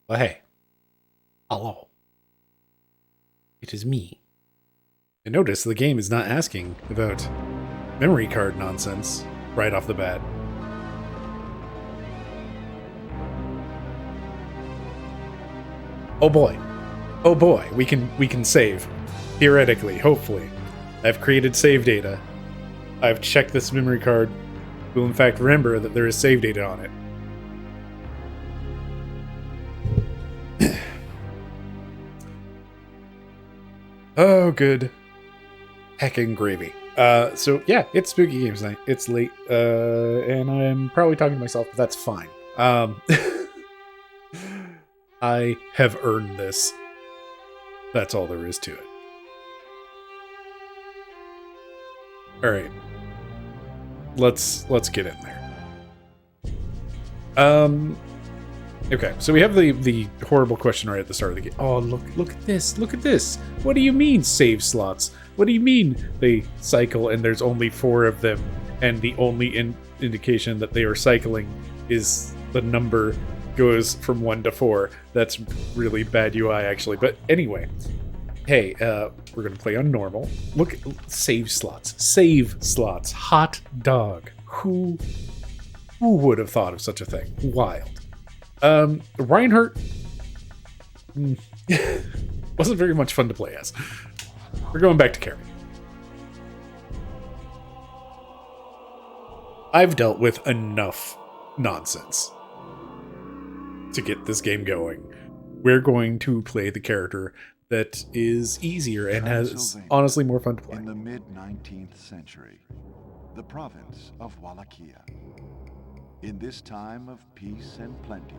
Well, hey. Hello. It is me. I notice the game is not asking about memory card nonsense right off the bat. Oh boy. Oh boy, we can save. Theoretically, hopefully. I've created save data. I've checked this memory card. Will in fact remember that there is save data on it. Oh, good. Heckin' gravy. So yeah, it's spooky games night. It's late, and I'm probably talking to myself, but that's fine. I have earned this. That's all there is to it. All right, let's get in there. Okay, so we have the horrible question right at the start of the game. Oh, look at this. Look at this. What do you mean save slots? What do you mean they cycle and there's only 4 of them and the only indication that they are cycling is the number goes from 1 to 4. That's really bad UI actually. But anyway, hey, we're going to play on normal. Look at save slots. Save slots. Hot dog. Who would have thought of such a thing? Wild. Reinhardt wasn't very much fun to play as. We're going back to Carrie. I've dealt with enough nonsense to get this game going. We're going to play the character that is easier and has honestly more fun to play. In the mid-19th century, the province of Wallachia. In this time of peace and plenty,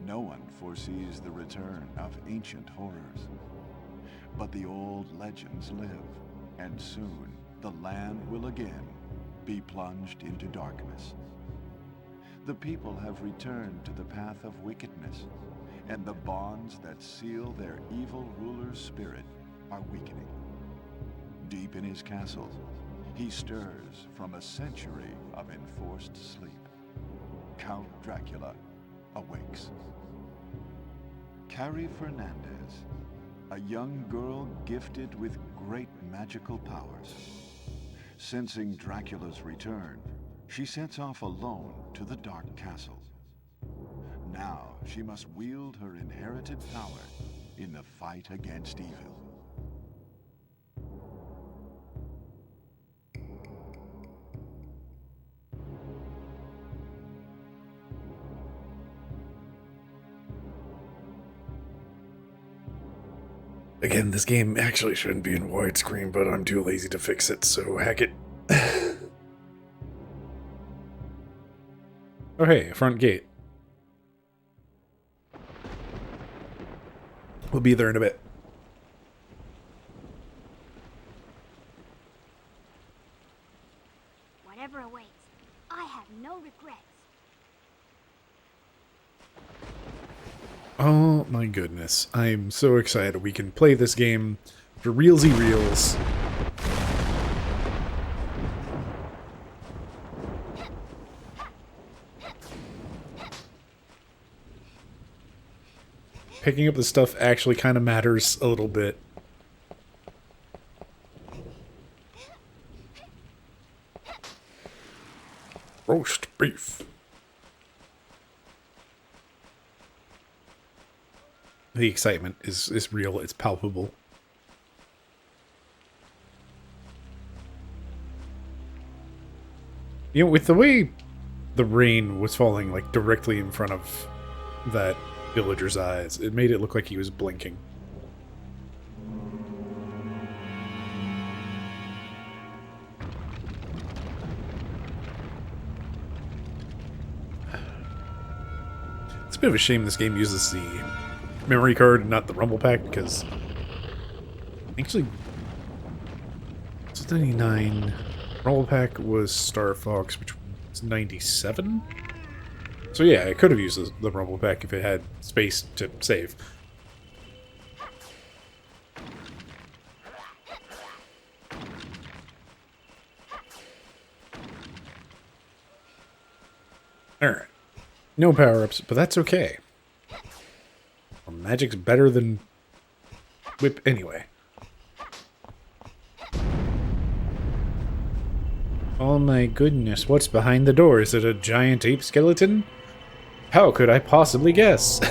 no one foresees the return of ancient horrors. But the old legends live, and soon the land will again be plunged into darkness. The people have returned to the path of wickedness, and the bonds that seal their evil ruler's spirit are weakening. Deep in his castle, he stirs from a century of enforced sleep. Count Dracula awakes. Carrie Fernandez, a young girl gifted with great magical powers. Sensing Dracula's return, she sets off alone to the Dark Castle. Now she must wield her inherited power in the fight against evil. Again, this game actually shouldn't be in widescreen, but I'm too lazy to fix it, so heck it. Oh hey, front gate. We'll be there in a bit. Whatever awaits, I have no regrets. Oh my goodness. I'm so excited we can play this game for realsy reals. Picking up the stuff actually kind of matters a little bit. Roast beef. The excitement is real, it's palpable. You know, with the way the rain was falling like directly in front of that villager's eyes, it made it look like he was blinking. It's a bit of a shame this game uses the memory card and not the rumble pack, because actually it's 99. Rumble pack was Star Fox, which was 97. So yeah, I could have used the rumble pack if it had space to save. Alright. No power-ups, but that's okay. magic's better than whip anyway. Oh my goodness, what's behind the door? Is it a giant ape skeleton? How could I possibly guess?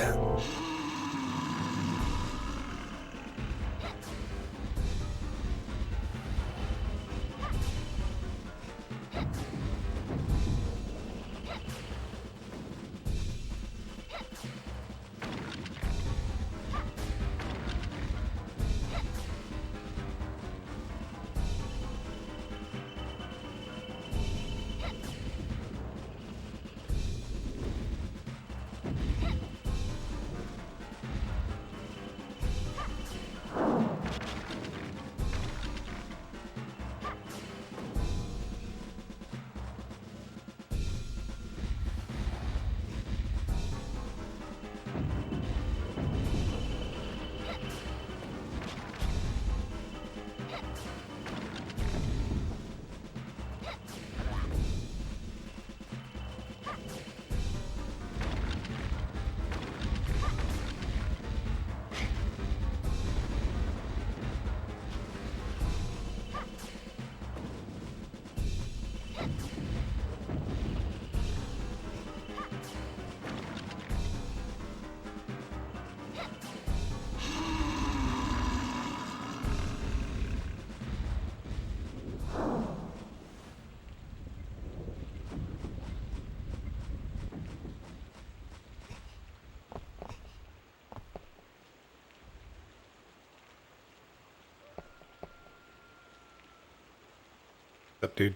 Up, dude.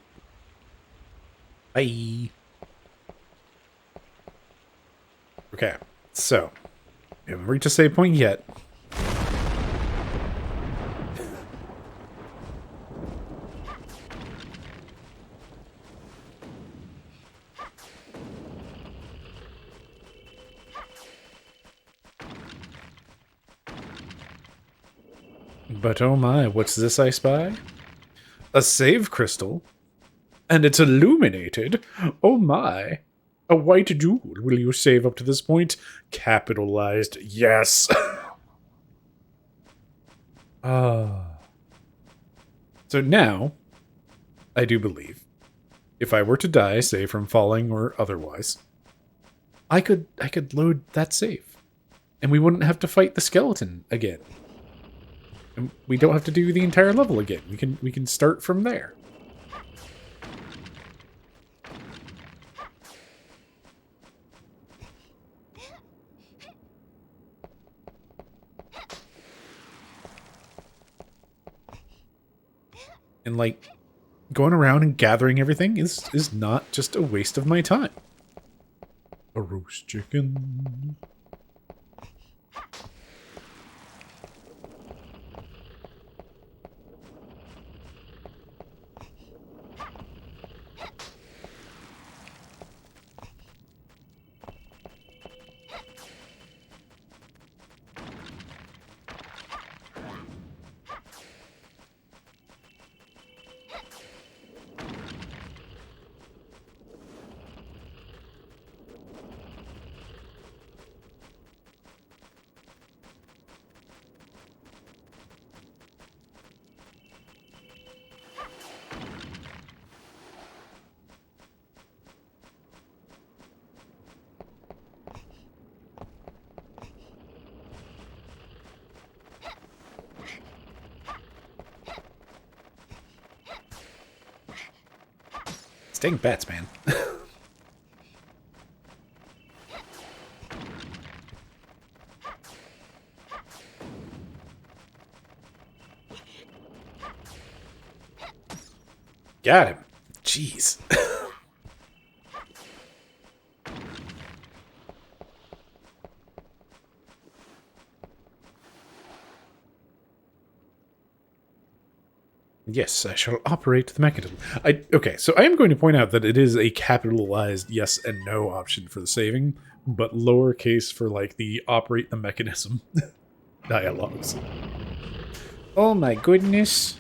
Bye. Okay, so we haven't reached a save point yet. But oh my, what's this I spy? A save crystal? And it's illuminated? Oh my. A white jewel. Will you save up to this point? Capitalized. Yes. So now, I do believe, if I were to die, say from falling or otherwise, I could load that save. And we wouldn't have to fight the skeleton again. And we don't have to do the entire level again. We can start from there. And like going around and gathering everything is not just a waste of my time. A roast chicken. Dang bats, man. Got him. Jeez. Yes, I shall operate the mechanism. Okay, so I am going to point out that it is a capitalized yes and no option for the saving, but lowercase for like the operate the mechanism dialogues. Oh my goodness.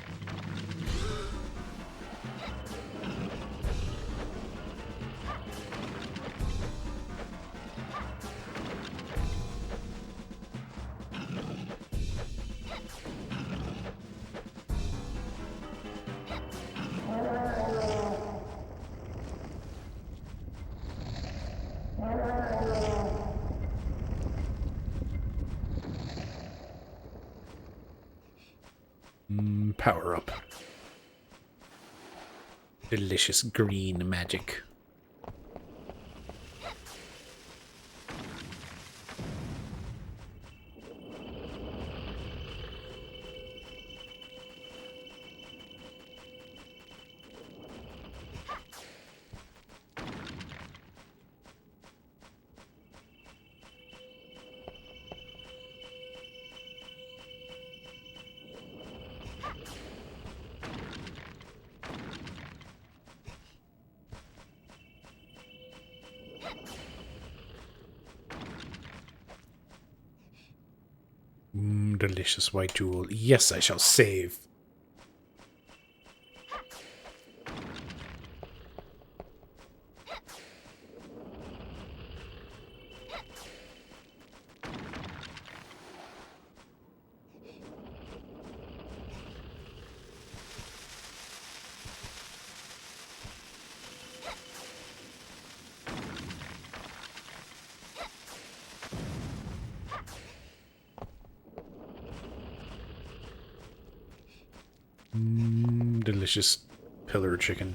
power up. Delicious green magic. Delicious white jewel. Yes, I shall save. Delicious pillar chicken.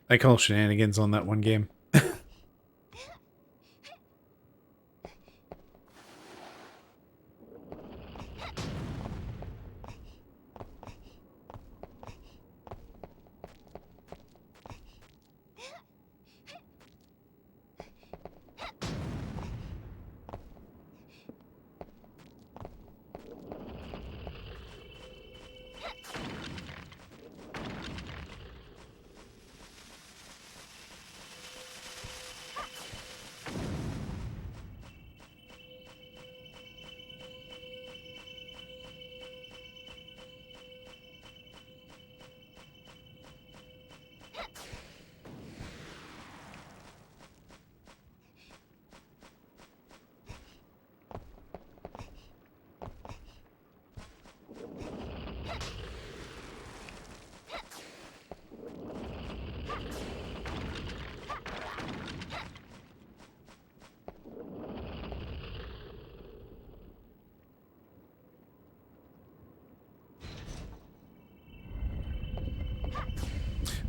I call shenanigans on that one game.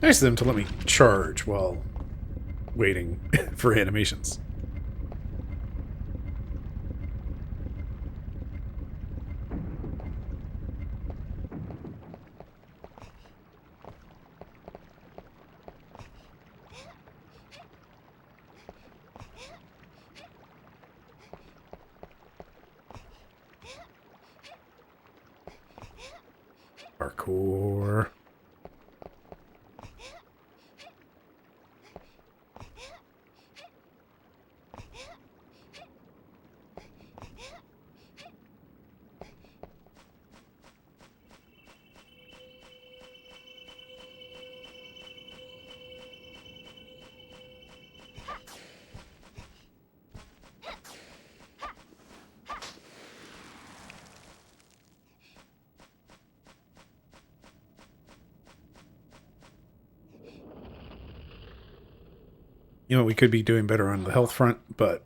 Nice of them to let me charge while waiting for animations. Parkour. You know, we could be doing better on the health front, but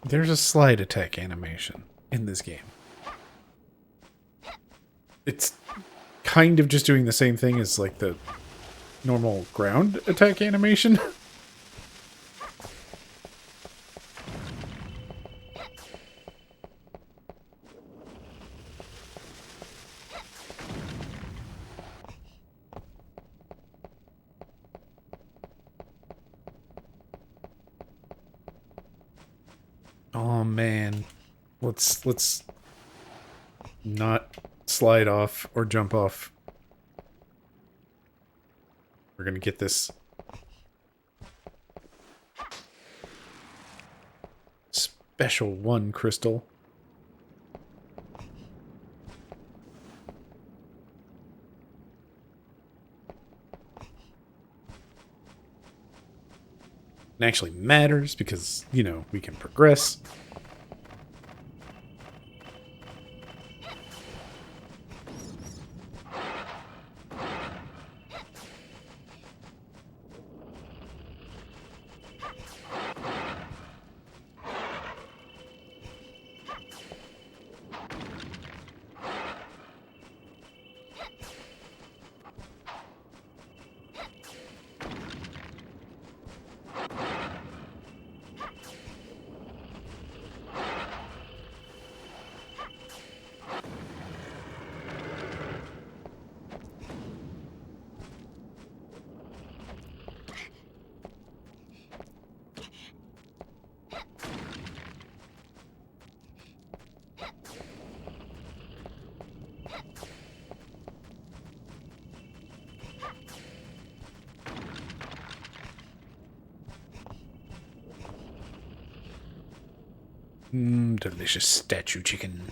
There's a slide attack animation in this game. It's kind of just doing the same thing as like the normal ground attack animation. Oh man. Let's not slide off or jump off. We're gonna get this special one crystal. It actually matters because, you know, we can progress. Delicious statue chicken.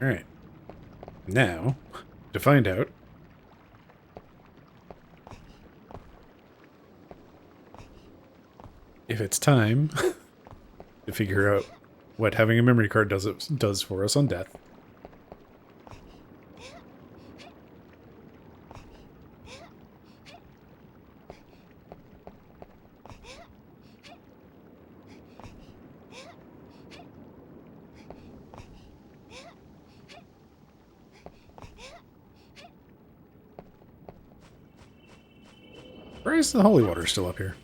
Alright. Now, to find out if it's time to figure out what having a memory card does for us on death. Why is the holy water still up here?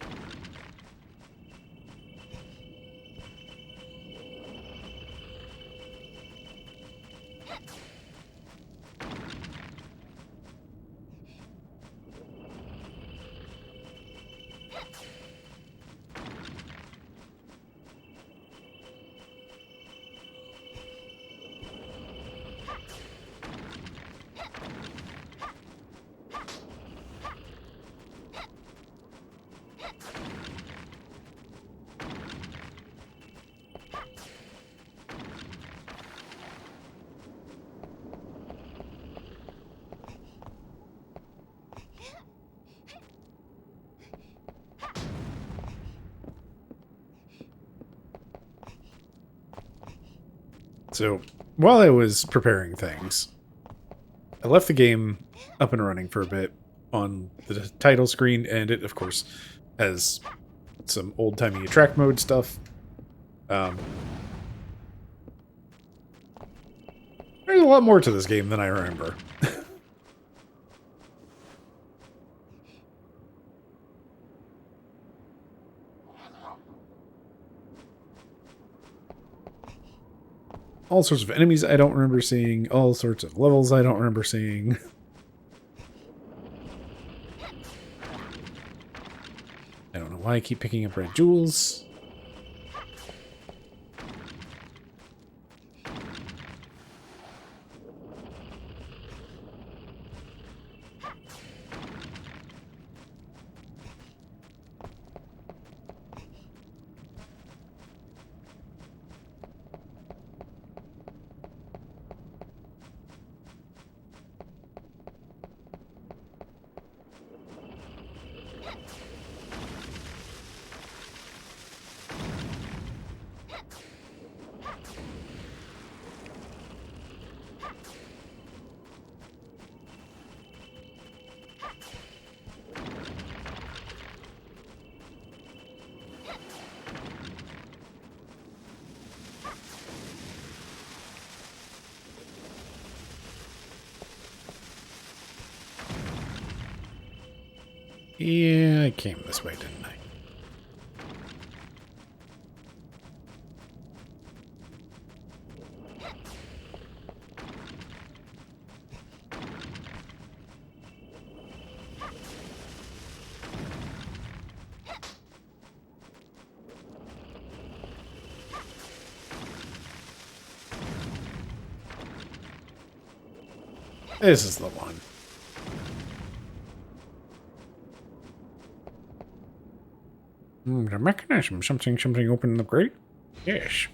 So, while I was preparing things, I left the game up and running for a bit on the title screen, and it, of course, has some old-timey attract mode stuff. There's a lot more to this game than I remember. All sorts of enemies I don't remember seeing, all sorts of levels I don't remember seeing. I don't know why I keep picking up red jewels. Yeah, I came this way, didn't I? This is the one. The mechanism. Something open in the grate? Yes.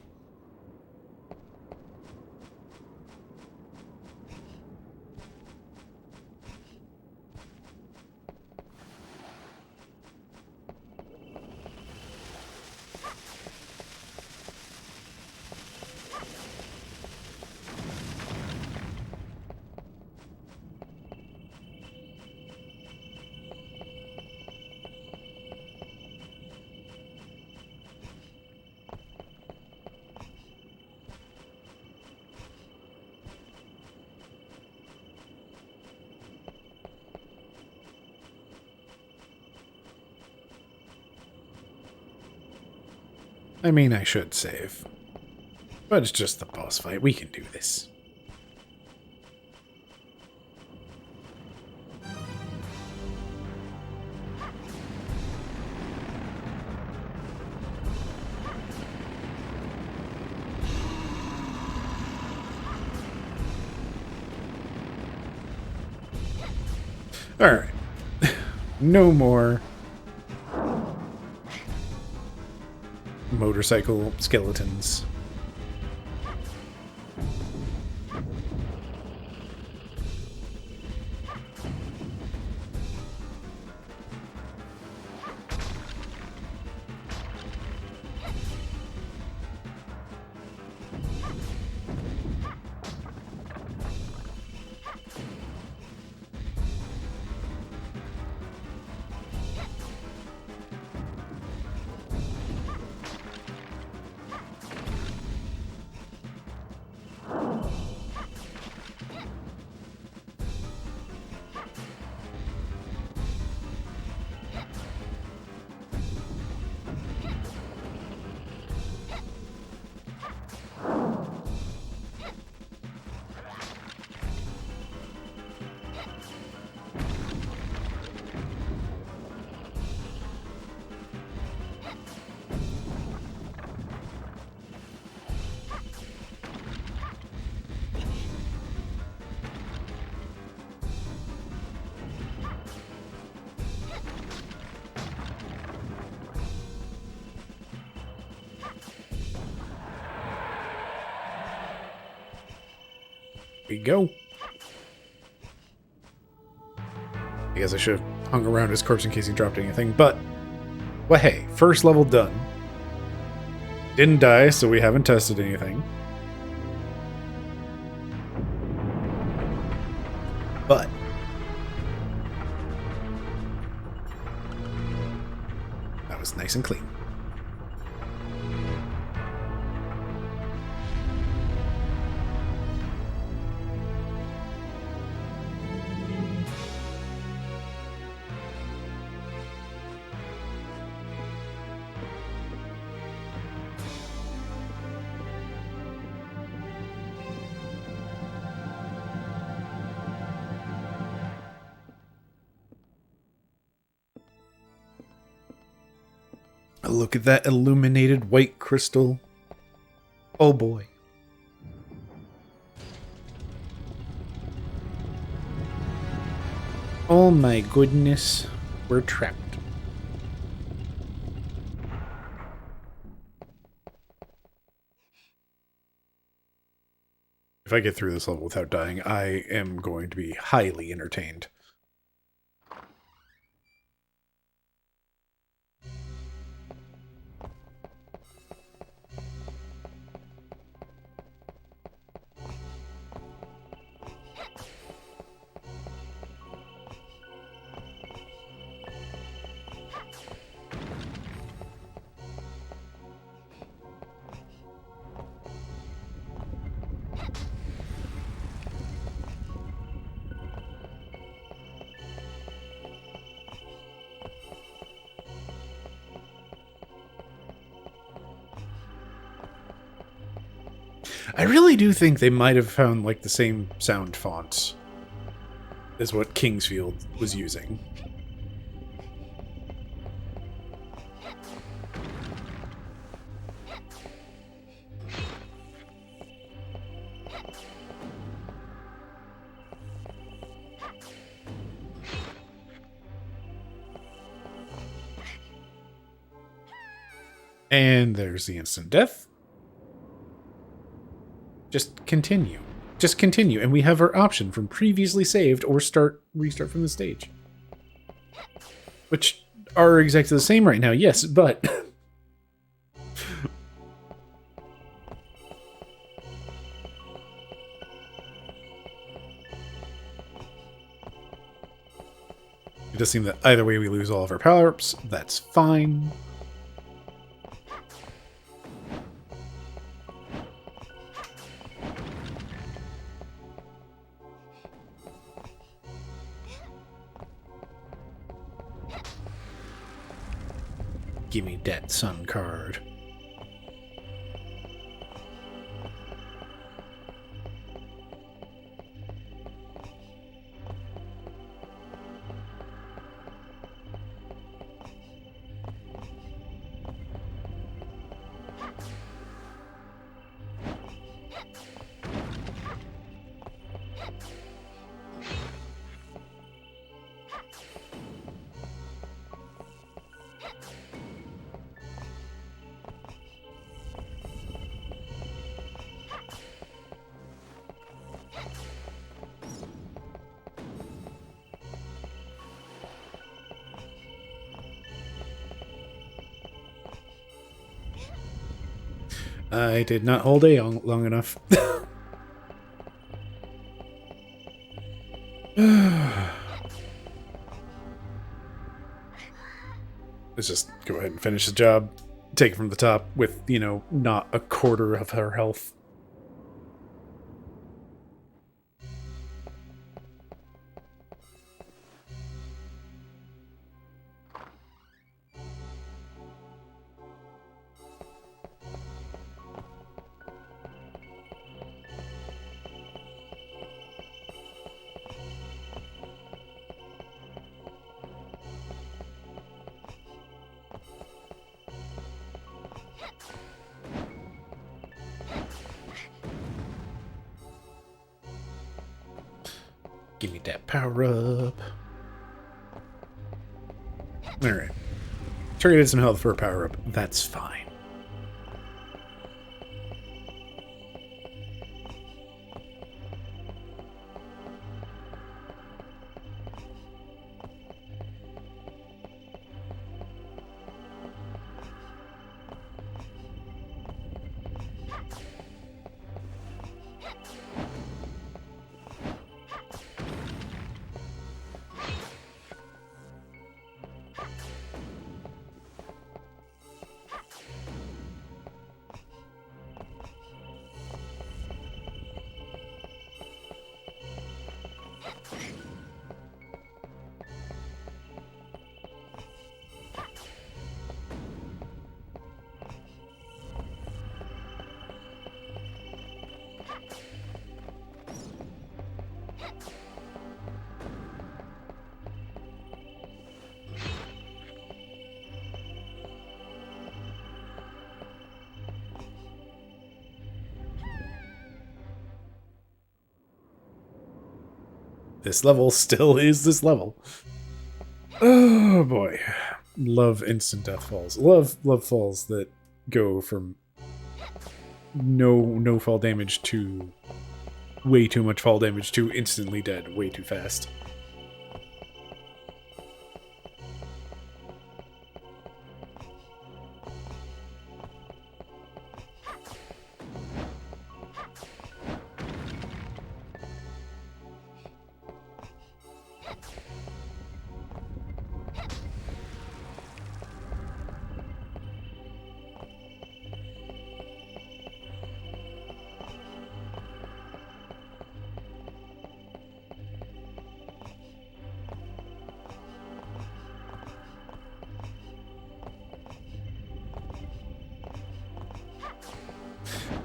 I mean, I should save. But it's just the boss fight. We can do this. Alright. No more motorcycle skeletons. We go. I guess I should have hung around his corpse in case he dropped anything, but... Well, hey, first level done. Didn't die, so we haven't tested anything. But... that was nice and clean. Look at that illuminated white crystal. Oh boy. Oh my goodness. We're trapped. If I get through this level without dying, I am going to be highly entertained. I really do think they might have found like the same sound font as what Kingsfield was using. And there's the instant death. Just continue. Just continue, and we have our option from previously saved or restart from the stage. Which are exactly the same right now, yes, but... It does seem that either way we lose all of our power-ups. That's fine. Give me that sun card. I did not hold A long enough. Let's just go ahead and finish the job. Take it from the top with, you know, not a quarter of her health. Give me that power up. Alright. Traded some health for a power up. That's fine. This level still is this level. Oh boy. Love instant death falls. Love falls that go from no fall damage to way too much fall damage to instantly dead way too fast.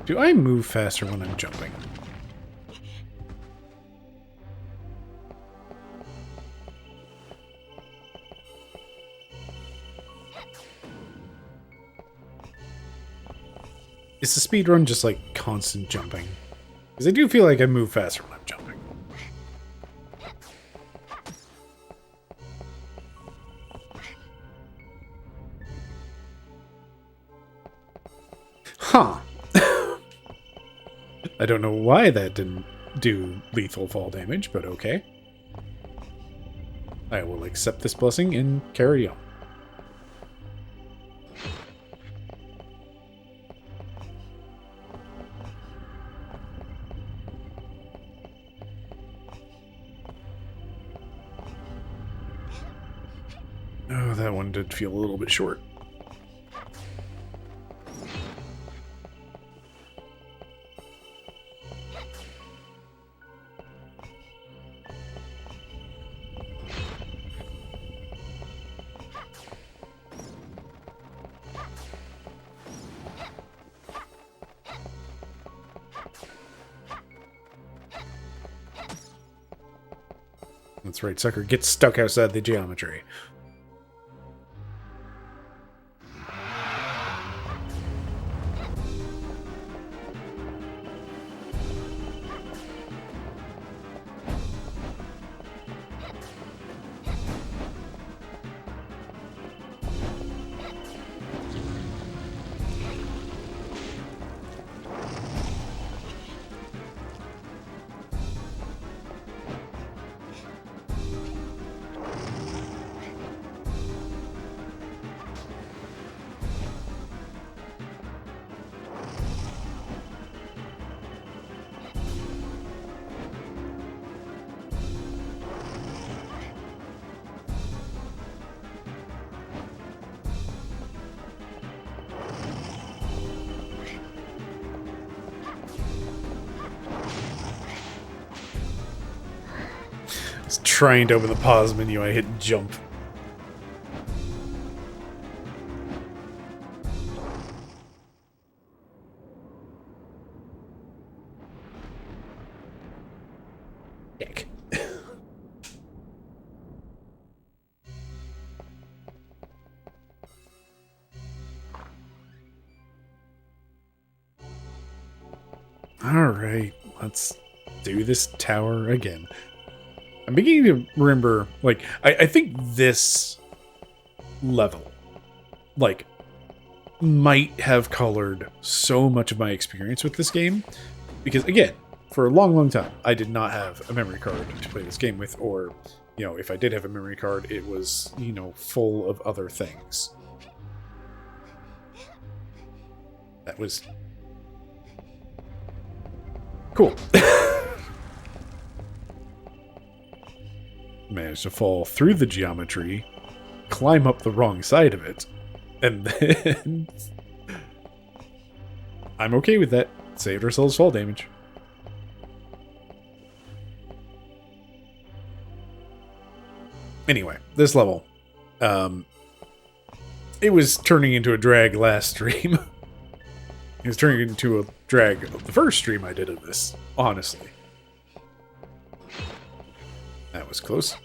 Do I move faster when I'm jumping? Is the speed run just like constant jumping? Because I do feel like I move faster when I'm jumping. Huh. I don't know why that didn't do lethal fall damage, but okay. I will accept this blessing and carry on. Oh, that one did feel a little bit short. That's right, sucker. Get stuck outside the geometry. Trying to open the pause menu, I hit jump. Heck. Alright, let's do this tower again. I'm beginning to remember, like, I think this level, like, might have colored so much of my experience with this game. Because, again, for a long, long time, I did not have a memory card to play this game with, or, you know, if I did have a memory card, it was, you know, full of other things. That was cool. Managed to fall through the geometry, climb up the wrong side of it, and then I'm okay with that. Saved ourselves fall damage. Anyway, this level, it was turning into a drag last stream. It was turning into a drag of the first stream I did of this, honestly. That was close.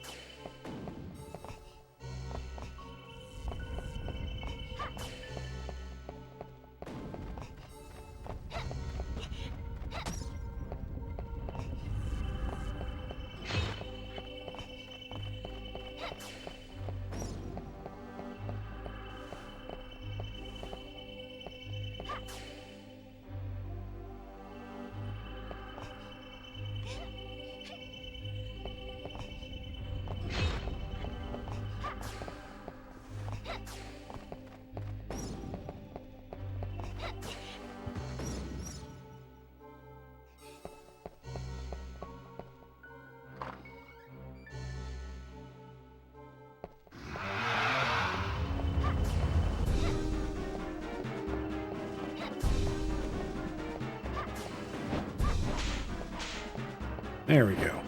There we go.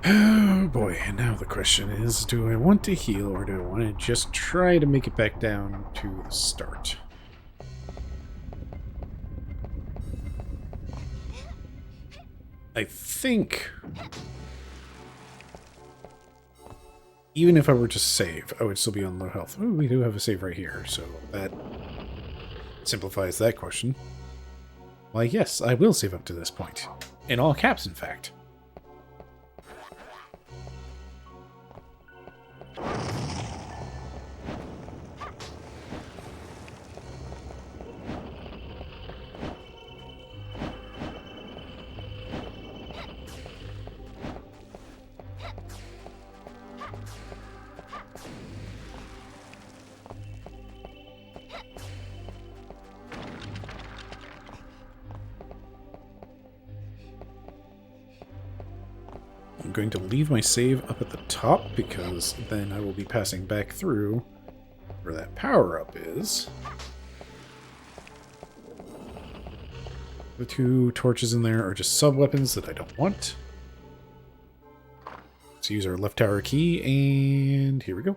Oh boy, and now the question is, do I want to heal or do I want to just try to make it back down to the start? I think even if I were to save, I would still be on low health. Oh, we do have a save right here, so that simplifies that question. Why, yes, I will save up to this point. In all caps, in fact. I'm going to leave my save up at the top because then I will be passing back through where that power-up is. The two torches in there are just sub-weapons that I don't want. Let's use our left tower key, and here we go.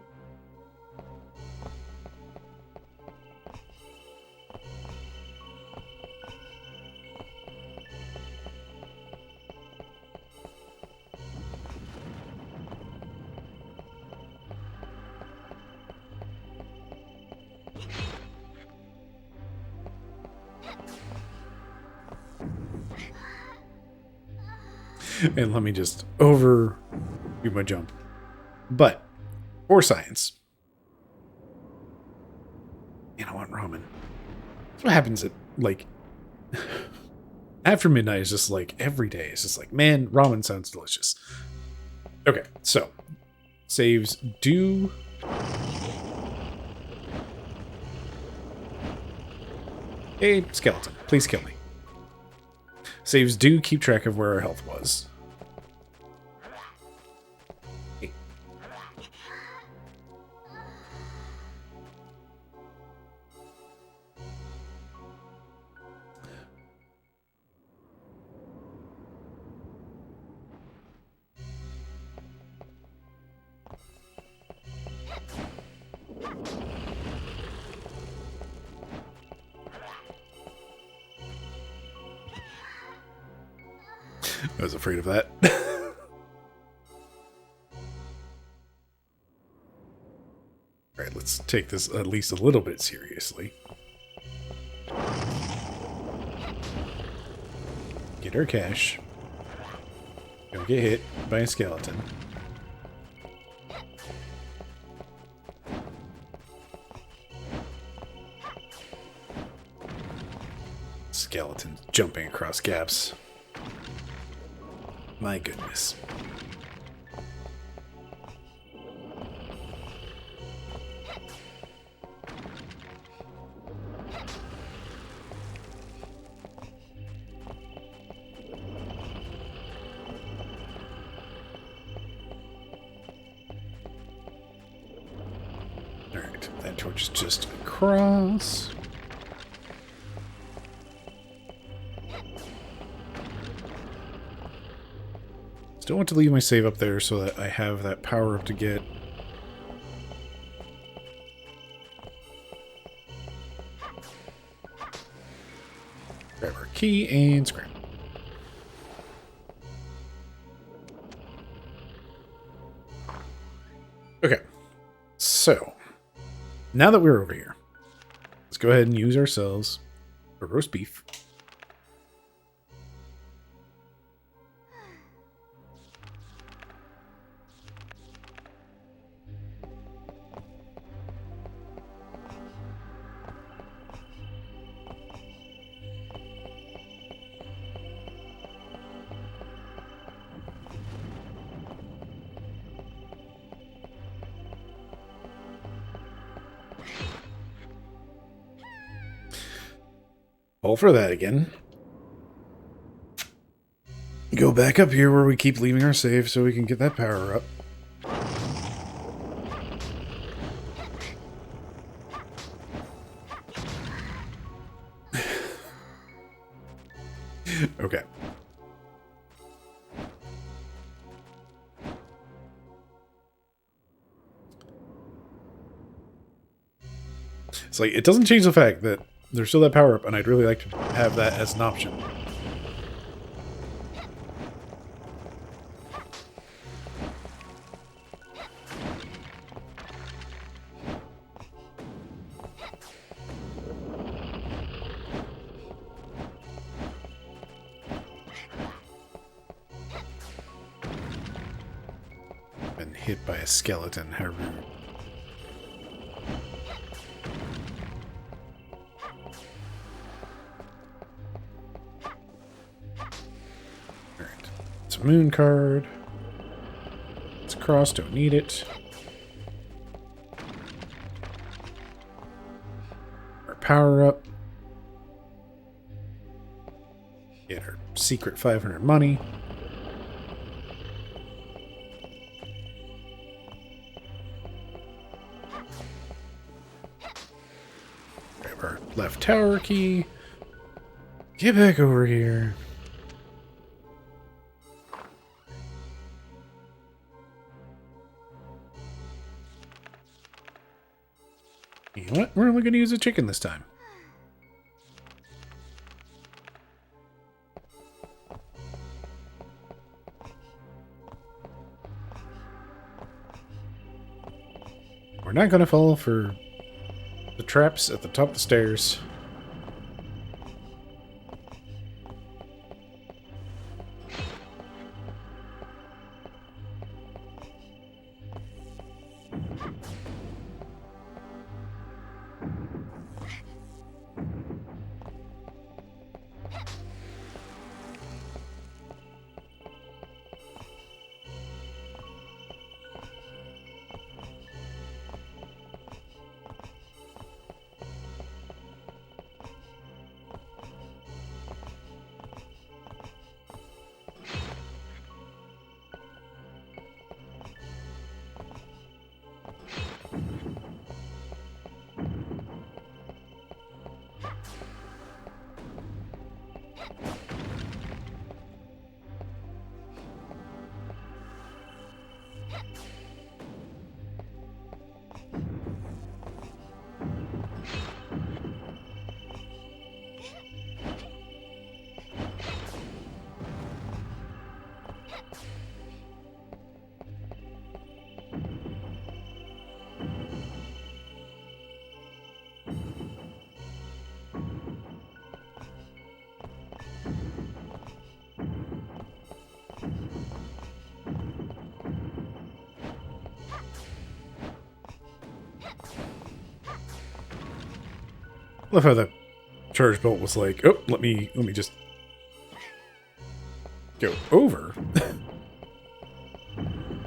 And let me just overdo my jump. But, for science. And I want ramen. That's what happens at, like, after midnight is just like, every day. It's just like, man, ramen sounds delicious. Okay, so, saves do... Hey, skeleton, please kill me. Saves do keep track of where our health was. Hey. I was afraid of that. Alright, let's take this at least a little bit seriously. Get our cash. Don't get hit by a skeleton. Skeletons jumping across gaps. My goodness. Alright, that torch is just across. Still want to leave my save up there so that I have that power up to get. Grab our key and scram. Okay, so now that we're over here, let's go ahead and use ourselves a roast beef. All for that again. Go back up here where we keep leaving our save so we can get that power up. Okay. It's like, it doesn't change the fact that there's still that power-up, and I'd really like to have that as an option. Been hit by a skeleton, how rude. It's a moon card. It's a cross, don't need it. Our power up. Get our secret 500 money. Grab our left tower key. Get back over here. You know what? We're only going to use a chicken this time. We're not going to fall for the traps at the top of the stairs. Love how the charge bolt was like, oh, let me just go over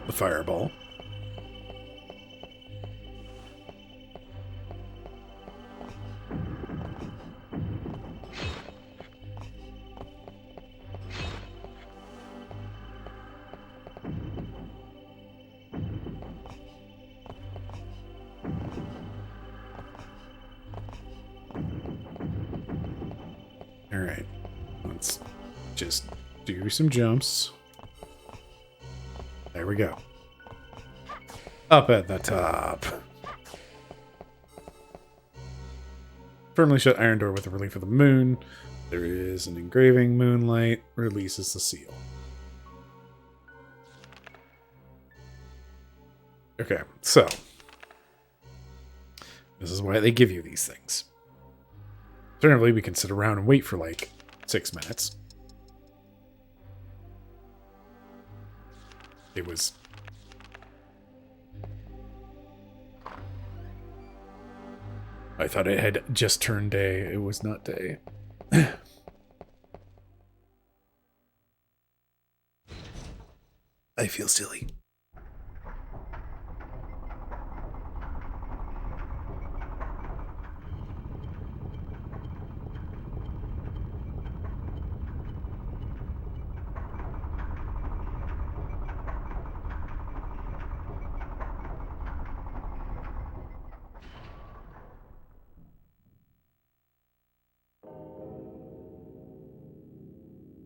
the fireball. Alright, let's just do some jumps. There we go. Up at the top. Firmly shut iron door with the relief of the moon. There is an engraving. Moonlight releases the seal. Okay, so this is why they give you these things. Alternatively, we can sit around and wait for like 6 minutes. It was... I thought it had just turned day. It was not day. I feel silly.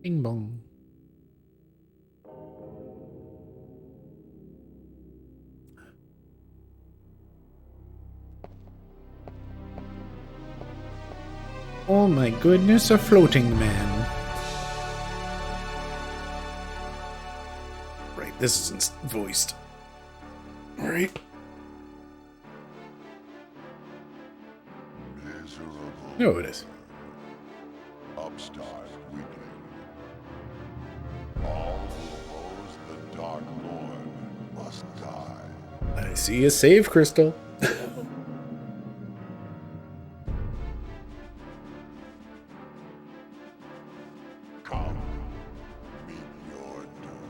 Bing bong. Oh my goodness, a floating man. Right, this isn't voiced. Alright. Miserable. No, it is. Upstart weakling. All who oppose the Dark Lord must die. I see a save crystal. Come, meet your doom.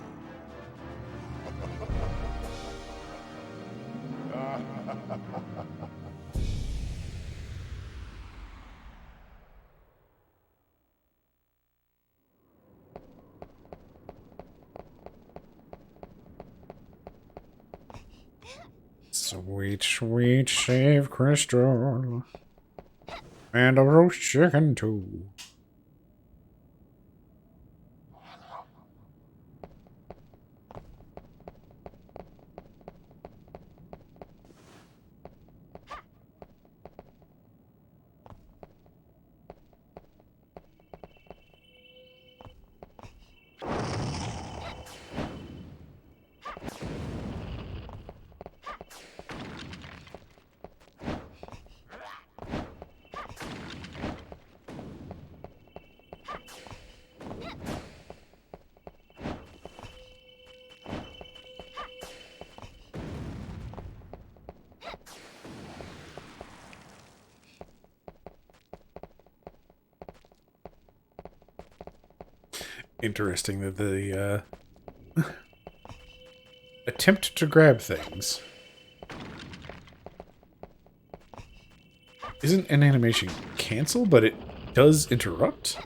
Sweet, sweet save crystal. And a roast chicken too. Interesting that the attempt to grab things isn't an animation cancel, but it does interrupt.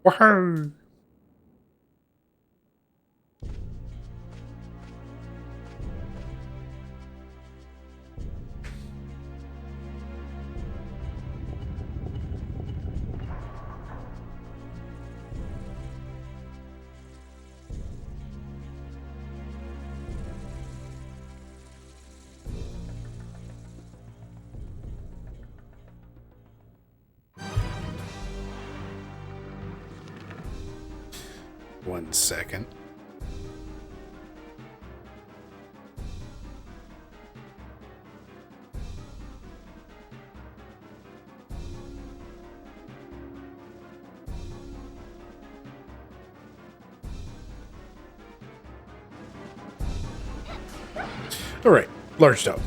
Woohoo! One second. All right, large dog.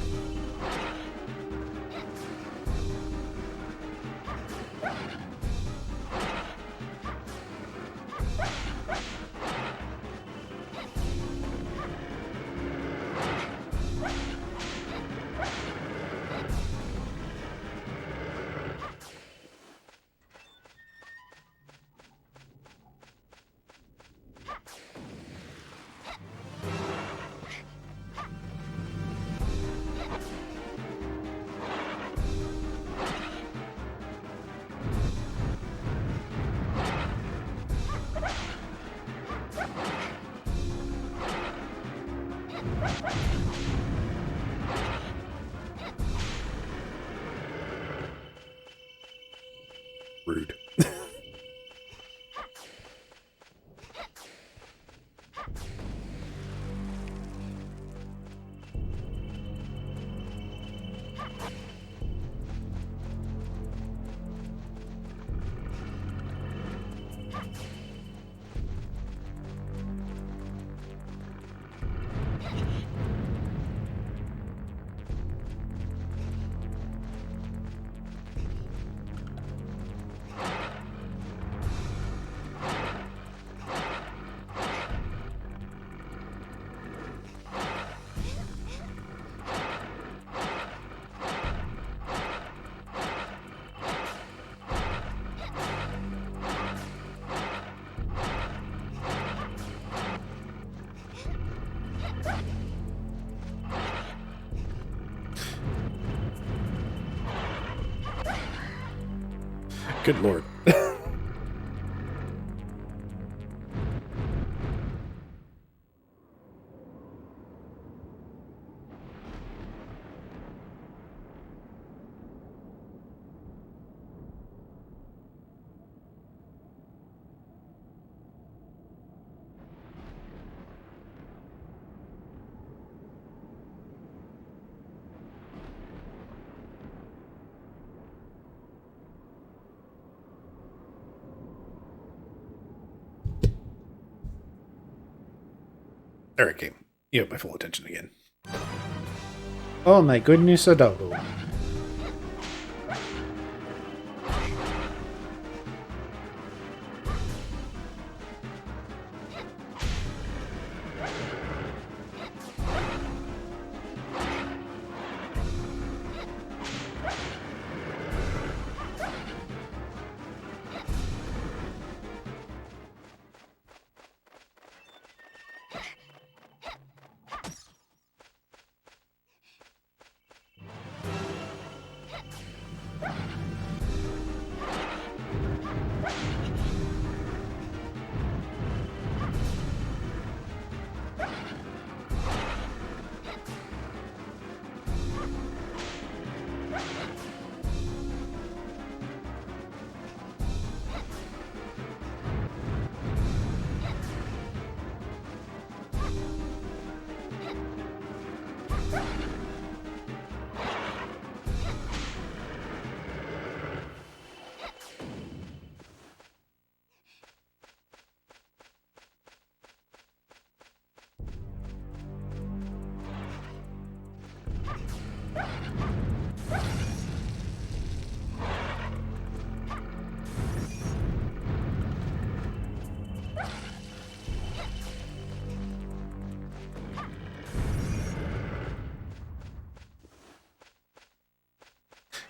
Rude. Good lord. Alright, game. You have my full attention again. Oh my goodness, a doggo.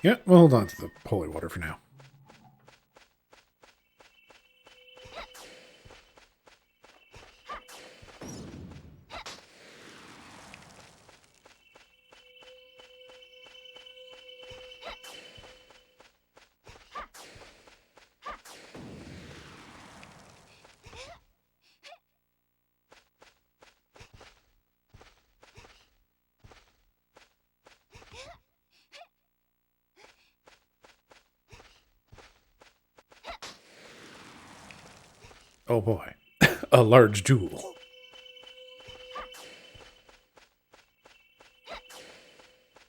Yeah, we'll hold on to the holy water for now. Oh boy. A large jewel.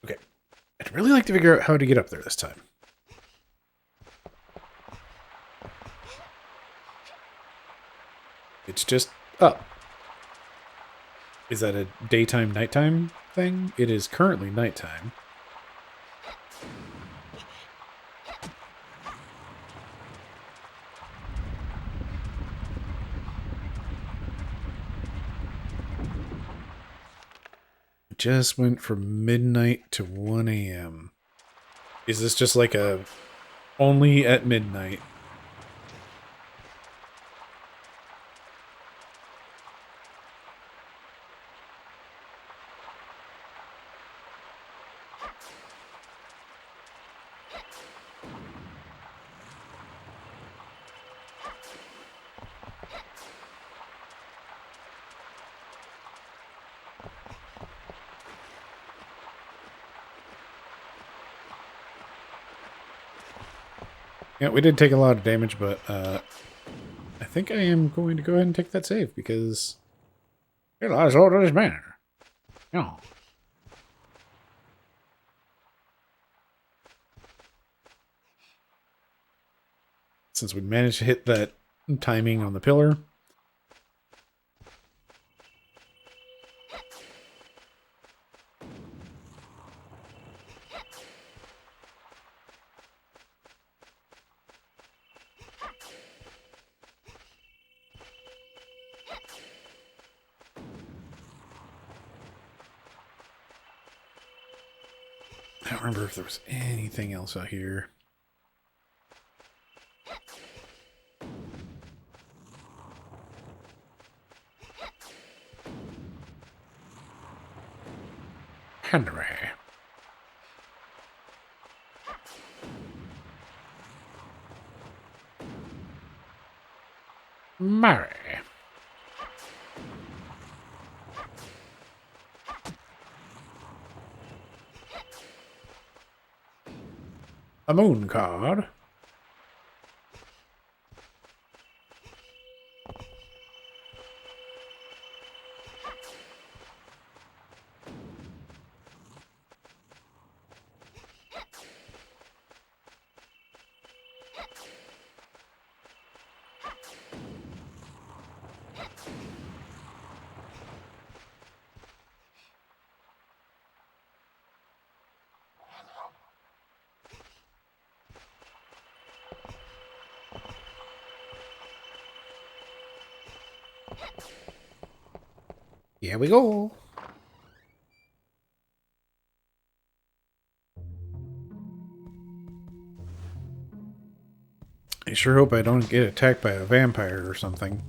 Okay. I'd really like to figure out how to get up there this time. It's just up. Is that a daytime, nighttime thing? It is currently nighttime. Just went from midnight to 1 a.m. Is this just like a only at midnight? Yeah, we did take a lot of damage, but I think I am going to go ahead and take that save because it lies all in his manner. Yeah. Since we managed to hit that timing on the pillar. I don't remember if there was anything else out here. Henry. Mary. A moon card. Here we go. I sure hope I don't get attacked by a vampire or something.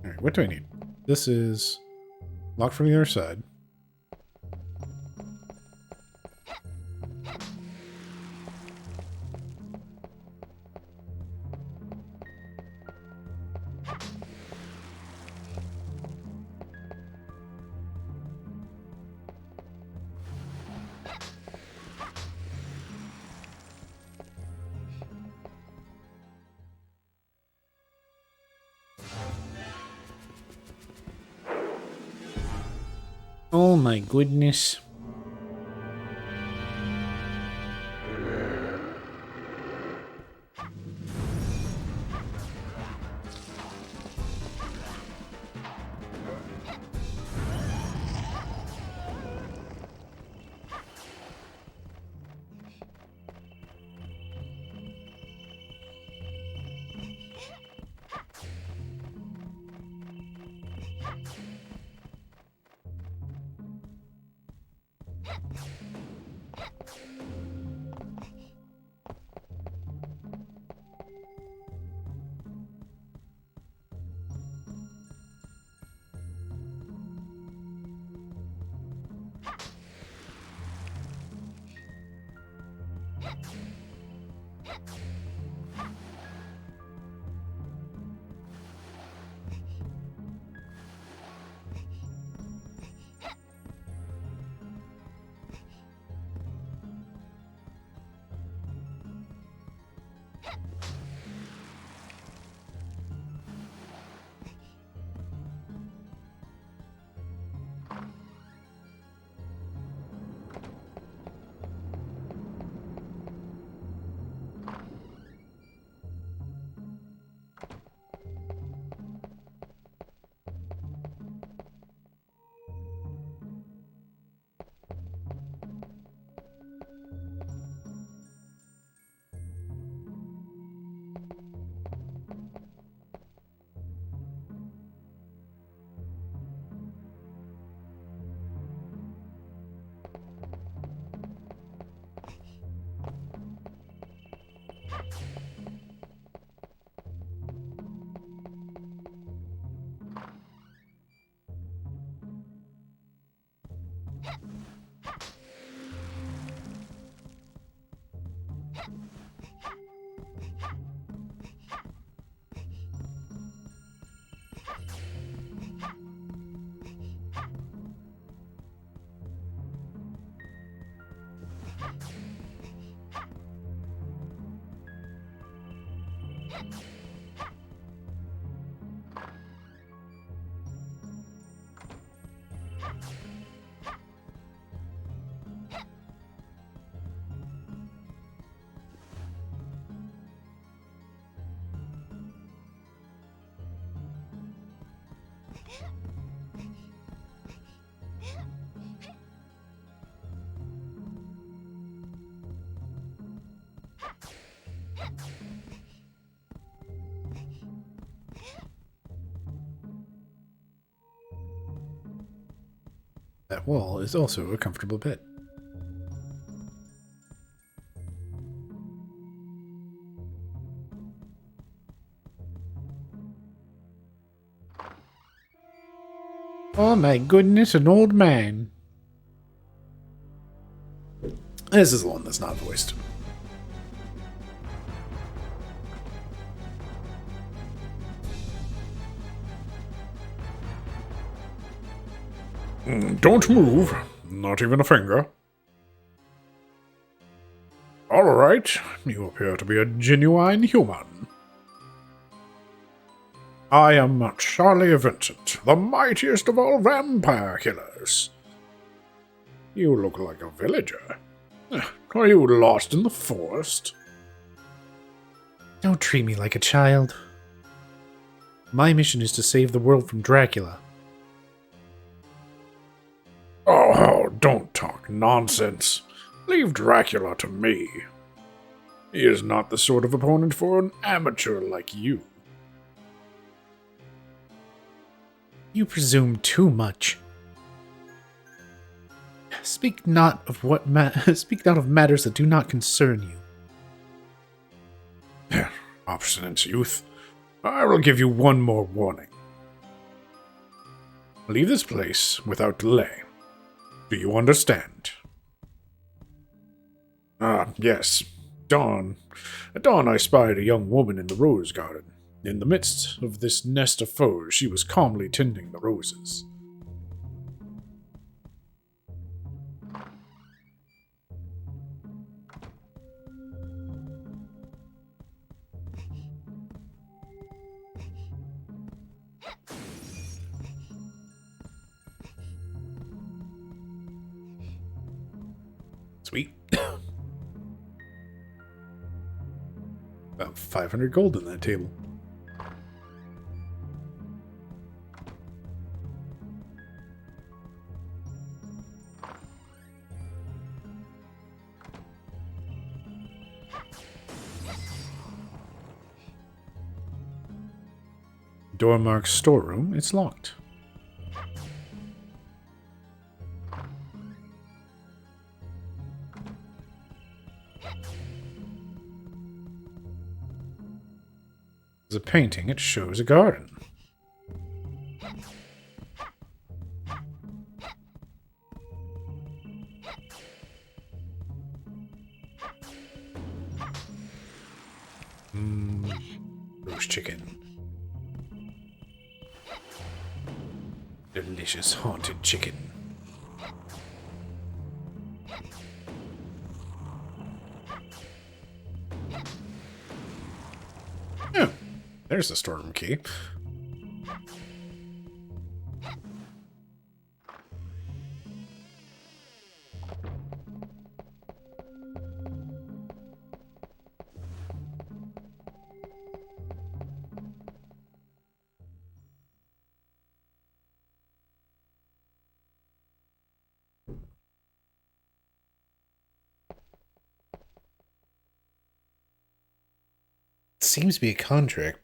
Alright, what do I need? This is locked from the other side. Oh my goodness. That wall is also a comfortable bed. Oh my goodness, an old man. This is the one that's not voiced. Don't move. Not even a finger. Alright, you appear to be a genuine human. I am Charlie Vincent, the mightiest of all vampire killers. You look like a villager. Are you lost in the forest? Don't treat me like a child. My mission is to save the world from Dracula. Oh, don't talk nonsense. Leave Dracula to me. He is not the sort of opponent for an amateur like you. You presume too much. Speak not of matters that do not concern you. Obstinate youth. I will give you one more warning. Leave this place without delay. Do you understand? Ah, yes. At dawn I spied a young woman in the rose garden. In the midst of this nest of foes, she was calmly tending the roses. Sweet. About 500 gold in that table. Door marks storeroom. It's locked. There's a painting. It shows a garden. Roast chicken. Delicious haunted chicken. Oh, there's the storeroom key. Seems to be a contract,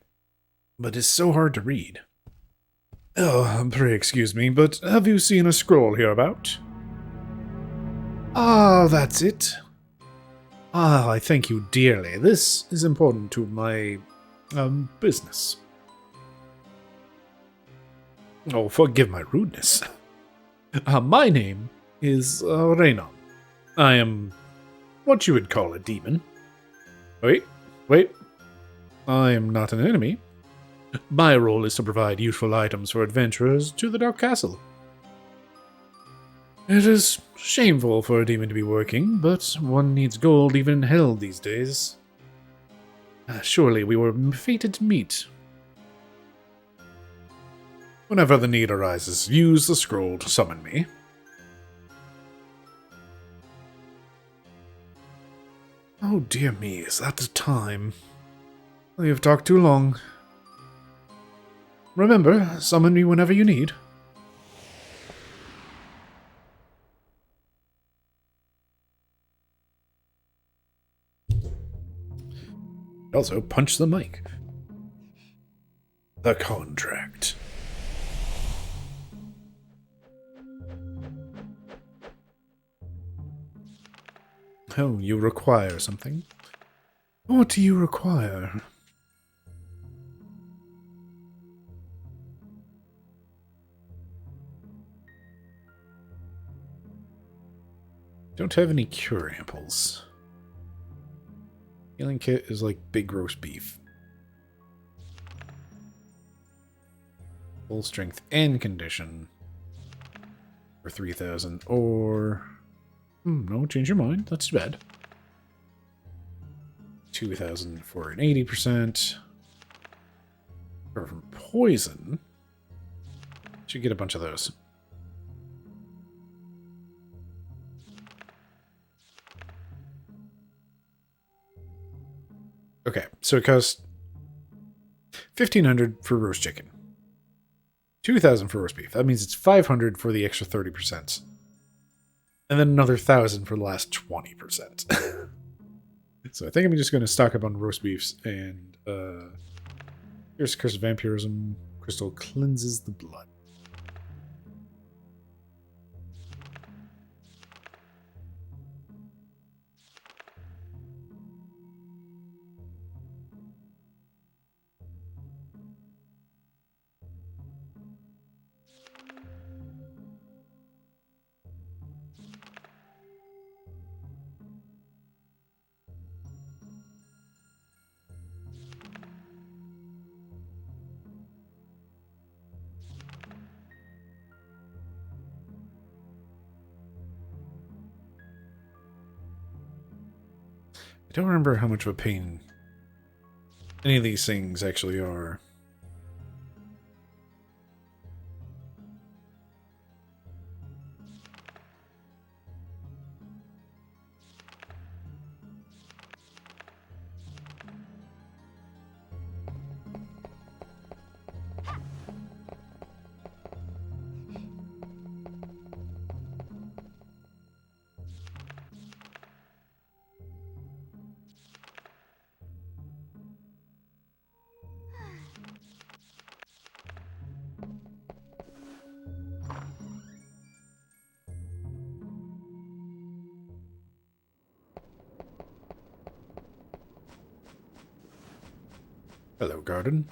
but it's so hard to read. Oh, pray excuse me, but have you seen a scroll hereabout? Ah, that's it. Ah, I thank you dearly. This is important to my, business. Oh, forgive my rudeness. My name is, Reynon. I am what you would call a demon. Wait. I am not an enemy. My role is to provide useful items for adventurers to the Dark Castle. It is shameful for a demon to be working, but one needs gold even in hell these days. Surely we were fated to meet. Whenever the need arises, use the scroll to summon me. Oh dear me, is that the time? We have talked too long. Remember, summon me whenever you need. Also, punch the mic. The contract. Oh, you require something? What do you require? Don't have any cure amples. Healing kit is like big roast beef. Full strength and condition for 3,000, or no, change your mind. That's too bad. 2,000 for an 80%. Or from poison. Should get a bunch of those. Okay, so it costs 1,500 for roast chicken. 2,000 for roast beef. That means it's 500 for the extra 30%. And then another 1,000 for the last 20%. So I think I'm just going to stock up on roast beefs. And here's Curse of Vampirism. Crystal cleanses the blood. I don't remember how much of a pain any of these things actually are. Hello, garden.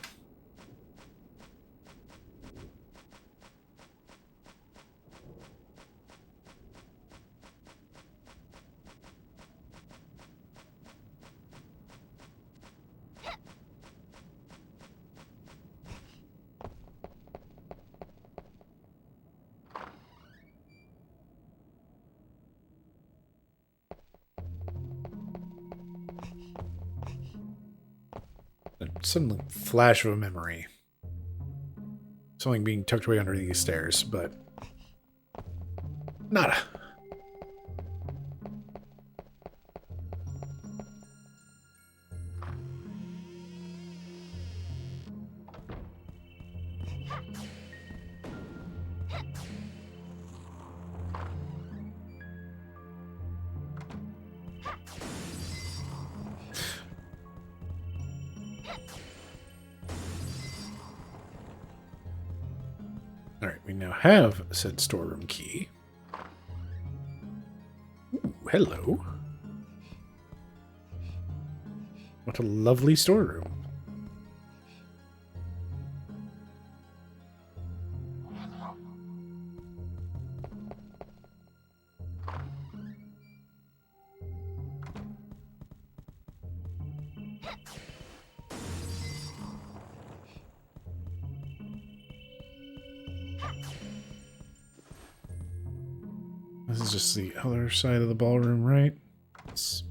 Sudden flash of a memory. Something being tucked away under these stairs, but nada. Alright, we now have said storeroom key. Ooh, hello. What a lovely storeroom. This is just the other side of the ballroom, right? Yes.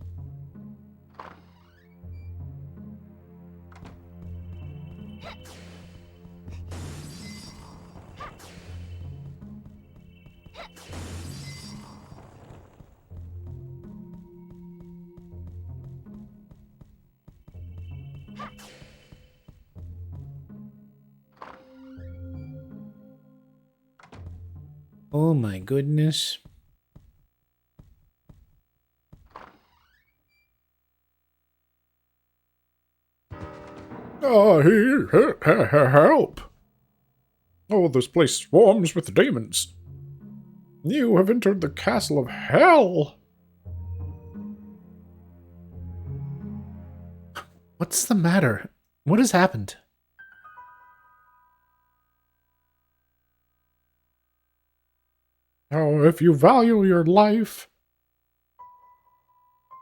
Oh my goodness. Ah, here, help! Oh, this place swarms with demons. You have entered the castle of hell. What's the matter? What has happened? Oh, if you value your life,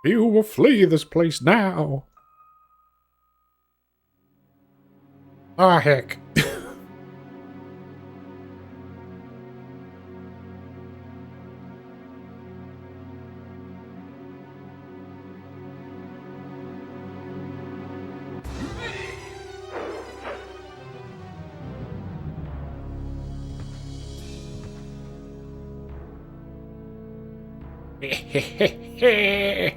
You will flee this place now. Ah, heck.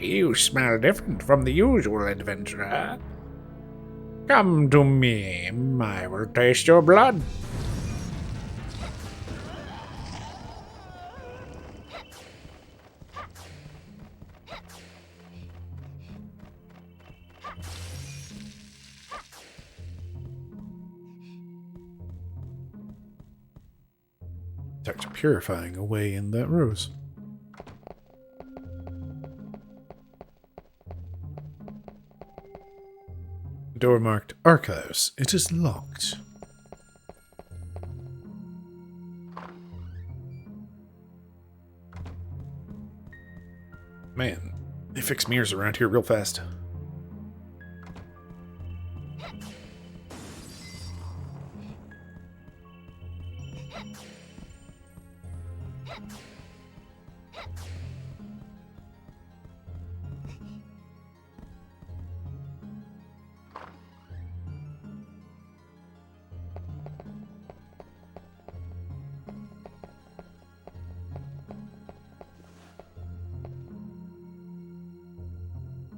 You smell different from the usual adventurer. Come to me, I will taste your blood. Detect purifying away in that rose. Door marked Archives. It is locked. Man, they fix mirrors around here real fast.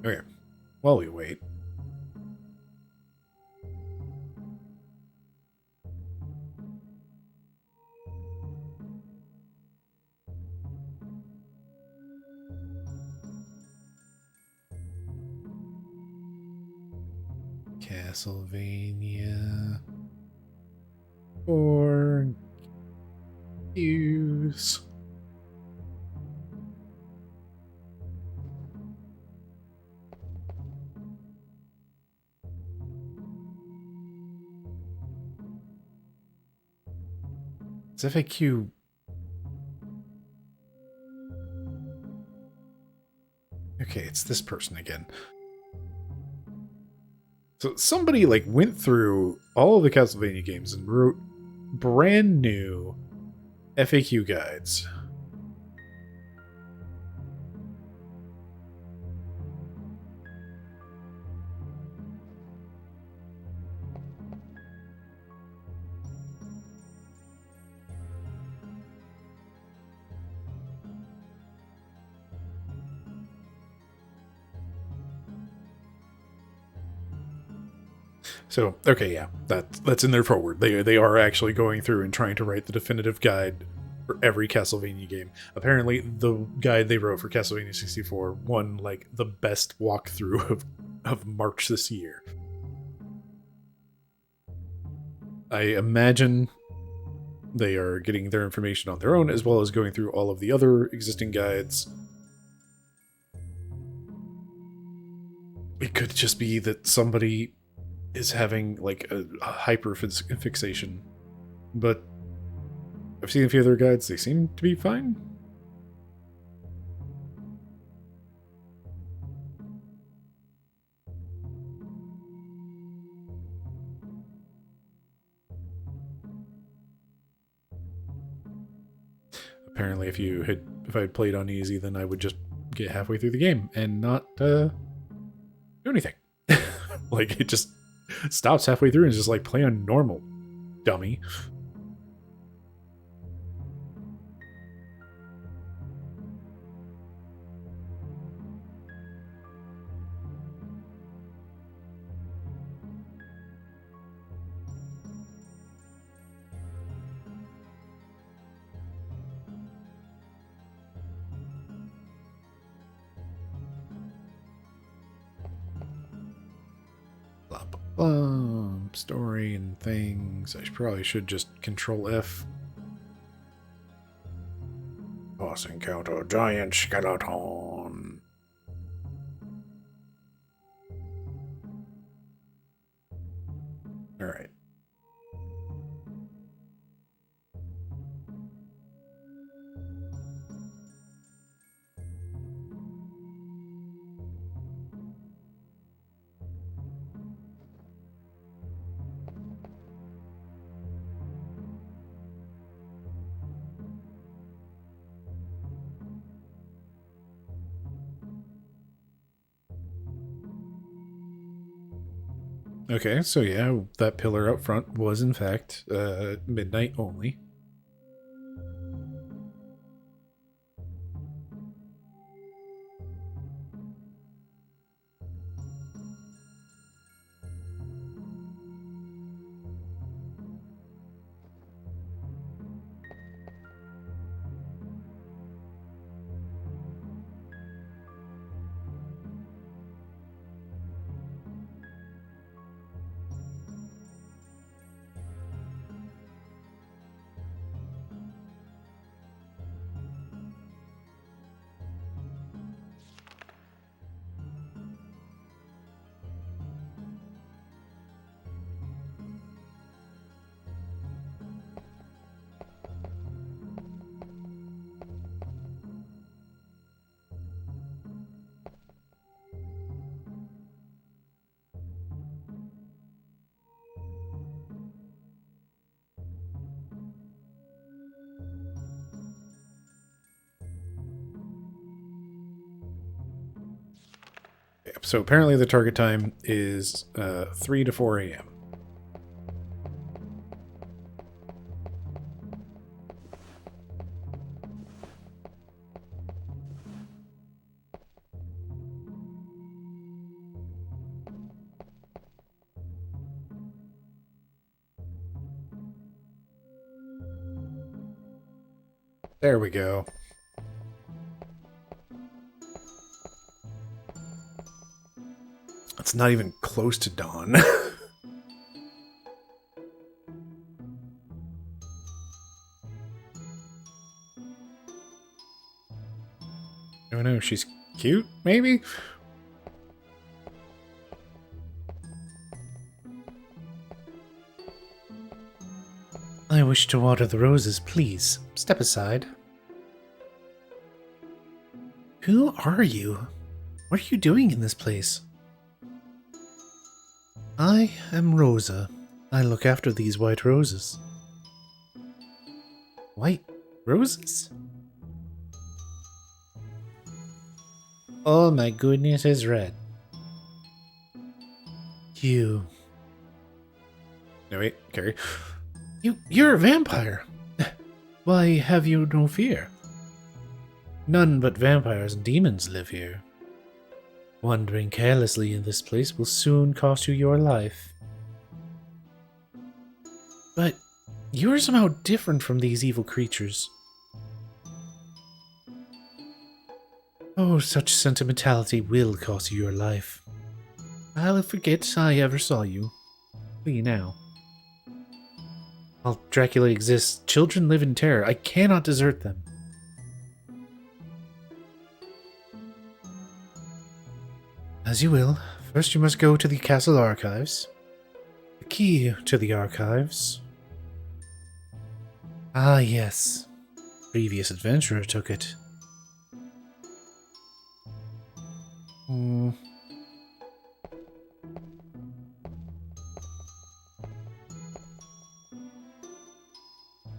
Okay, while we wait. Castlevania. For use. It's FAQ. Okay, it's this person again. So somebody like went through all of the Castlevania games and wrote brand new FAQ guides. So, okay, yeah, that's in their forward. They are actually going through and trying to write the definitive guide for every Castlevania game. Apparently, the guide they wrote for Castlevania 64 won like the best walkthrough of March this year. I imagine they are getting their information on their own, as well as going through all of the other existing guides. It could just be that somebody is having like a hyper fixation, but I've seen a few other guides. They seem to be fine. Apparently, if I had played on easy, then I would just get halfway through the game and not do anything. Like it just stops halfway through and is just like play on normal, dummy. Blah, blah, blah. Story and things. I probably should just control F. Boss encounter giant skeleton. Alright. Okay, so yeah, that pillar up front was in fact midnight only. Yep, so apparently the target time is 3 to 4 a.m. There we go. It's not even close to dawn. I don't know, she's cute, maybe? I wish to water the roses, please. Step aside. Who are you? What are you doing in this place? I am Rosa. I look after these white roses. White roses? Oh my goodness, it's red. You. No, wait, Carrie. You're a vampire. Why have you no fear? None but vampires and demons live here. Wandering carelessly in this place will soon cost you your life. But you're somehow different from these evil creatures. Oh, such sentimentality will cost you your life. I'll forget I ever saw you. Flee now. While Dracula exists, children live in terror. I cannot desert them. As you will. First you must go to the castle archives. The key to the archives. Ah, yes. Previous adventurer took it.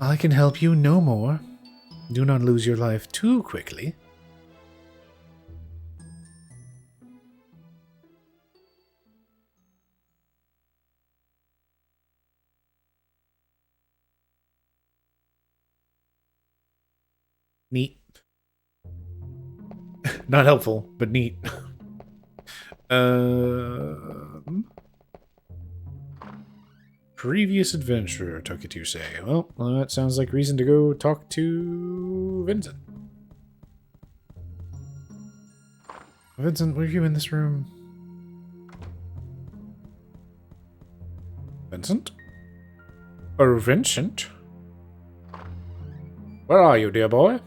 I can help you no more. Do not lose your life too quickly. Neat. Not helpful, but neat. Previous adventurer took it, you say. Well, that sounds like reason to go talk to Vincent. Vincent, were you in this room? Vincent? Oh, Vincent? Where are you, dear boy?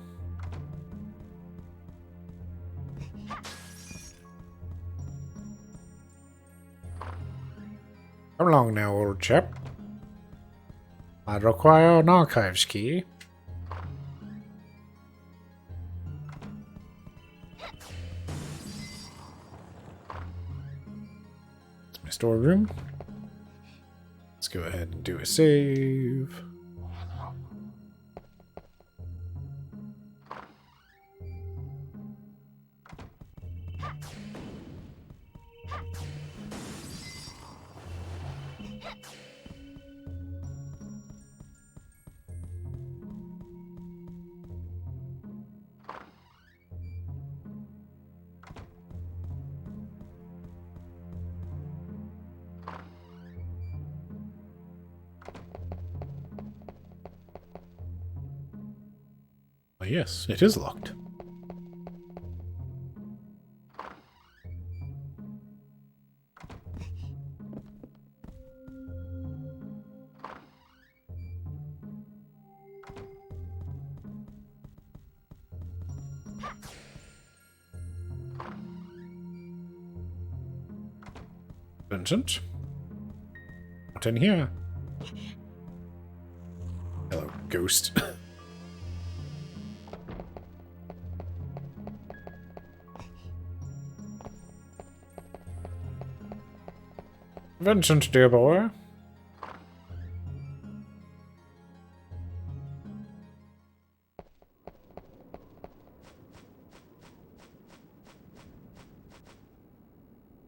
Come along now, old chap. I require an archives key. It's my storeroom. Let's go ahead and do a save. Yes, it is locked. Vincent? Not in here. Hello, ghost. Vincent, dear boy.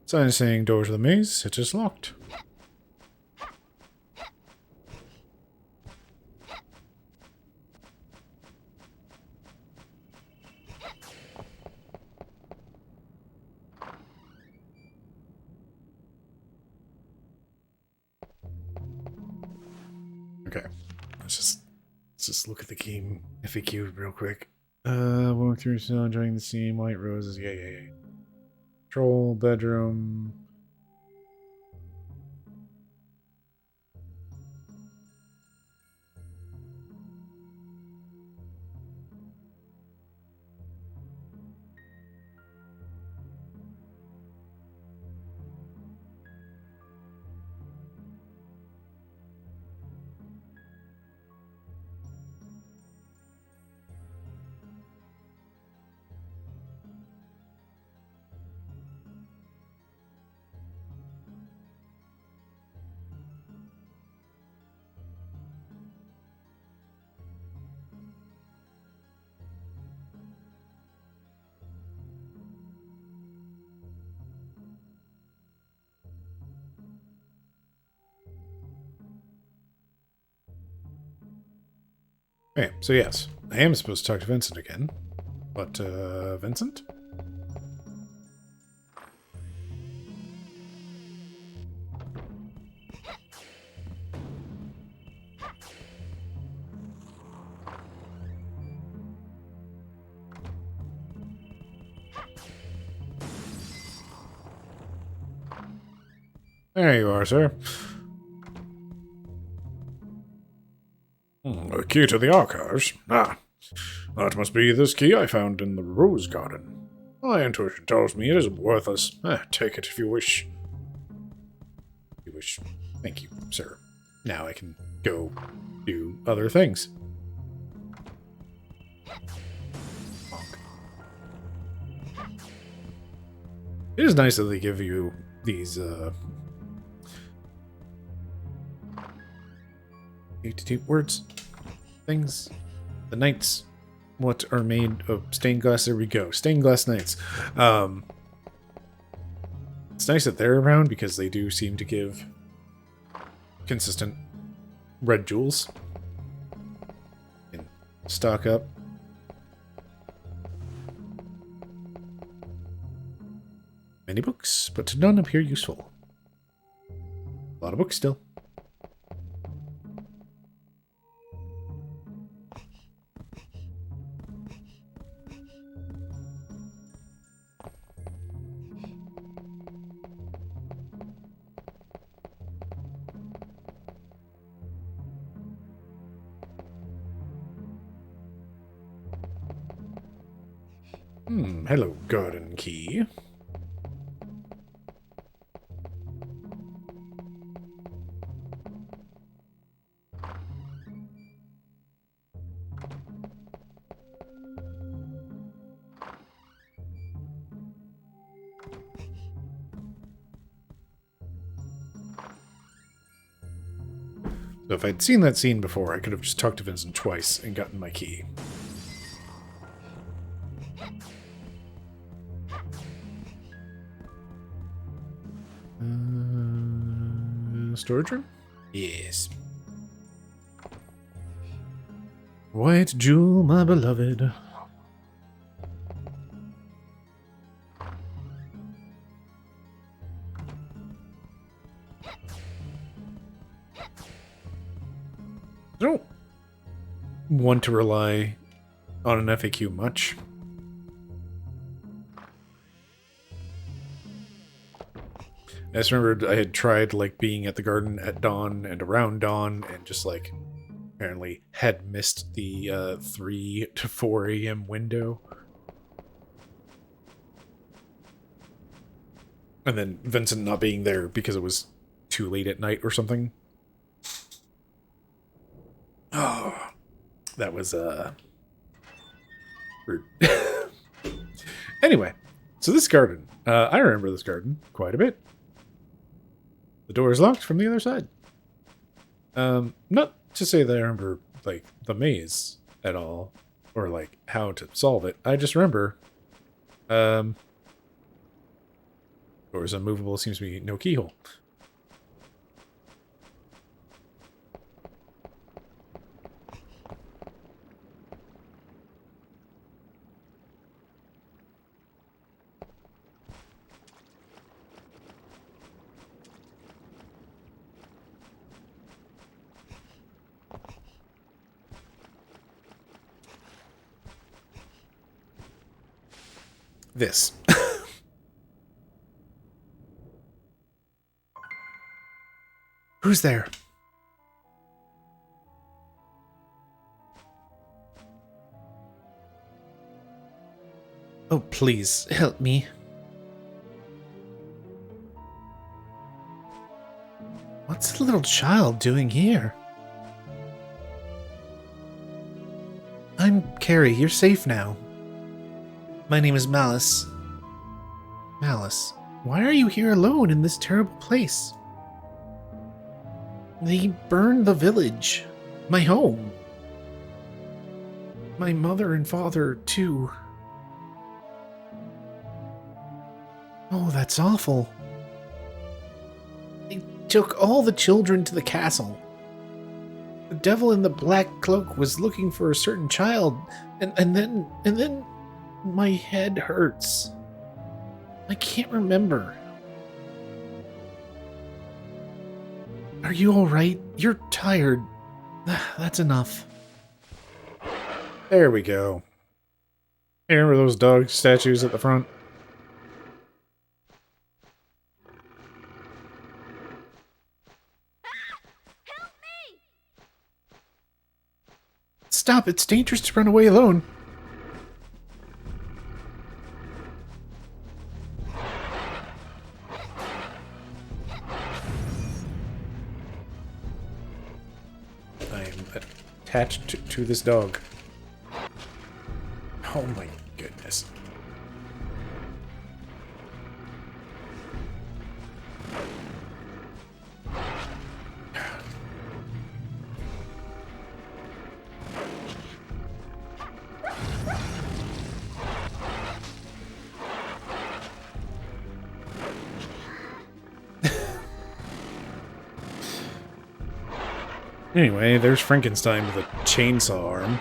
Sign saying door to the maze. It is locked. Okay. Let's just look at the game FAQ real quick. Walk through snow, enjoying the scene, white roses, yeah. Troll, bedroom. Okay, so yes, I am supposed to talk to Vincent again. But, Vincent? There you are, sir. A key to the archives. Ah, that must be this key I found in the rose garden. My intuition tells me it isn't worthless. Take it if you wish. If you wish. Thank you, sir. Now I can go do other things. It is nice that they give you these, words, things. The knights, what are made of stained glass. There we go, stained glass knights. It's nice that they're around because they do seem to give consistent red jewels. And stock up. Many books, but none appear useful. A lot of books still. Hello, garden key. So if I'd seen that scene before, I could have just talked to Vincent twice and gotten my key. Storage room? Yes. White jewel, my beloved. I don't want to rely on an FAQ much. I just remembered I had tried like being at the garden at dawn and around dawn and just like apparently had missed the 3 to 4 a.m. window. And then Vincent not being there because it was too late at night or something. Oh, that was rude. Anyway, so this garden, I remember this garden quite a bit. The door is locked from the other side. Not to say that I remember, like, the maze at all, or, like, how to solve it. I just remember, door is unmovable, seems to be no keyhole. This. Who's there? Oh, please, help me. What's the little child doing here? I'm Carrie, you're safe now. My name is Malice. Malice, why are you here alone in this terrible place? They burned the village. My home. My mother and father, too. Oh, that's awful. They took all the children to the castle. The devil in the black cloak was looking for a certain child, and then my head hurts. I can't remember. Are you alright? You're tired. That's enough. There we go. Hey, remember those dog statues at the front? Help me! Stop, it's dangerous to run away alone. I am attached to this dog. Oh my goodness. Anyway, there's Frankenstein with a chainsaw arm.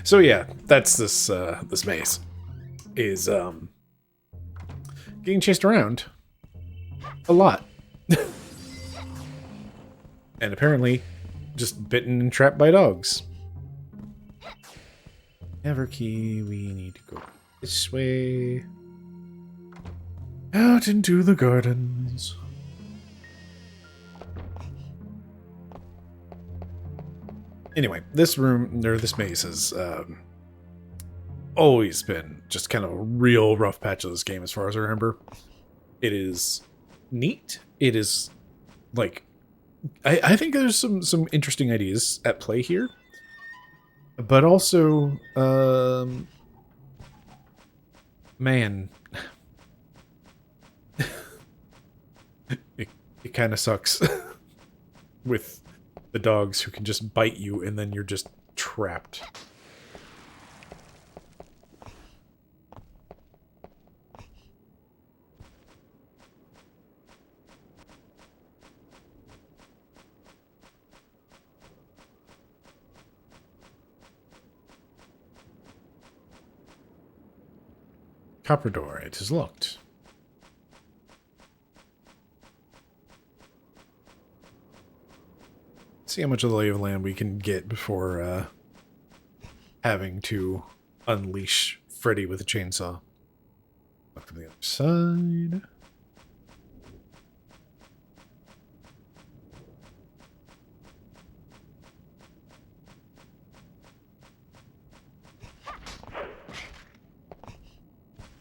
So yeah, that's this this maze. Is getting chased around a lot. And apparently just bitten and trapped by dogs. Ever key, we need to go this way. Out into the gardens. Anyway, this room, or this maze, has always been just kind of a real rough patch of this game as far as I remember. It is neat. It is, like, I think there's some interesting ideas at play here. But also, man, it kind of sucks with the dogs who can just bite you and then you're just trapped. Copper door, it is locked. See how much of the lay of the land we can get before having to unleash Freddy with a chainsaw. Look to the other side.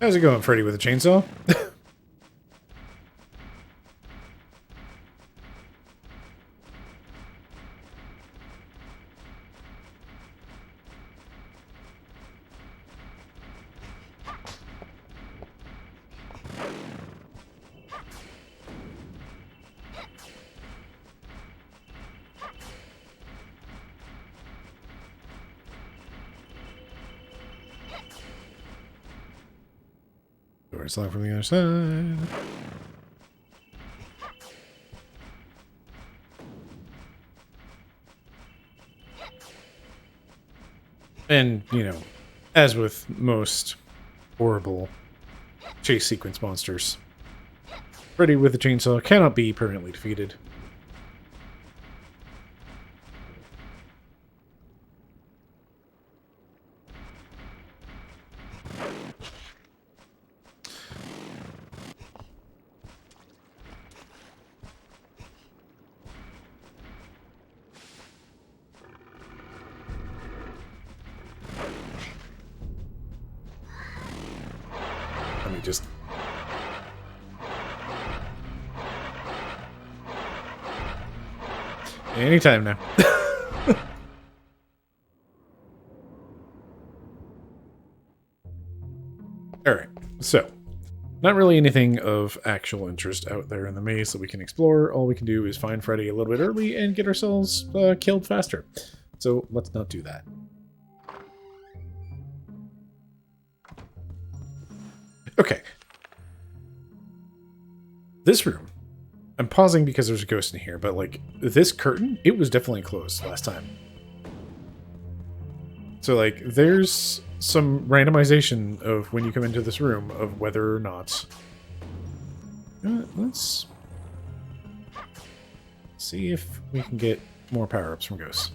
How's it going, Freddy with a chainsaw? Door's locked from the other side. And, you know, as with most horrible chase sequence monsters, Freddy with a chainsaw cannot be permanently defeated. Let me just... Anytime now. Alright, so... Not really anything of actual interest out there in the maze that we can explore. All we can do is find Freddy a little bit early and get ourselves killed faster. So let's not do that. Okay. This room. I'm pausing because there's a ghost in here, but like this curtain, it was definitely closed last time. So like there's some randomization of when you come into this room of whether or not... let's see if we can get more power-ups from ghosts.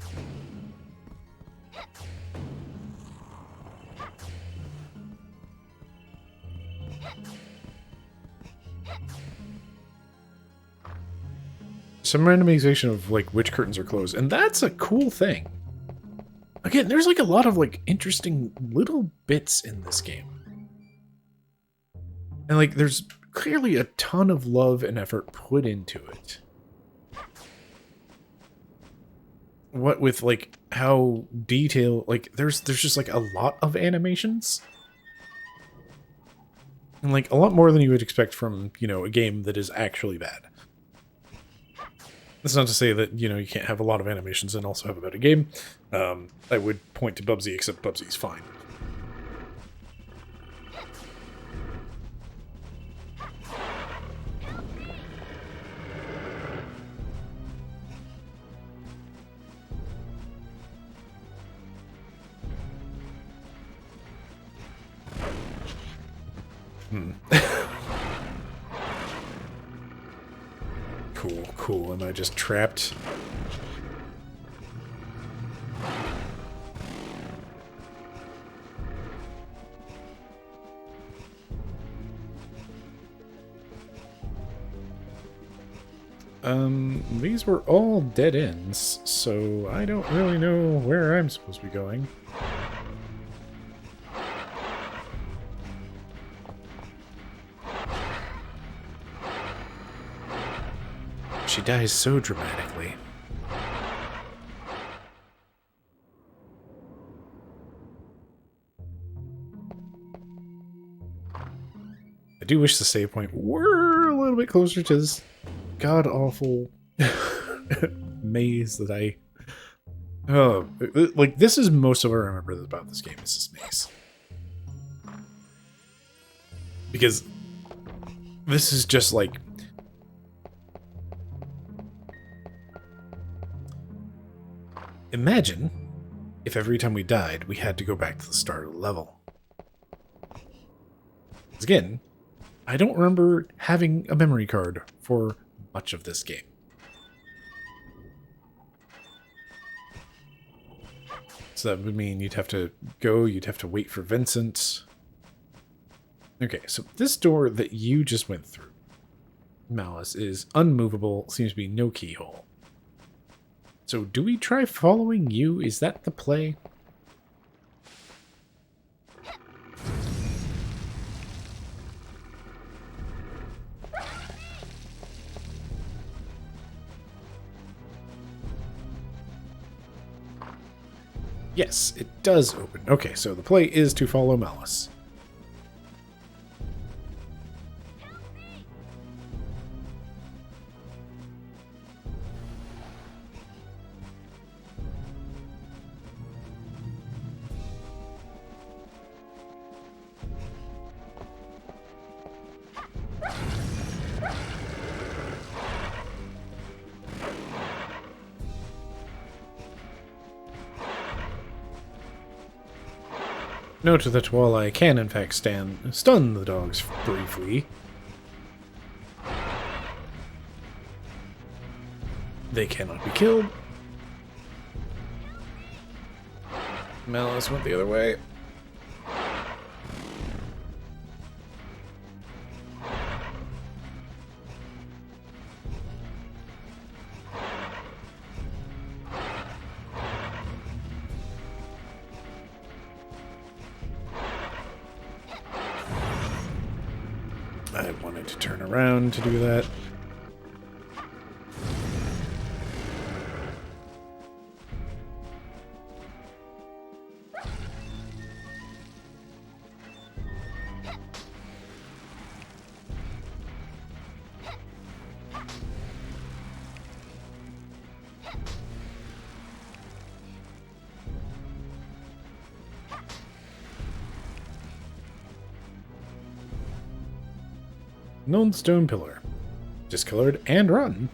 Some randomization of like which curtains are closed, and that's a cool thing. Again, there's like a lot of like interesting little bits in this game. And like there's clearly a ton of love and effort put into it. What with like how detailed, like there's just like a lot of animations. And like a lot more than you would expect from, you know, a game that is actually bad. That's not to say that, you know, you can't have a lot of animations and also have a better game. I would point to Bubsy, except Bubsy's fine. Cool. Am I just trapped? These were all dead ends, so I don't really know where I'm supposed to be going. She dies so dramatically. I do wish the save point were a little bit closer to this god-awful maze that I... Oh, like, this is most of what I remember about this game, is this maze. Because this is just, like... Imagine if every time we died, we had to go back to the start of the level. Because again, I don't remember having a memory card for much of this game. So that would mean you'd have to go, you'd have to wait for Vincent. Okay, so this door that you just went through, Malice, is unmovable, seems to be no keyhole. So do we try following you? Is that the play? Yes, it does open. Okay, so the play is to follow Malice. Note that while I can in fact stun the dogs briefly, they cannot be killed. Malice went the other way. I wanted to turn around to do that. An old stone pillar. Discolored and rotten.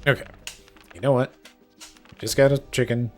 Okay. You know what? Just got a chicken.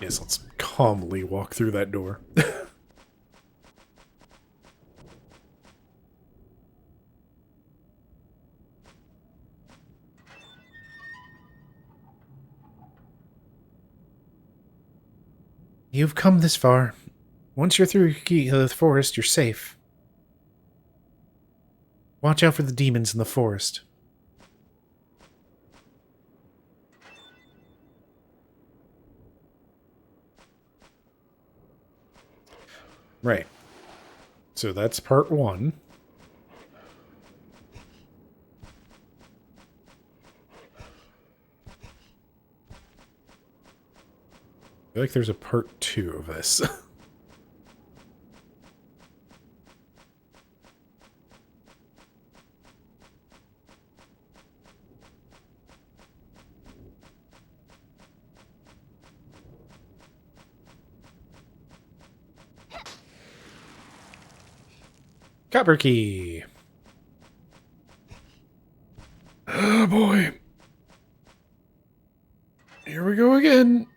Yes, let's calmly walk through that door. You've come this far. Once you're through the forest, you're safe. Watch out for the demons in the forest. Right. So that's part one. I feel like there's a part two of this. Copper key. Oh boy. Here we go again.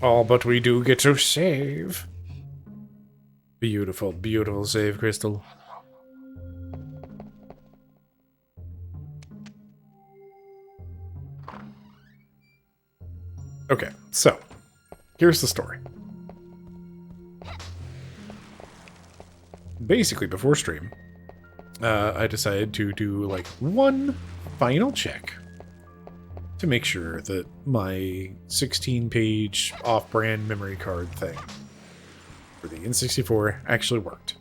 Oh, but we do get to save. Beautiful, beautiful save, Crystal. Okay, so here's the story. Basically, before stream, I decided to do like one final check to make sure that my 16-page off-brand memory card thing for the N64 actually worked.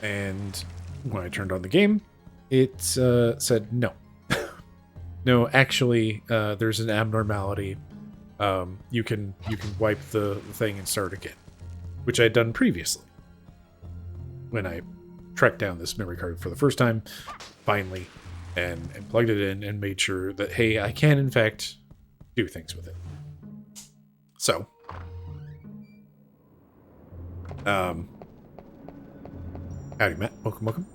And when I turned on the game, it said no. No, actually, there's an abnormality. You can wipe the thing and start again, which I'd done previously when I tracked down this memory card for the first time, finally, and plugged it in and made sure that, hey, I can in fact do things with it. So, howdy, Matt. Welcome.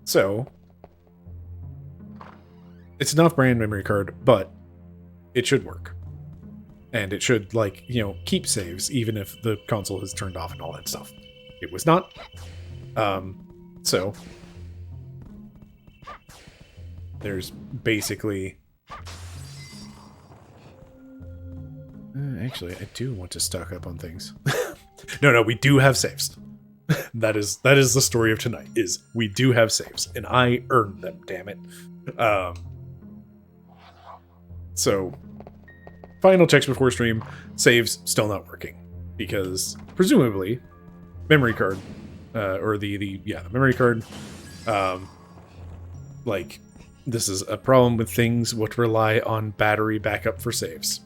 So, it's an off-brand memory card, but it should work. And it should, like, you know, keep saves, even if the console is turned off and all that stuff. It was not. So, there's basically... actually, I do want to stock up on things. No, we do have saves. That is the story of tonight, is we do have saves, and I earned them, damn it. So, final checks before stream, saves still not working, because presumably, memory card, or the memory card, like, this is a problem with things which rely on battery backup for saves.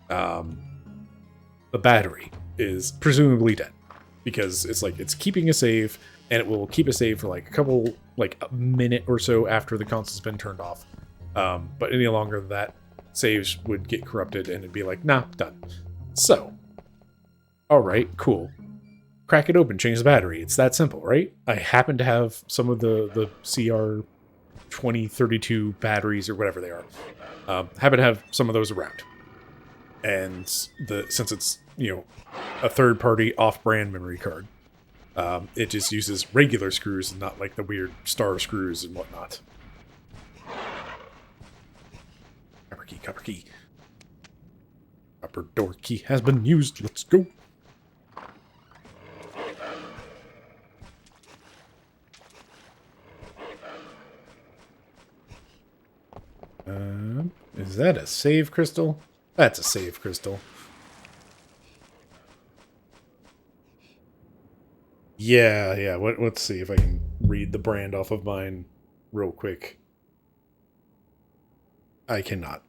The battery is presumably dead, because it's like, it's keeping a save, and it will keep a save for like a minute or so after the console's been turned off. But any longer than that, saves would get corrupted and it'd be like, nah, done. So, alright, cool. Crack it open, change the battery. It's that simple, right? I happen to have some of the CR 2032 batteries or whatever they are. Happen to have some of those around. And since it's, you know, a third-party off-brand memory card, it just uses regular screws and not like the weird star screws and whatnot. Copper key. Upper door key has been used. Let's go. Is that a save crystal? That's a save crystal. Yeah. Let's see if I can read the brand off of mine real quick. I cannot.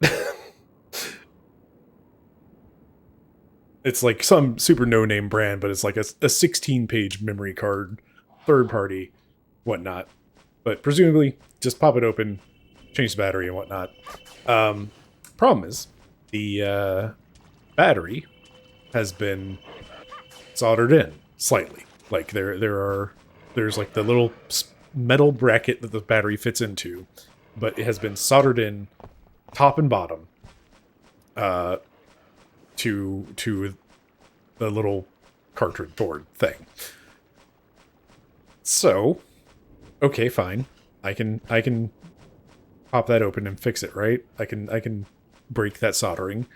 It's like some super no-name brand, but it's like a 16-page memory card, third-party, whatnot. But presumably, just pop it open, change the battery and whatnot. Problem is, the battery has been soldered in slightly. Like there's like the little metal bracket that the battery fits into, but it has been soldered in top and bottom to the little cartridge board thing. So, okay, fine. I can pop that open and fix it, right? I can break that soldering.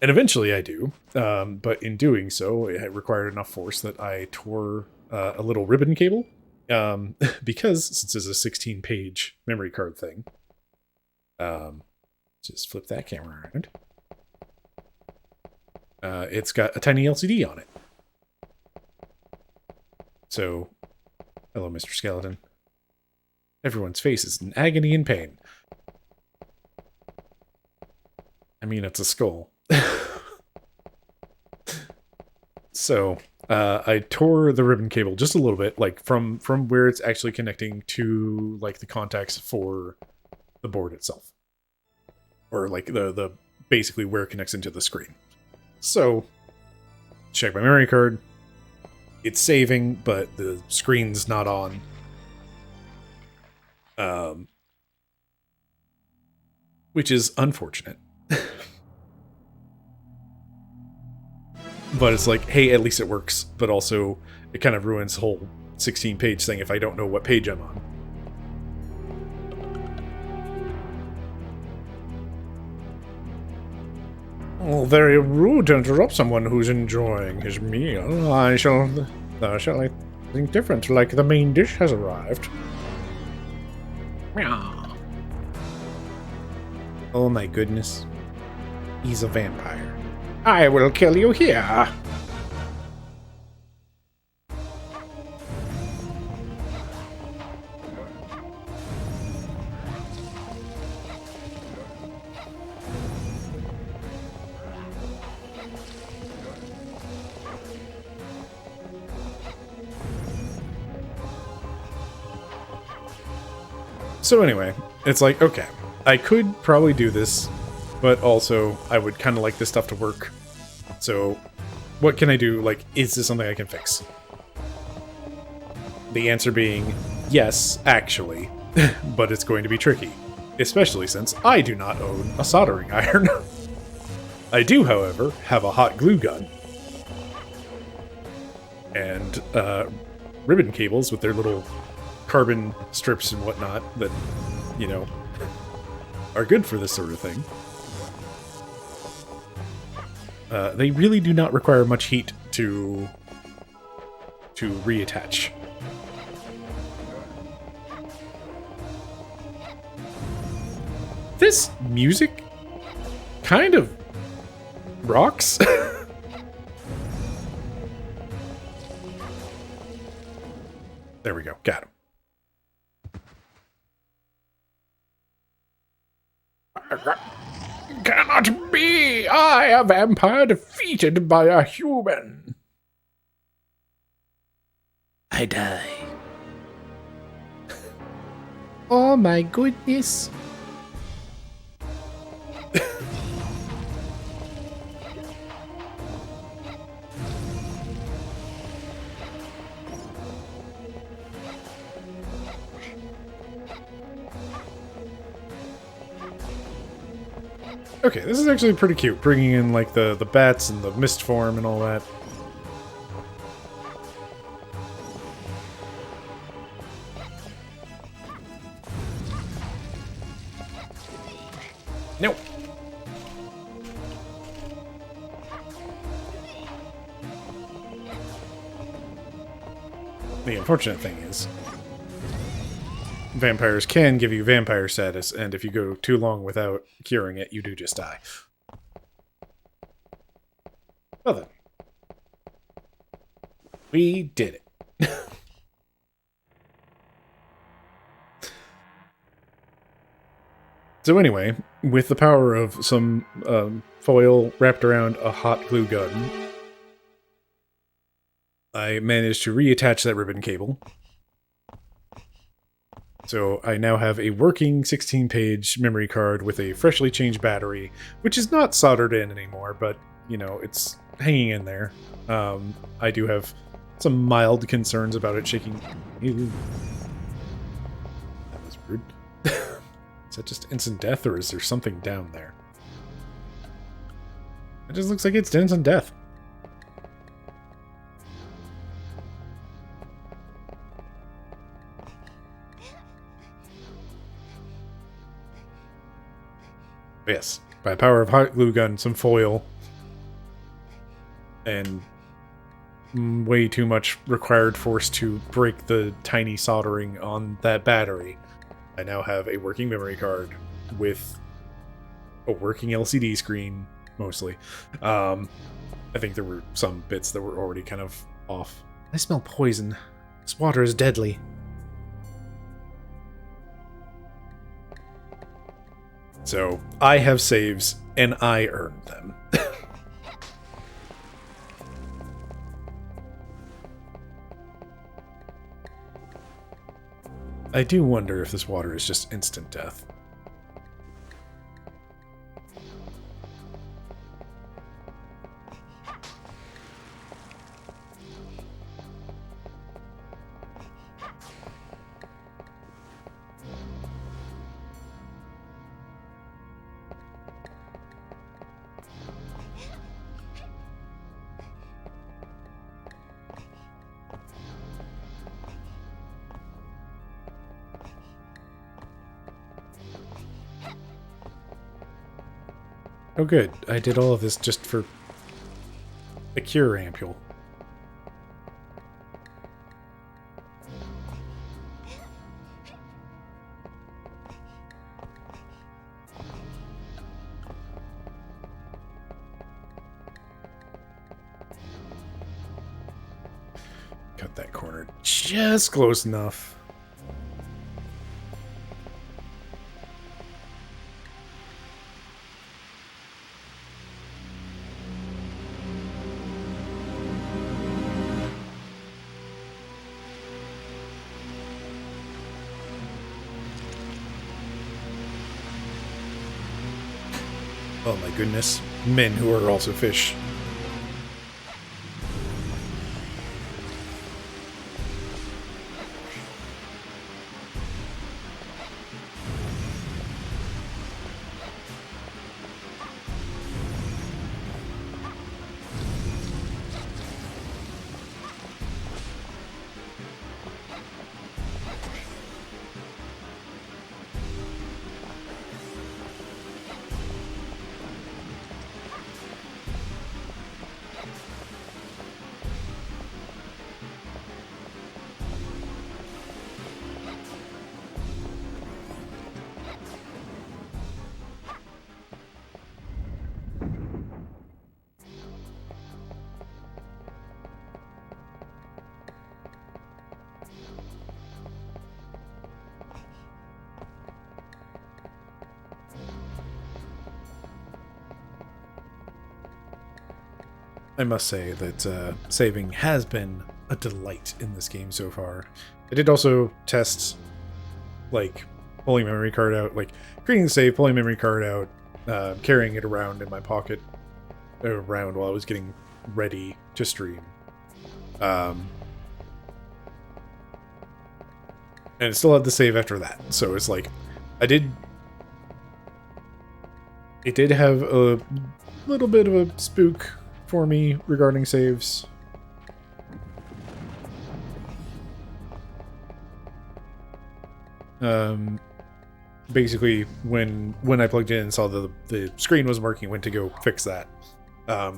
And eventually I do. But in doing so, it required enough force that I tore a little ribbon cable. Because since it's a 16-page memory card thing, just flip that camera around. It's got a tiny LCD on it. So, hello, Mr. Skeleton. Everyone's face is in agony and pain. I mean, it's a skull. So, I tore the ribbon cable just a little bit, like from where it's actually connecting to like the contacts for the board itself. Or like the basically where it connects into the screen. So, check my memory card. It's saving, but the screen's not on. Which is unfortunate. But it's like, hey, at least it works. But also, it kind of ruins the whole 16-page thing if I don't know what page I'm on. Oh, very rude to interrupt someone who's enjoying his meal. I shall I think different, like the main dish has arrived. Meow. Oh my goodness. He's a vampire. I will kill you here. So anyway, it's like, okay, I could probably do this, but also I would kind of like this stuff to work. So what can I do? Like, is this something I can fix? The answer being yes, actually, but it's going to be tricky, especially since I do not own a soldering iron. I do, however, have a hot glue gun and ribbon cables with their little carbon strips and whatnot that, you know, are good for this sort of thing. They really do not require much heat to reattach. This music kind of rocks. There we go. Got him. Cannot be! I, a vampire, defeated by a human. I die. Oh my goodness. Okay, this is actually pretty cute, bringing in, like, the bats and the mist form and all that. Nope. The unfortunate thing is, vampires can give you vampire status, and if you go too long without curing it, you do just die. Well then. We did it. So anyway, with the power of some foil wrapped around a hot glue gun, I managed to reattach that ribbon cable. So I now have a working 16-page memory card with a freshly changed battery, which is not soldered in anymore, but, you know, it's hanging in there. I do have some mild concerns about it shaking. Ew. That was rude. Is that just instant death, or is there something down there? It just looks like it's instant death. Yes, by the power of hot glue gun, some foil, and way too much required force to break the tiny soldering on that battery, I now have a working memory card with a working LCD screen, mostly. I think there were some bits that were already kind of off. I smell poison. This water is deadly. So, I have saves, and I earned them. I do wonder if this water is just instant death. Oh good, I did all of this just for a cure ampule. Cut that corner just close enough. Oh my goodness. Men who are also fish. I must say that saving has been a delight in this game so far. I did also test, like, pulling memory card out, like, creating the save, pulling memory card out, carrying it around in my pocket, around while I was getting ready to stream. And it still had the save after that, so it's like, it did have a little bit of a spook for me regarding saves. Basically, when I plugged in and saw the screen wasn't working, went to go fix that. I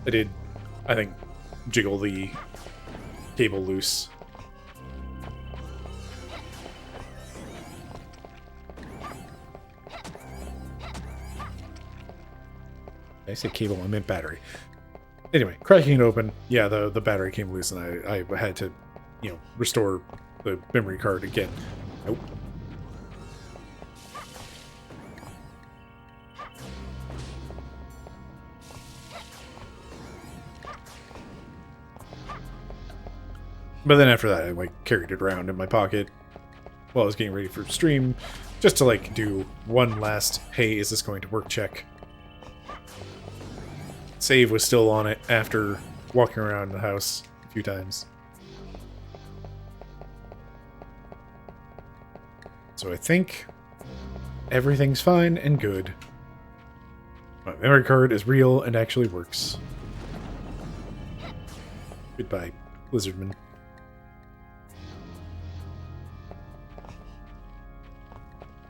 did, I think, jiggle the cable loose. I say cable, I meant battery. Anyway, cracking it open, yeah, the battery came loose, and I had to, you know, restore the memory card again. Nope. But then after that, I, like, carried it around in my pocket while I was getting ready for stream, just to, like, do one last, hey, is this going to work check. Save was still on it after walking around the house a few times. So I think everything's fine and good. My memory card is real and actually works. Goodbye, Blizzardman.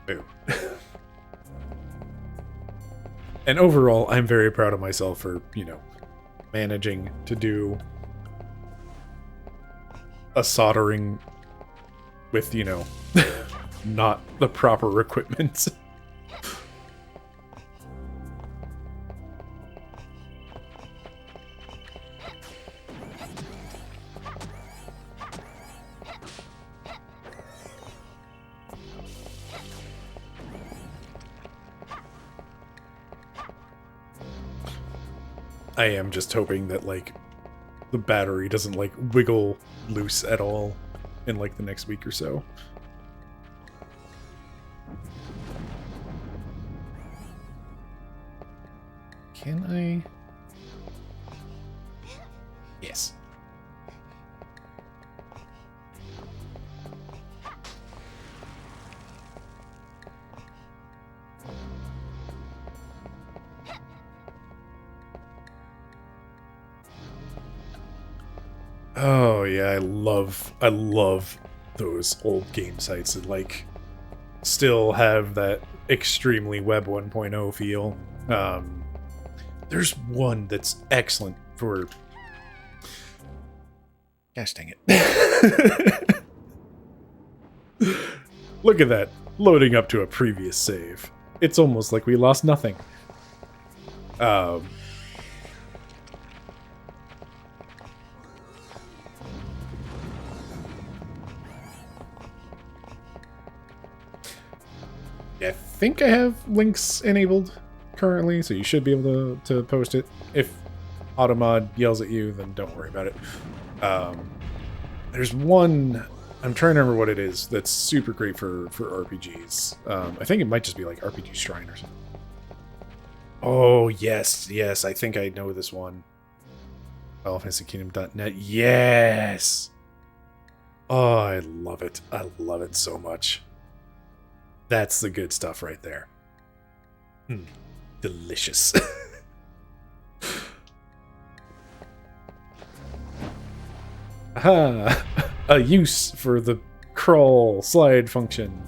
Boo. And overall, I'm very proud of myself for, you know, managing to do a soldering with, you know, not the proper equipment. I am just hoping that, like, the battery doesn't, like, wiggle loose at all in, like, the next week or so. Can I? Yes. Oh yeah, I love those old game sites that, like, still have that extremely Web 1.0 feel. There's one that's excellent for... Gosh dang it. Look at that. Loading up to a previous save. It's almost like we lost nothing. Yeah, I think I have links enabled currently, so you should be able to post it. If Automod yells at you, then don't worry about it. There's one, I'm trying to remember what it is, that's super great for RPGs. I think it might just be like RPG Shrine or something. Oh, yes, I think I know this one. FinalFantasyKingdom.net, yes! Oh, I love it. I love it so much. That's the good stuff right there. Delicious. Aha! A use for the crawl slide function.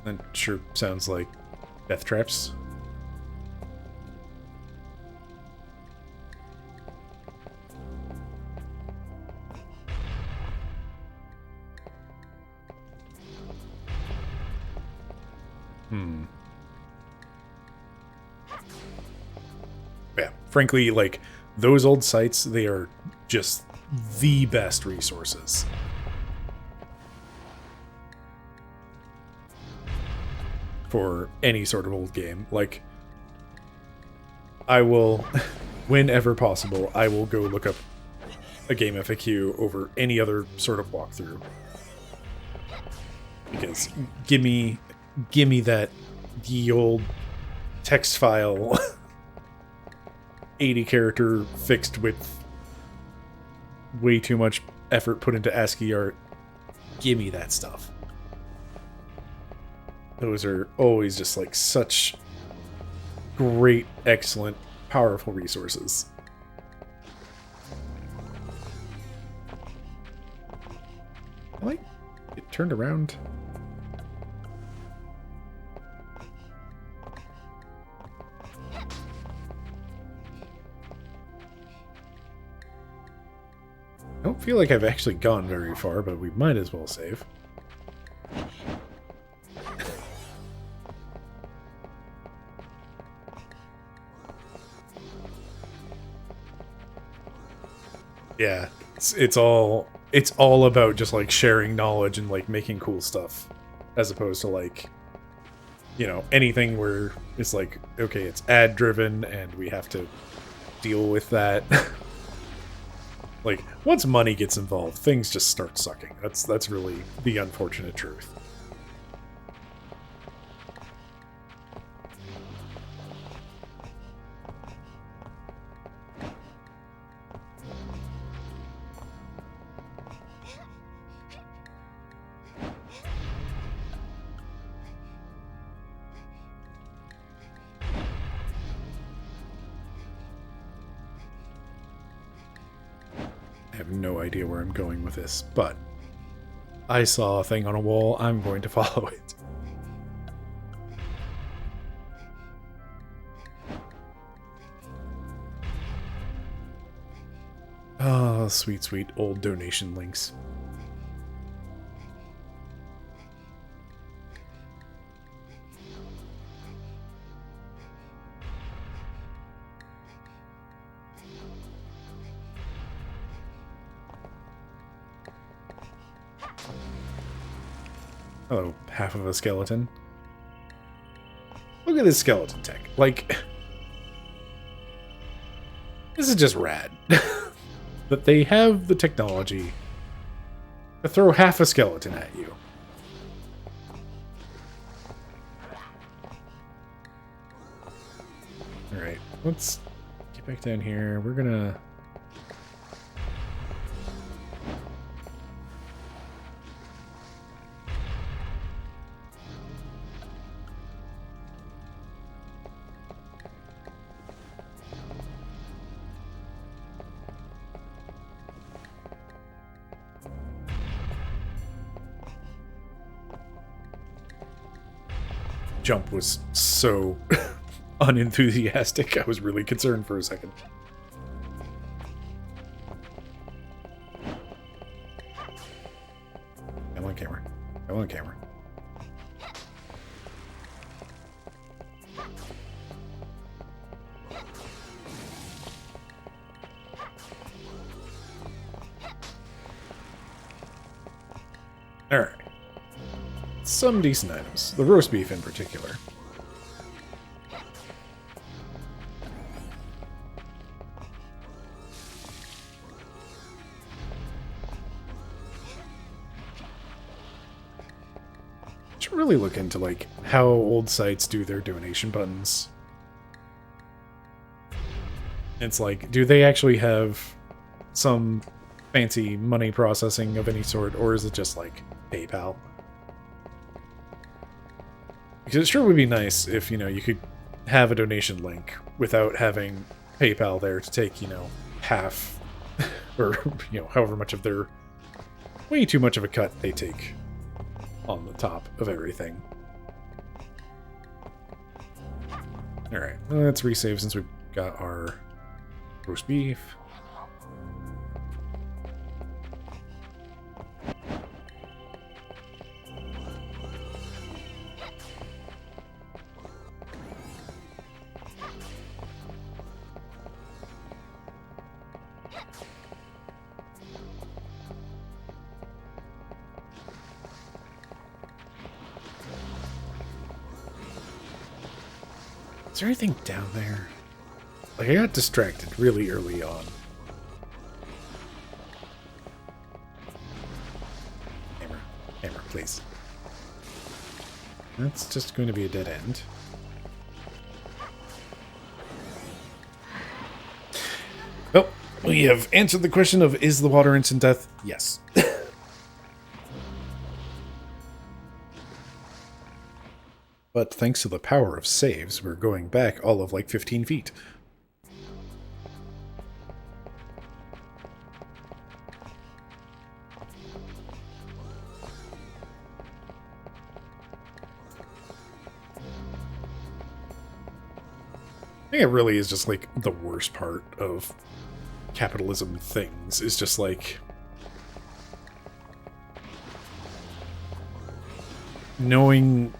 That sure sounds like death traps. Yeah, frankly, like, those old sites, they are just the best resources. For any sort of old game. Like, I will, whenever possible, I will go look up a game FAQ over any other sort of walkthrough. Because gimme that ye old text file 80 character fixed with way too much effort put into ASCII art. Gimme that stuff. Those are always just like such great, excellent, powerful resources. I like it turned around. I don't feel like I've actually gone very far, but we might as well save. Yeah, it's all about just like sharing knowledge and like making cool stuff, as opposed to like, you know, anything where it's like, okay, it's ad driven and we have to deal with that. Like, once money gets involved, things just start sucking. That's really the unfortunate truth. I have no idea where I'm going with this, but I saw a thing on a wall. I'm going to follow it. Oh, sweet, sweet old donation links. Oh, half of a skeleton. Look at this skeleton tech. Like, this is just rad. That they have the technology to throw half a skeleton at you. Alright, let's get back down here. We're gonna... jump was so unenthusiastic. I was really concerned for a second. Come on, camera. Come on, camera. Alright. Some decent items. The roast beef in particular. Should really look into, like, how old sites do their donation buttons. It's like, do they actually have some fancy money processing of any sort, or is it just, like, PayPal? Because it sure would be nice if, you know, you could have a donation link without having PayPal there to take, you know, half, or, you know, however much of their, way too much of a cut they take on the top of everything. Alright, let's resave since we've got our roast beef. Is there anything down there? Like, I got distracted really early on. Hammer. Hammer, please. That's just going to be a dead end. Well, we have answered the question of, is the water instant death? Yes. But thanks to the power of saves, we're going back all of like 15 feet. I think it really is just like the worst part of capitalism things, is just like knowing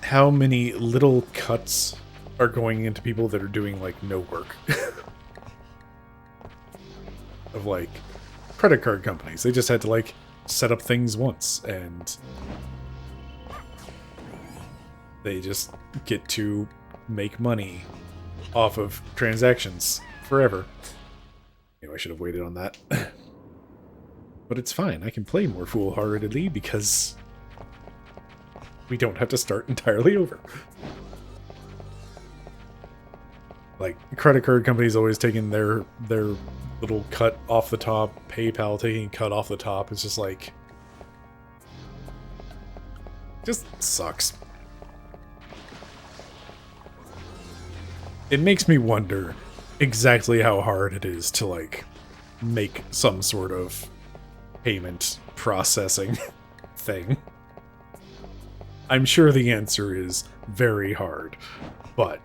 how many little cuts are going into people that are doing, like, no work. Of, like, credit card companies. They just had to, like, set up things once, and they just get to make money off of transactions forever. Anyway, I should have waited on that. But it's fine. I can play more foolhardily because we don't have to start entirely over. Like, credit card companies always taking their little cut off the top, PayPal taking a cut off the top. It's just like, just sucks. It makes me wonder exactly how hard it is to, like, make some sort of payment processing thing. I'm sure the answer is very hard, but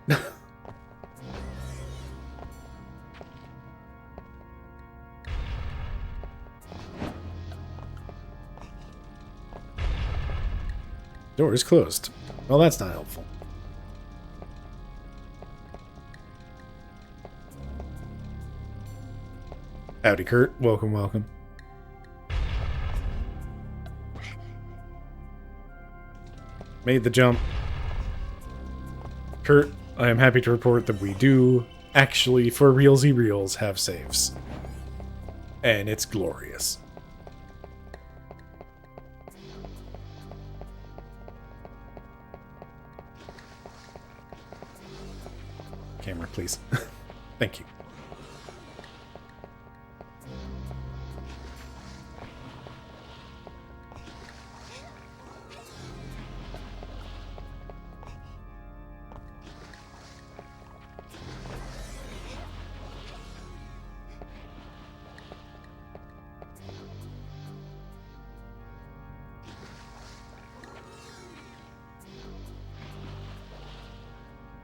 door is closed. Well, that's not helpful. Howdy, Kurt. Welcome, welcome. Made the jump. Kurt, I am happy to report that we do actually, for realsy reals, have saves. And it's glorious. Camera, please. Thank you.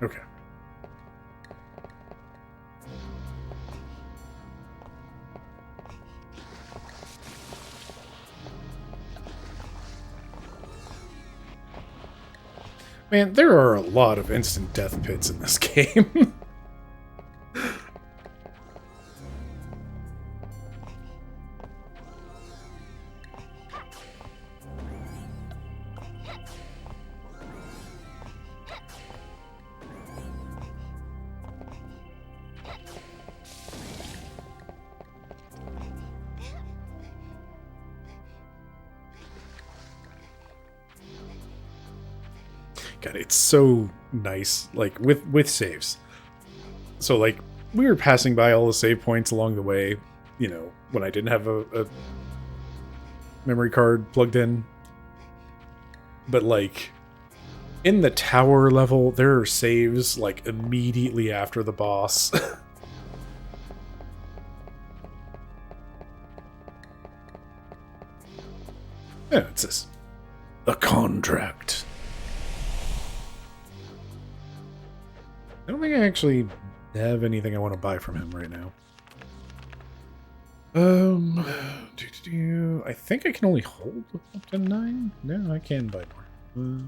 Okay. Man, there are a lot of instant death pits in this game. God, it's so nice, like, with saves. So, like, we were passing by all the save points along the way, you know, when I didn't have a memory card plugged in. But, like, in the tower level, there are saves, like, immediately after the boss. Yeah, it's this. The contract. I don't think I actually have anything I want to buy from him right now. I think I can only hold up to 9? No, I can buy more.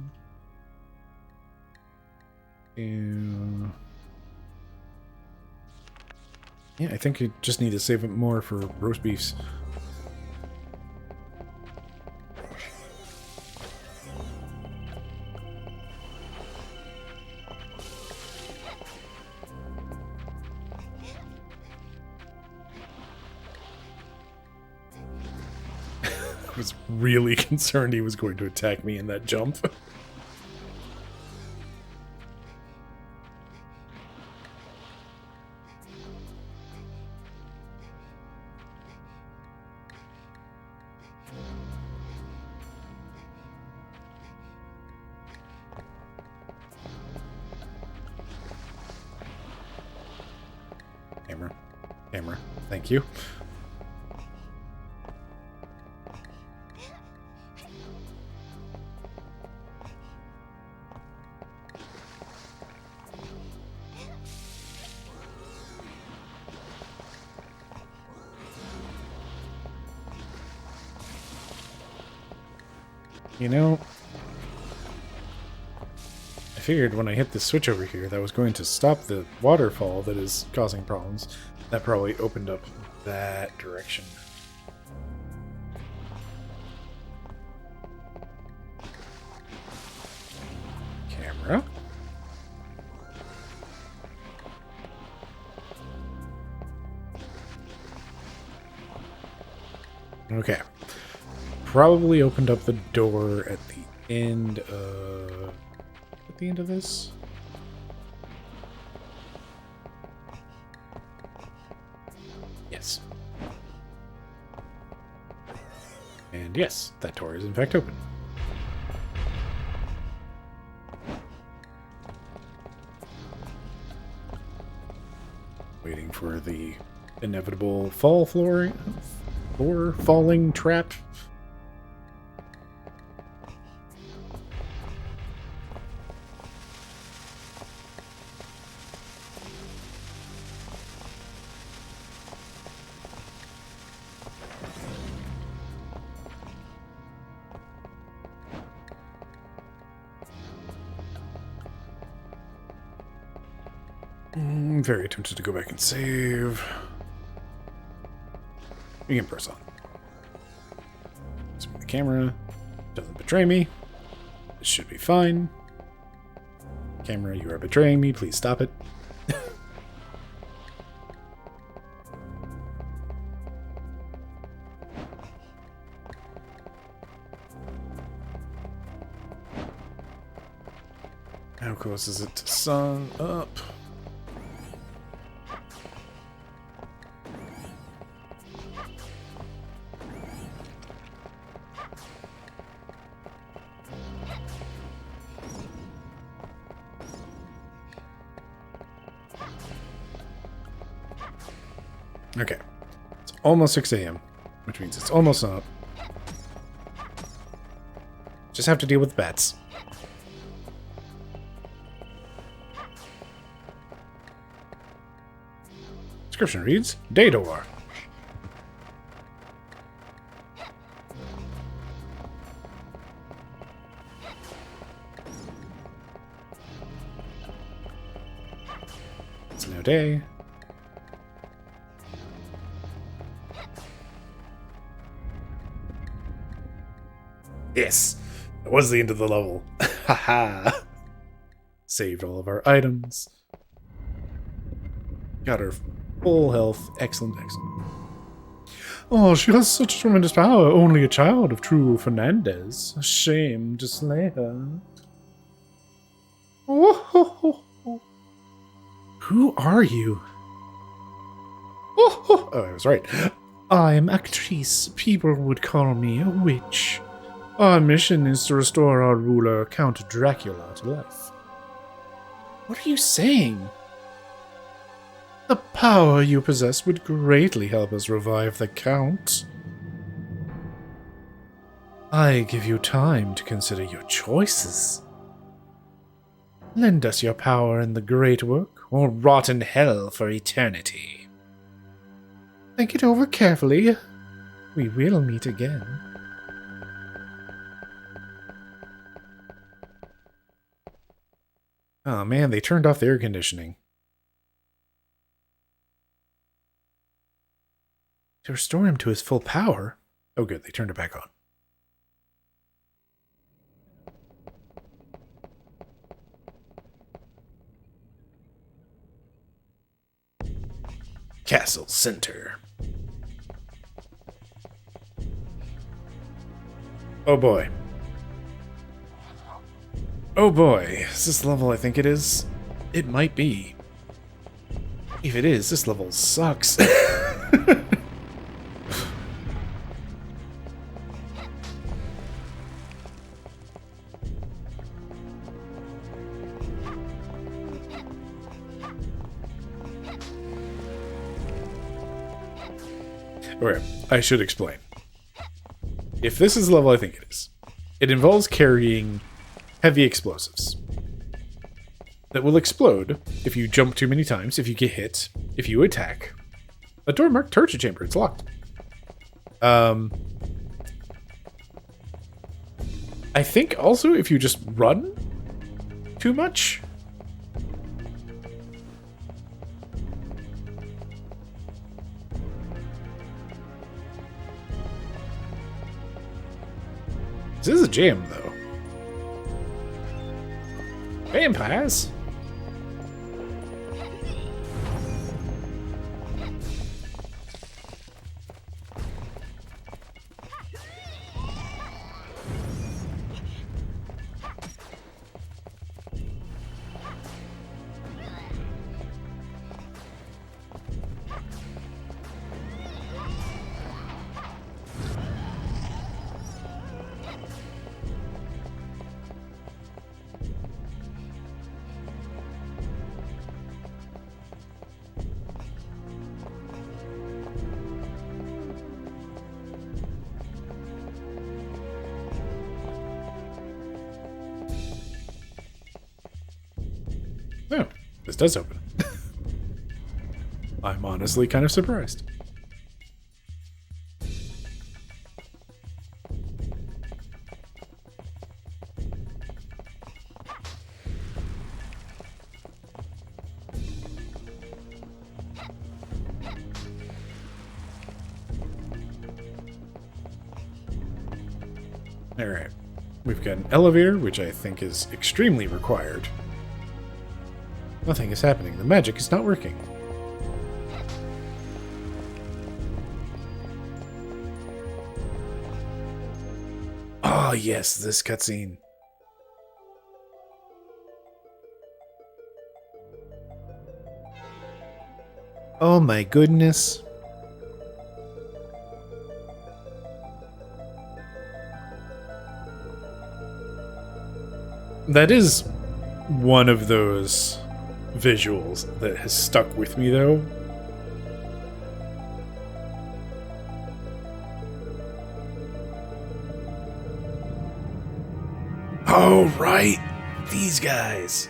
Yeah, I think I just need to save it more for roast beefs. I was really concerned he was going to attack me in that jump. Camera. Thank you. You know, I figured when I hit the switch over here that was going to stop the waterfall that is causing problems. That probably opened up that direction. Camera. Okay. Probably opened up the door at the end of... At the end of this? Yes. And yes, that door is in fact open. Waiting for the inevitable floor falling trap. I'm very tempted to go back and save. You can press on. Spin the camera. Doesn't betray me. This should be fine. Camera, you are betraying me. Please stop it. How close is it to sun up? Okay. It's almost 6 a.m., which means it's almost up. Just have to deal with bats. Description reads, Day door. It's no day. Yes, that was the end of the level. Haha. Saved all of our items. Got her full health. Excellent, excellent. Oh, she has such tremendous power. Only a child of true Fernandez. A shame to slay her. Oh, ho, ho, ho. Who are you? Oh, I was right. I'm Actrice. People would call me a witch. Our mission is to restore our ruler, Count Dracula, to life. What are you saying? The power you possess would greatly help us revive the Count. I give you time to consider your choices. Lend us your power in the great work, or rot in hell for eternity. Think it over carefully. We will meet again. Oh man, they turned off the air conditioning. To restore him to his full power? Oh good, they turned it back on. Castle Center. Oh boy. Oh boy, is this level I think it is? It might be. If it is, this level sucks. Okay, I should explain. If this is the level I think it is, it involves carrying heavy explosives that will explode if you jump too many times, if you get hit, if you attack. A door marked torture chamber, it's locked. I think also if you just run too much. This is a jam, though. Vampires? Oh, this does open. I'm honestly kind of surprised. Alright. We've got an elevator, which I think is extremely required. Nothing is happening. The magic is not working. Oh, yes, this cutscene. Oh my goodness. That is one of those visuals that has stuck with me, though. Oh, right. These guys.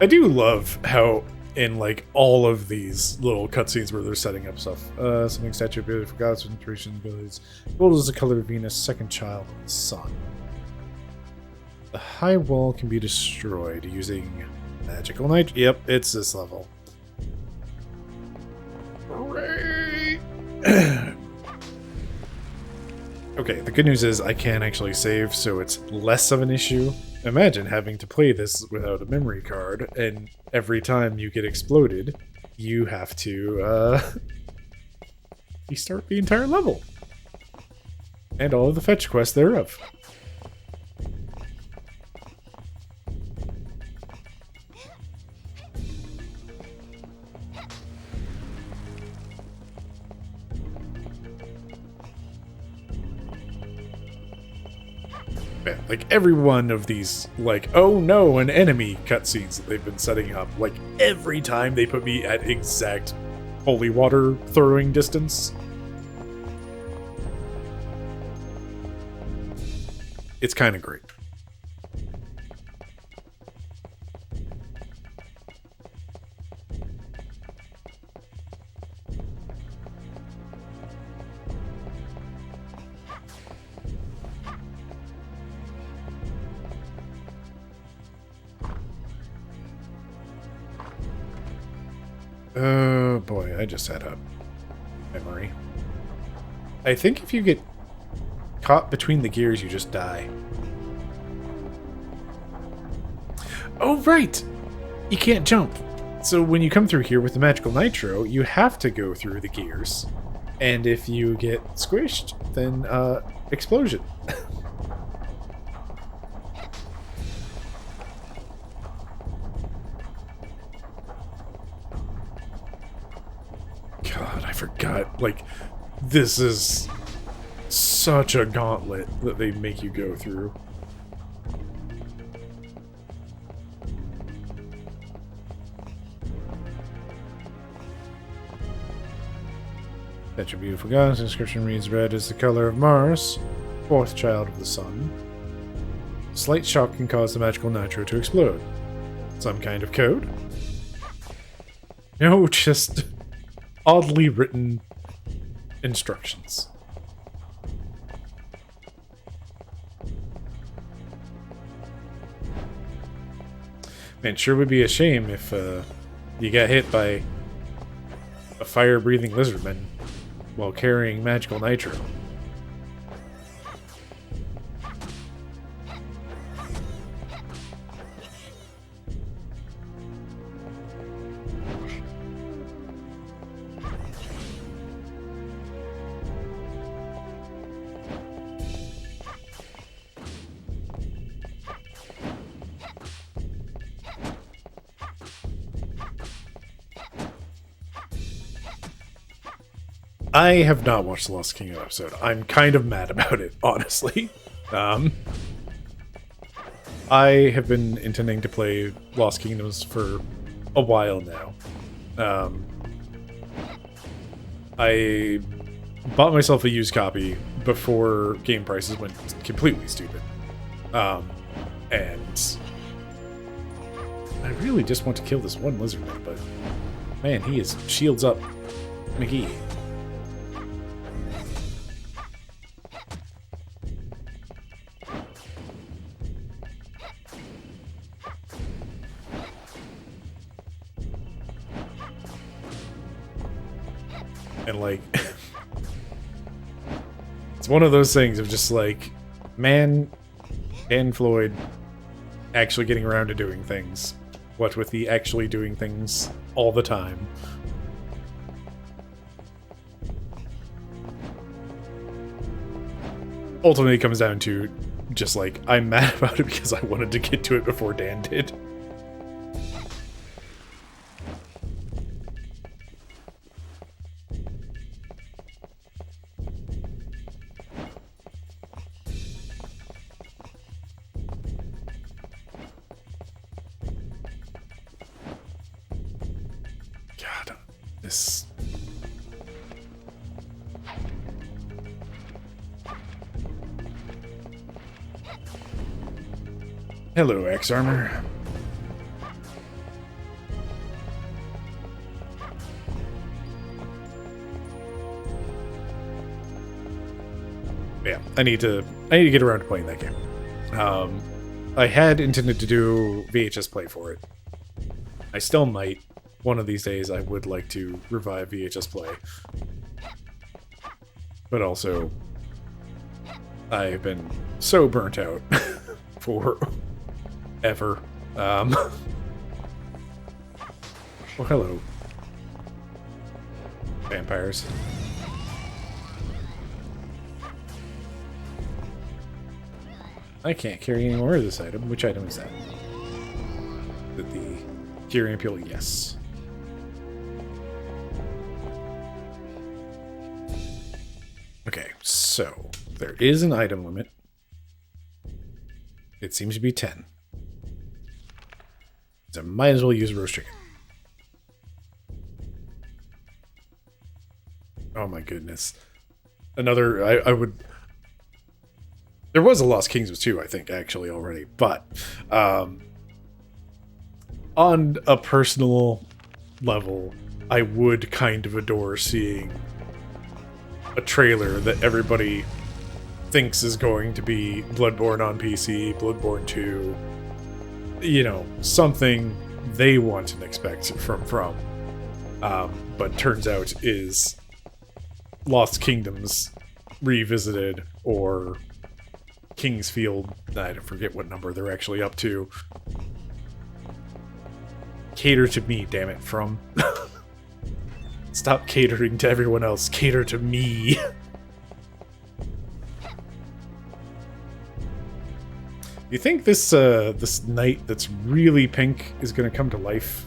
I do love how in like all of these little cutscenes where they're setting up stuff, something statue ability for gods with intuition abilities. Gold is the color of Venus, second child of the sun. The high wall can be destroyed using magical night. Yep, it's this level. Hooray! Okay, the good news is I can actually save, so it's less of an issue. Imagine having to play this without a memory card, and every time you get exploded, you have to restart the entire level. And all of the fetch quests thereof. Like every one of these, like, oh no, an enemy cutscenes that they've been setting up, like every time they put me at exact holy water throwing distance. It's kind of great. Oh boy, I just had a memory. I think if you get caught between the gears, you just die. Oh, right! You can't jump. So when you come through here with the magical nitro, you have to go through the gears. And if you get squished, then explosion. God, I forgot. Like, this is such a gauntlet that they make you go through. Such a beautiful goddess. Inscription reads, red is the color of Mars, fourth child of the sun. Slight shock can cause the magical nitro to explode. Some kind of code? No, just oddly written instructions. Man, sure would be a shame if you got hit by a fire-breathing lizardman while carrying magical nitro. I have not watched the Lost Kingdom episode. I'm kind of mad about it, honestly. I have been intending to play Lost Kingdoms for a while now. I bought myself a used copy before game prices went completely stupid. And I really just want to kill this one lizardman, but man, he is shields up McGee. And like, it's one of those things of just like, man, and Floyd actually getting around to doing things. What with the actually doing things all the time. Ultimately, it comes down to just like, I'm mad about it because I wanted to get to it before Dan did. God, this... Hello, X-Armor. Yeah, I need to get around to playing that game. I had intended to do VHS play for it. I still might. One of these days I would like to revive VHS play. But also, I have been so burnt out for ever. Oh, hello. Vampires. I can't carry any more of this item. Which item is that? The Curie Ampule? Yes. Okay, so there is an item limit. It seems to be 10. So I might as well use roast chicken. Oh my goodness. Another, I would... There was a Lost Kings 2, I think, actually, already. But, on a personal level, I would kind of adore seeing a trailer that everybody thinks is going to be Bloodborne on PC, Bloodborne 2, you know, something they want and expect from. But turns out is Lost Kingdoms revisited, or Kingsfield, I forget what number they're actually up to. Cater to me, damn it, From. Stop catering to everyone else. Cater to me. You think this this knight that's really pink is gonna come to life?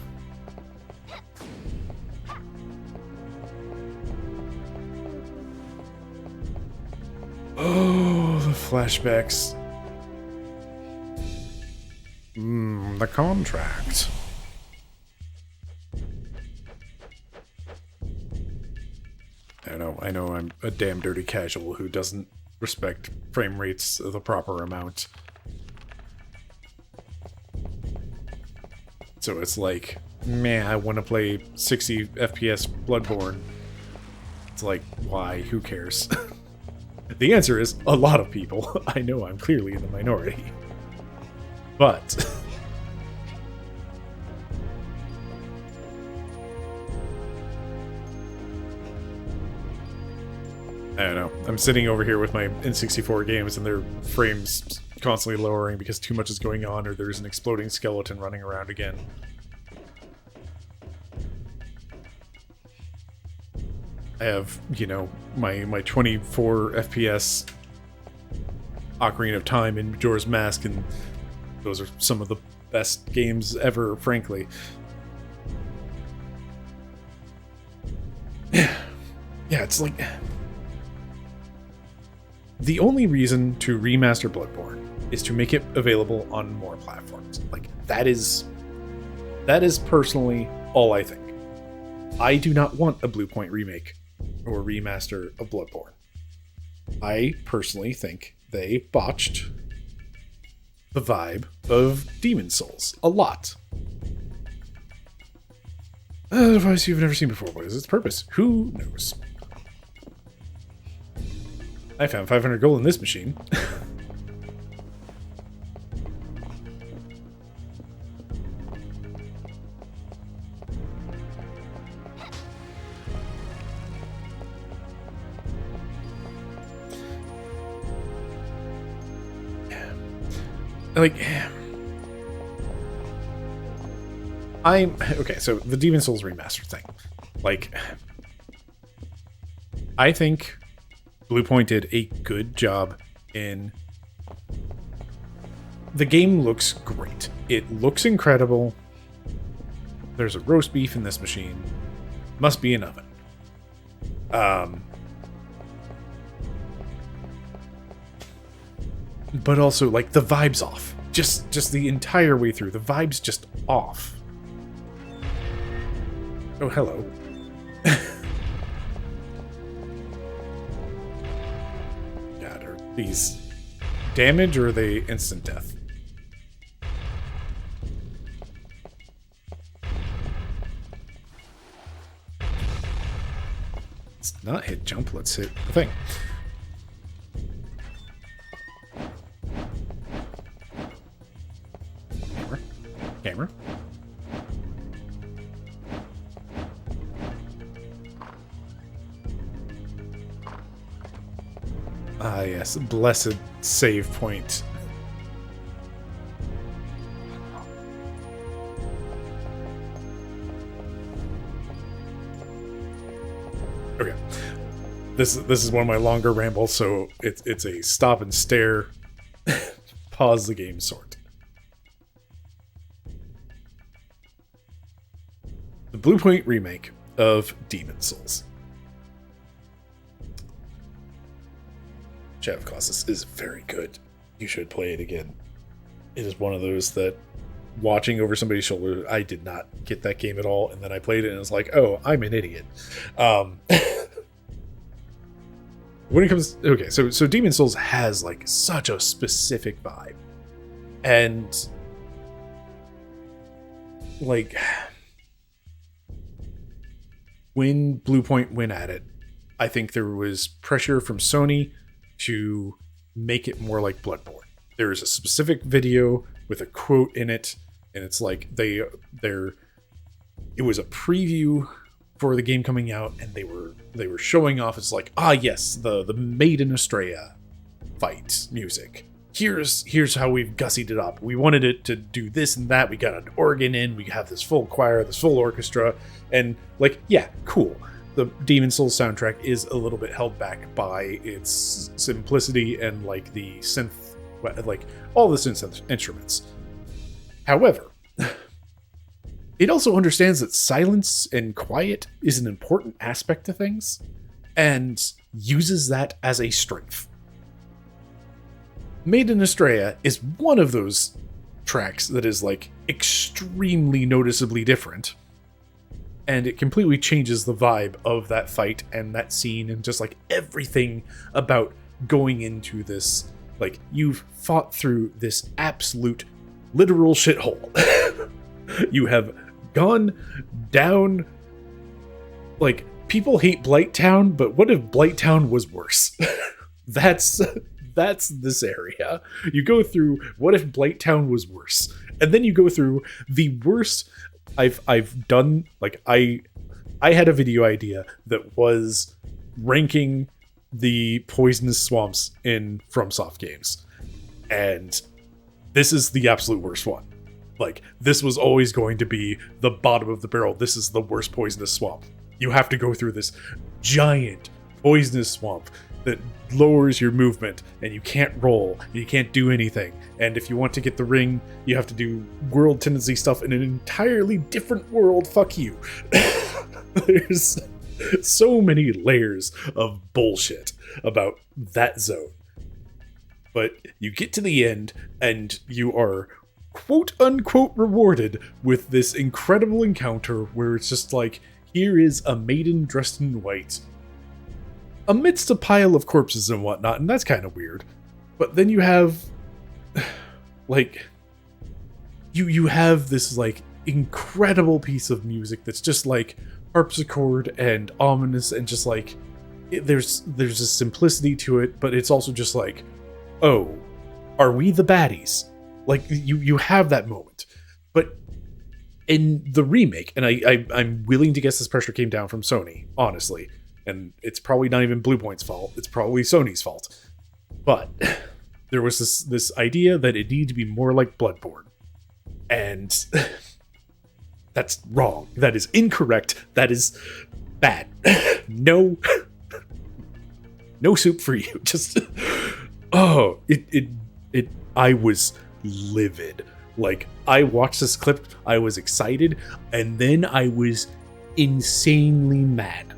Oh, the flashbacks. The contract. I know I'm a damn dirty casual who doesn't respect frame rates the proper amount. So it's like, man, I want to play 60 FPS Bloodborne. It's like, why? Who cares? The answer is a lot of people. I know I'm clearly in the minority. But... I don't know. I'm sitting over here with my N64 games and their frames constantly lowering because too much is going on or there's an exploding skeleton running around again. I have, you know, my 24 FPS Ocarina of Time and Majora's Mask, and those are some of the best games ever, frankly. Yeah, it's like... The only reason to remaster Bloodborne is to make it available on more platforms. Like, that is personally all I think. I do not want a Blue Point remake or remaster of Bloodborne. I personally think they botched the vibe of Demon's Souls a lot. A device you've never seen before. What is its purpose? Who knows? I found 500 gold in this machine. Like, okay, so the Demon's Souls remaster thing. Like, I think Bluepoint did a good job in... The game looks great. It looks incredible. There's a roast beef in this machine. Must be an oven. But also, like, the vibe's off. Just the entire way through. The vibe's just off. Oh, hello. God, are these damage or are they instant death? Let's not hit jump, let's hit the thing. Ah, yes, blessed save point. Okay, this is one of my longer rambles, so it's a stop and stare, pause the game sort. The Blue Point remake of Demon Souls. Shadow of the Colossus is very good. You should play it again. It is one of those that, watching over somebody's shoulder, I did not get that game at all, and then I played it and it was like, oh, I'm an idiot. When it comes, okay, so Demon Souls has like such a specific vibe, and like when Blue Point went at it, I think there was pressure from Sony to make it more like Bloodborne. There is a specific video with a quote in it, and it's like it was a preview for the game coming out, and they were showing off. It's like, ah, yes, the Maiden Estrella fight music. Here's how we've gussied it up. We wanted it to do this and that. We got an organ in. We have this full choir, this full orchestra, and like, yeah, cool. The Demon Souls soundtrack is a little bit held back by its simplicity and like the synth, like all the synth instruments. However, it also understands that silence and quiet is an important aspect to things, and uses that as a strength. Maiden Estrella is one of those tracks that is like extremely noticeably different, and it completely changes the vibe of that fight and that scene and just like everything about going into this. Like, you've fought through this absolute literal shithole. You have gone down, like, people hate Blighttown, but what if Blighttown was worse? That's this area. You go through what if Blighttown was worse, and then you go through the worst. I've done, like, I had a video idea that was ranking the poisonous swamps in FromSoft games, and this is the absolute worst one. Like, this was always going to be the bottom of the barrel. This is the worst poisonous swamp. You have to go through this giant poisonous swamp that lowers your movement, and you can't roll, and you can't do anything. And if you want to get the ring, you have to do world tendency stuff in an entirely different world. Fuck you. There's so many layers of bullshit about that zone. But you get to the end, and you are quote-unquote rewarded with this incredible encounter where it's just like, here is a maiden dressed in white amidst a pile of corpses and whatnot, and that's kind of weird. But then you have, like, you have this, like, incredible piece of music that's just, like, harpsichord and ominous, and just, like, there's a simplicity to it, but it's also just like, oh, are we the baddies? Like, you have that moment. But in the remake, and I'm willing to guess this pressure came down from Sony, honestly, and it's probably not even Blue Point's fault, it's probably Sony's fault. But there was this idea that it needed to be more like Bloodborne. And that's wrong. That is incorrect. That is bad. No soup for you. Just, oh, I was livid. Like, I watched this clip, I was excited, and then I was insanely mad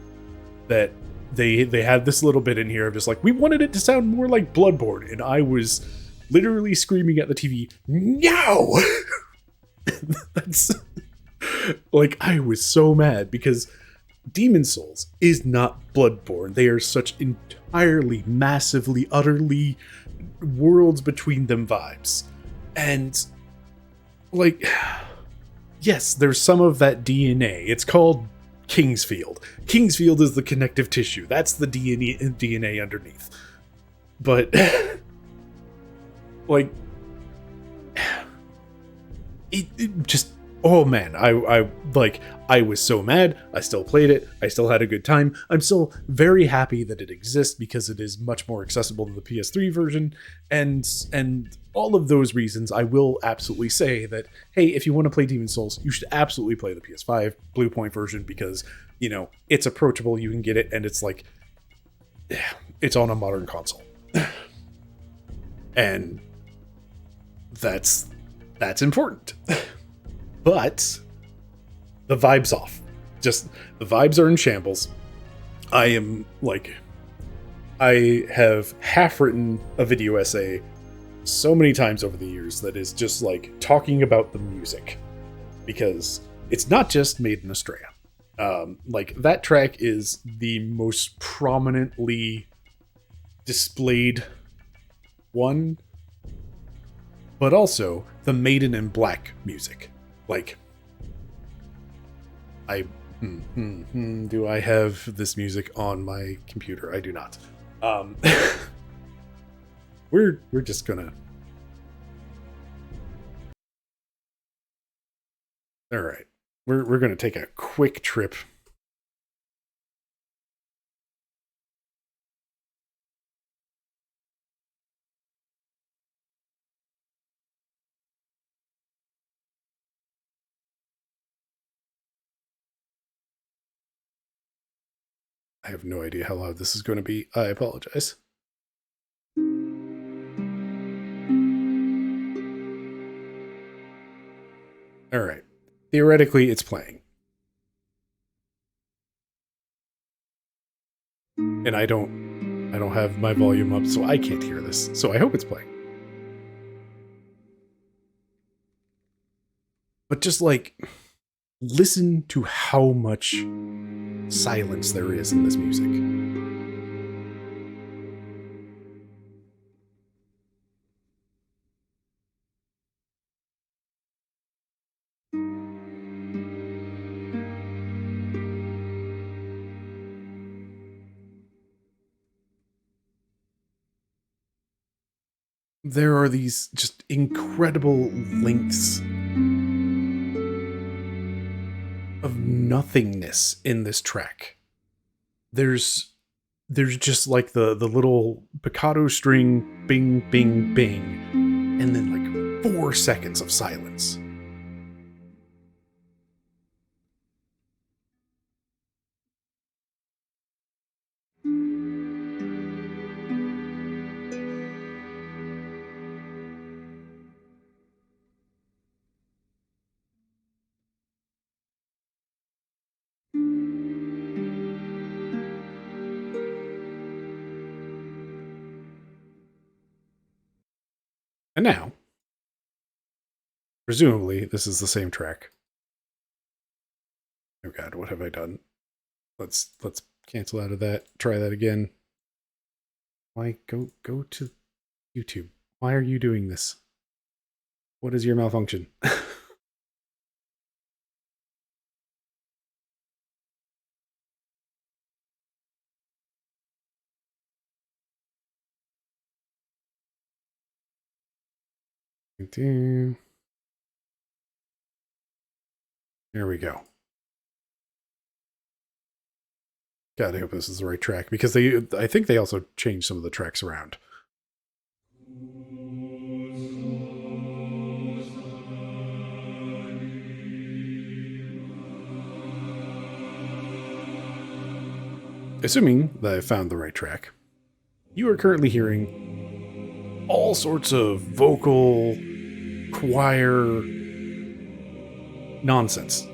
that they had this little bit in here of just like, we wanted it to sound more like Bloodborne, and I was literally screaming at the TV, no! That's, like, I was so mad, because Demon Souls is not Bloodborne. They are such entirely, massively, utterly worlds between them vibes. And, like, yes, there's some of that DNA. It's called Kingsfield. Kingsfield is the connective tissue. That's the DNA underneath. But, like, it just, oh man, I was so mad. I still played it. I still had a good time. I'm still very happy that it exists because it is much more accessible than the PS3 version, and all of those reasons, I will absolutely say that, hey, if you want to play Demon's Souls, you should absolutely play the PS5 Bluepoint version because, you know, it's approachable, you can get it, and it's like, it's on a modern console. And that's important. But the vibe's off. Just, the vibes are in shambles. I have half written a video essay so many times over the years that is just like talking about the music, because it's not just Made in Estrella. Like, that track is the most prominently displayed one, but also the Maiden in Black music. Like, do I have this music on my computer? I do not. We're just gonna. All right, we're gonna take a quick trip. I have no idea how loud this is going to be. I apologize. All right. Theoretically, it's playing. And I don't have my volume up, so I can't hear this. So I hope it's playing. But just like, listen to how much silence there is in this music. There are these just incredible lengths of nothingness in this track. There's just like the little picado string, bing, bing, bing, and then like 4 seconds of silence. And now, presumably, this is the same track. Oh god, what have I done? Let's cancel out of that. Try that again. Why go to YouTube? Why are you doing this? What is your malfunction? There we go. God, I hope this is the right track, because I think they also changed some of the tracks around. Assuming that I found the right track, you are currently hearing all sorts of vocal, choir nonsense.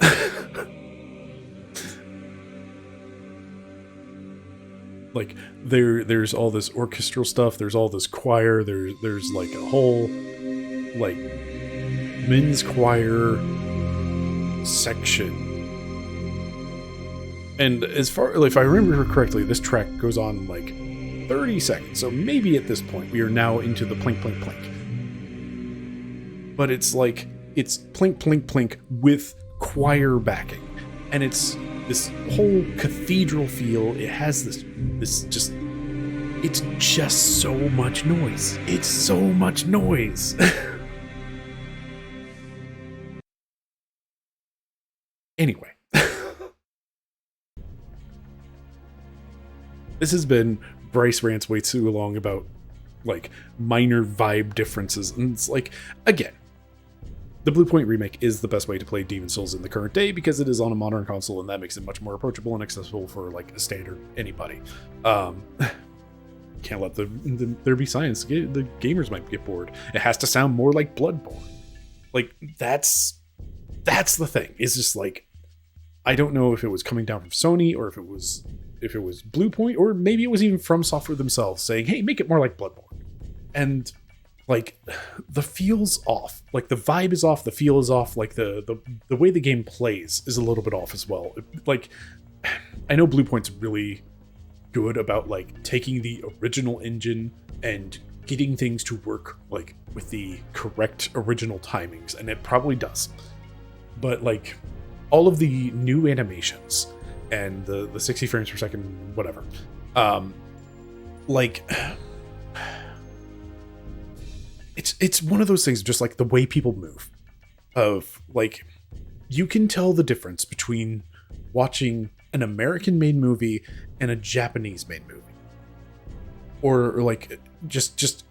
Like, there's all this orchestral stuff, there's all this choir, there's like a whole like men's choir section. And as far, if I remember correctly, this track goes on like 30 seconds. So maybe at this point we are now into the plink plink plink. But it's like, it's plink plink plink with choir backing. And it's this whole cathedral feel. It has this just, it's just so much noise. It's so much noise. Anyway. This has been Bryce rants way too long about, like, minor vibe differences. And it's like, again, the Bluepoint remake is the best way to play Demon's Souls in the current day because it is on a modern console, and that makes it much more approachable and accessible for, like, a standard anybody. Can't let there be science. The gamers might get bored. It has to sound more like Bloodborne. Like, that's the thing. It's just like, I don't know if it was coming down from Sony or if it was Bluepoint, or maybe it was even From Software themselves saying, hey, make it more like Bloodborne. And like, the feel's off. Like, the vibe is off, the feel is off, like the way the game plays is a little bit off as well. Like, I know Bluepoint's really good about, like, taking the original engine and getting things to work, like, with the correct original timings, and it probably does. But, like, all of the new animations and the 60 frames per second, whatever, like, it's one of those things, just like the way people move, of, like, you can tell the difference between watching an American-made movie and a Japanese-made movie, or like, just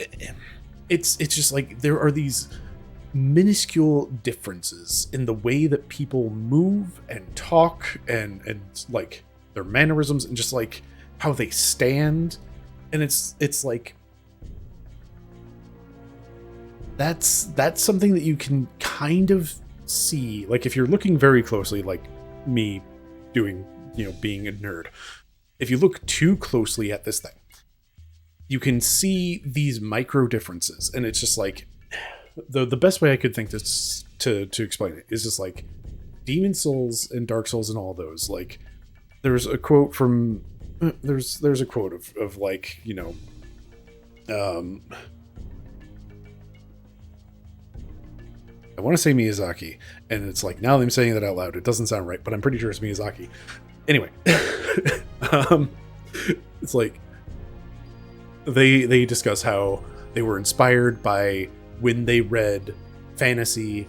it's just like there are these minuscule differences in the way that people move and talk and like their mannerisms and just like how they stand, and it's like that's something that you can kind of see, like, if you're looking very closely, like me doing, you know, being a nerd. If you look too closely at this thing, you can see these micro differences, and it's just like, the best way I could think this to explain it is just like Demon's Souls and Dark Souls and all those, like, there's a quote from there's a quote of like, you know, I want to say Miyazaki, and it's like, now that I'm saying that out loud, it doesn't sound right, but I'm pretty sure it's Miyazaki. Anyway, it's like they discuss how they were inspired by when they read fantasy,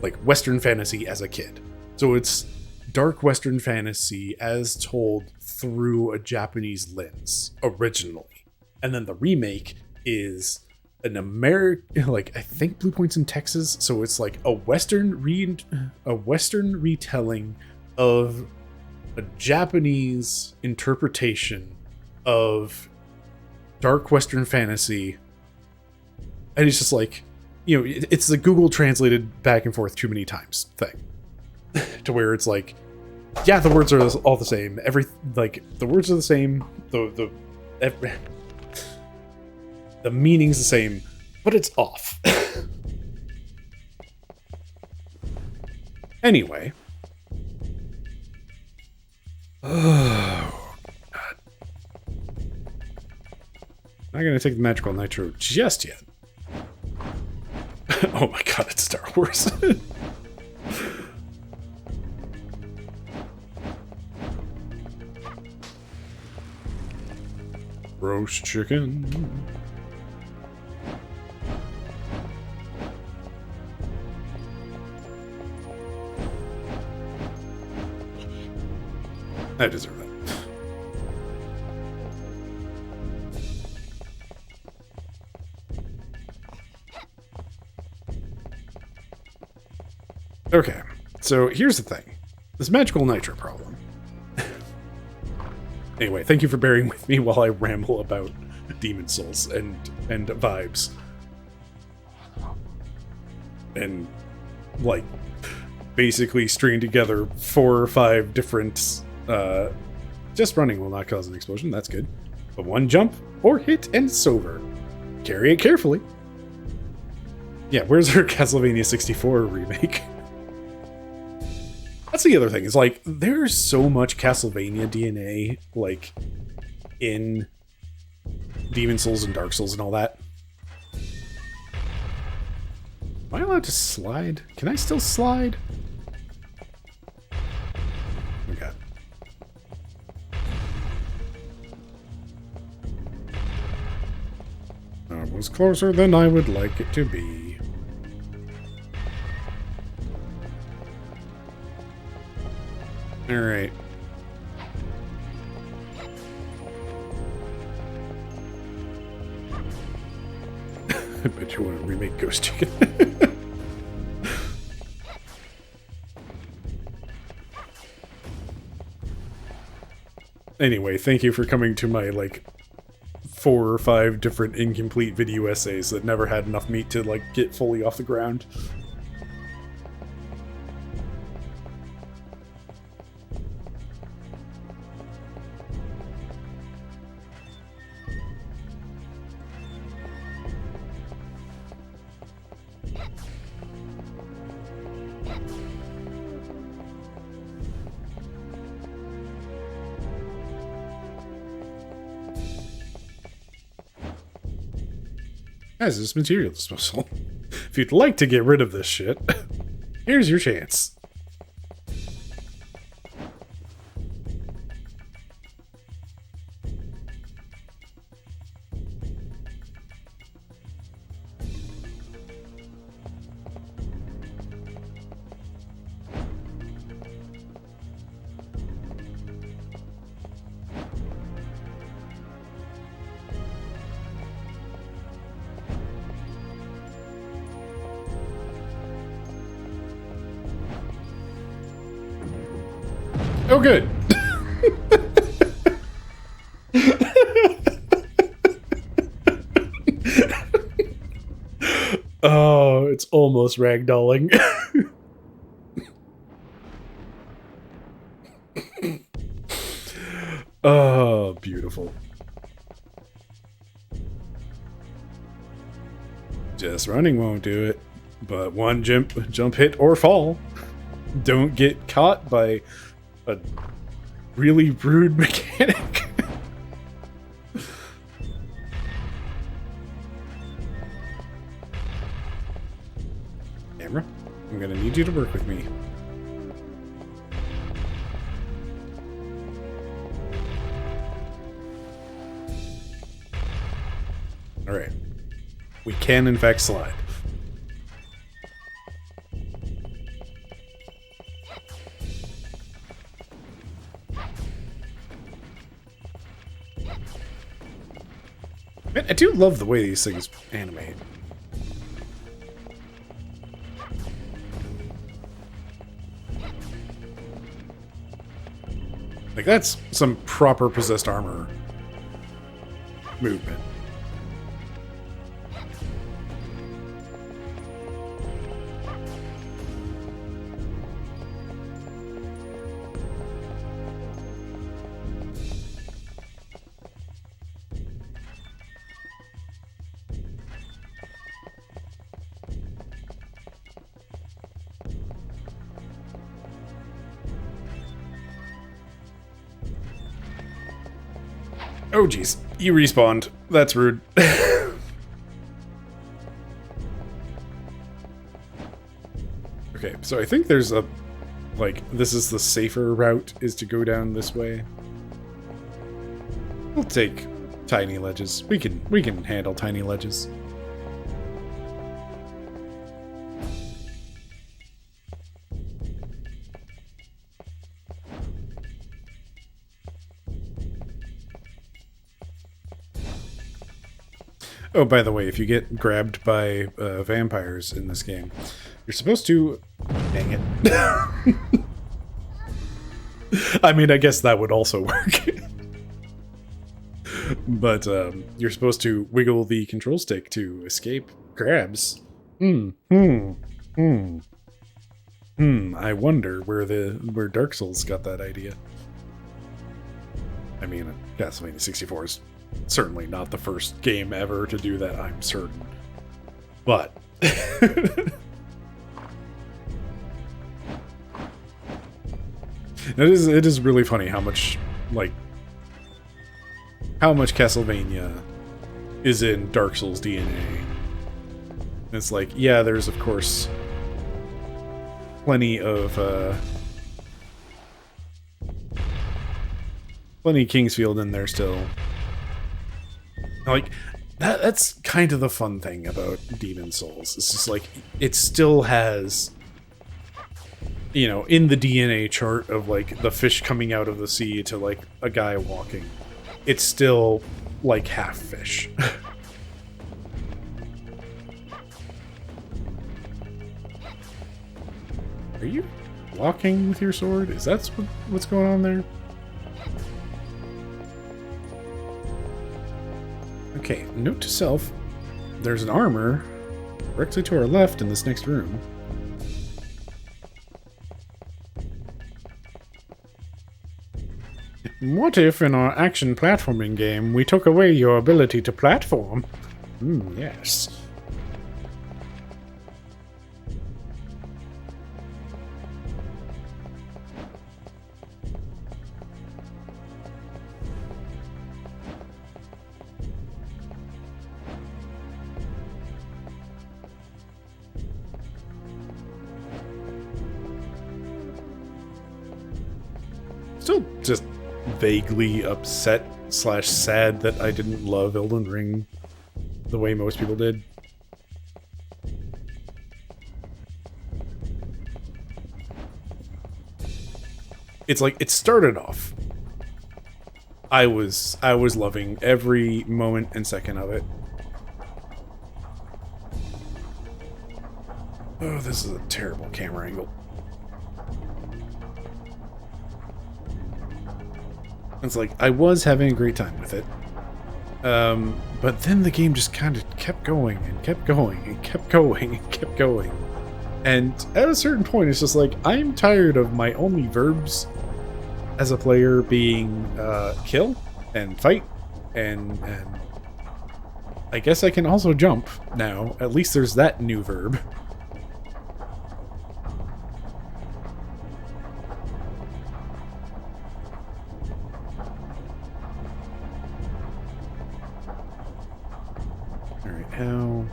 like Western fantasy, as a kid. So it's dark Western fantasy as told through a Japanese lens originally, and then the remake is an American, like, I think Bluepoint's in Texas, so it's like a Western retelling of a Japanese interpretation of dark Western fantasy. And it's just like, you know, it's the Google translated back and forth too many times thing, to where it's like, yeah, the words are all the same. The words are the same. The meaning's the same, but it's off. Anyway. Oh, God. Not gonna take the magical nitro just yet. Oh my God, it's Star Wars. Roast chicken. I deserve it. Okay, so here's the thing. This magical nitro problem. Anyway, thank you for bearing with me while I ramble about Demon's Souls and vibes. And, like, basically string together 4 or 5 different... just running will not cause an explosion, that's good. But one jump or hit and it's over. Carry it carefully. Yeah, where's our Castlevania 64 remake? That's the other thing, is like, there's so much Castlevania DNA, like, in Demon's Souls and Dark Souls and all that. Am I allowed to slide? Can I still slide? Okay. That was closer than I would like it to be. Alright. I bet you want to remake Ghost Chicken. Anyway, thank you for coming to my, like, 4 or 5 different incomplete video essays that never had enough meat to, like, get fully off the ground. Hazardous material disposal. If you'd like to get rid of this shit, here's your chance. Oh, good. Oh, it's almost ragdolling. Oh, beautiful. Just running won't do it, but one jump hit or fall. Don't get caught by a really rude mechanic. Camera, I'm gonna need you to work with me. Alright. We can in fact slide. Man, I do love the way these things animate. Like, that's some proper possessed armor movement. Oh jeez, you respawned. That's rude. Okay, so I think there's a, like, this is the safer route, is to go down this way. We'll take tiny ledges. We can handle tiny ledges. Oh, by the way, if you get grabbed by vampires in this game, you're supposed to... Dang it. I mean, I guess that would also work. But you're supposed to wiggle the control stick to escape grabs. I wonder where Dark Souls got that idea. I mean, Castlevania 64 is certainly not the first game ever to do that, I'm certain. But it is really funny how much Castlevania is in Dark Souls DNA. It's like, yeah, there's of course plenty of Kingsfield in there still. Like, that's kind of the fun thing about Demon Souls. It's just like, it still has you know, in the DNA chart of like the fish coming out of the sea to like a guy walking, it's still like half fish. Are you walking with your sword? Is that what's going on there? Okay, note to self. There's an armor directly to our left in this next room. What if in our action platforming game we took away your ability to platform? Yes. Still just vaguely upset / sad that I didn't love Elden Ring the way most people did. It's like, it started off. I was loving every moment and second of it. Oh, this is a terrible camera angle. It's like, I was having a great time with it. But then the game just kind of kept going and kept going and kept going and kept going. And at a certain point, it's just like, I'm tired of my only verbs as a player being kill and fight and I guess I can also jump now. At least there's that new verb. Alright, how...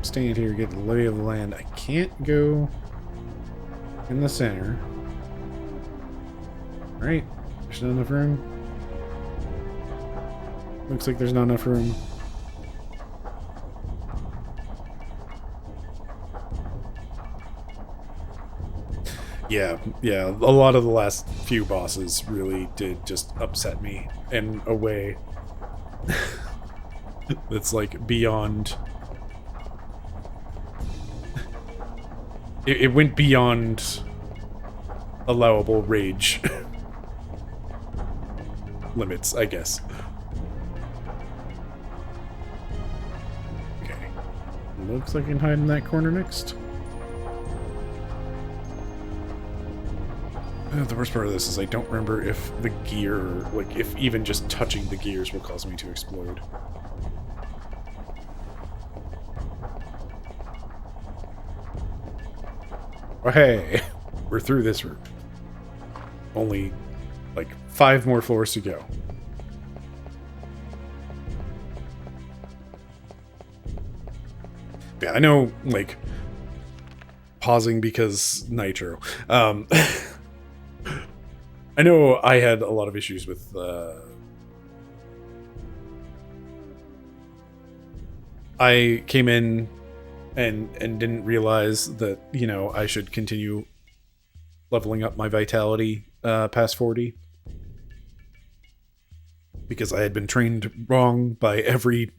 Stand here, get the lay of the land. I can't go in the center. Right? There's not enough room. Looks like there's not enough room. Yeah, a lot of the last few bosses really did just upset me in a way that's like beyond... It went beyond allowable rage limits, I guess. Okay. Looks like I can hide in that corner next. The worst part of this is I don't remember if the gear, like, if even just touching the gears will cause me to explode. Oh, hey, we're through this room. Only, like, 5 more floors to go. Yeah, I know, like, pausing because Nitro. I know I had a lot of issues with, I came in and didn't realize that, you know, I should continue leveling up my vitality past 40. Because I had been trained wrong by every,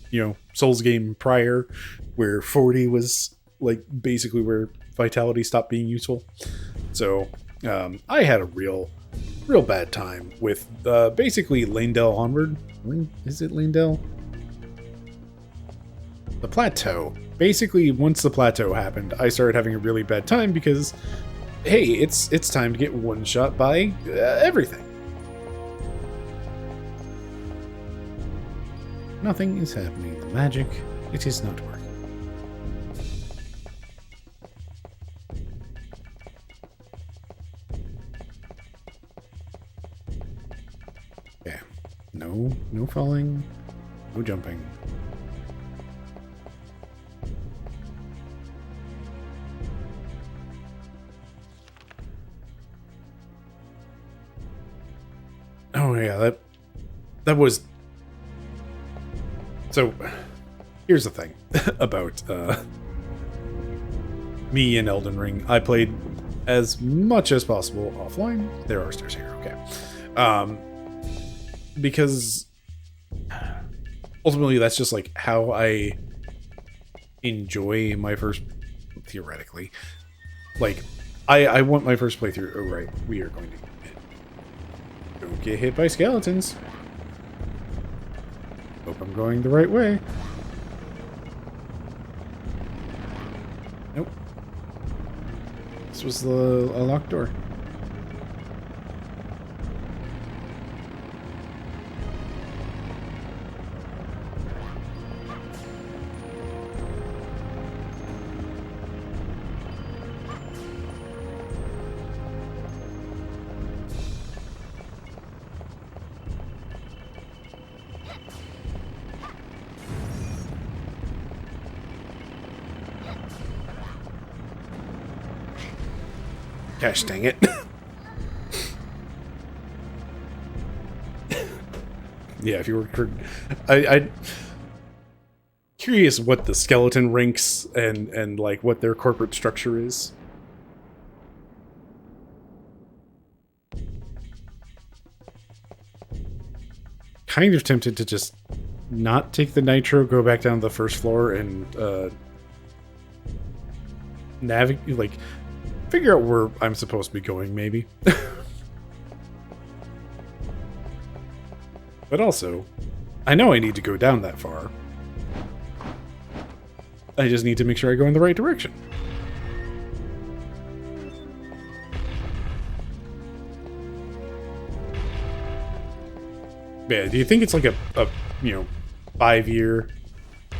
you know, Souls game prior, where 40 was, like, basically where vitality stopped being useful. So, I had a real bad time with basically Lanedale onward. Is it Lanedale? The plateau. Basically, once the plateau happened, I started having a really bad time because, hey, it's time to get one shot by everything. Nothing is happening. The magic, it is not working. Yeah. No falling. No jumping. Oh yeah, that was... So, here's the thing about me and Elden Ring. I played as much as possible offline. There are stairs here, okay. Because ultimately that's just like how I enjoy my first, theoretically. Like, I want my first playthrough. Oh, right. We are going to don't get hit by skeletons. Hope I'm going the right way. Nope. This was a locked door. Gosh dang it. Yeah, if you were... I curious what the skeleton ranks and like what their corporate structure is. Kind of tempted to just not take the nitro, go back down to the first floor and navigate, like, figure out where I'm supposed to be going, maybe. But also, I know I need to go down that far. I just need to make sure I go in the right direction. Yeah, do you think it's like a 5-year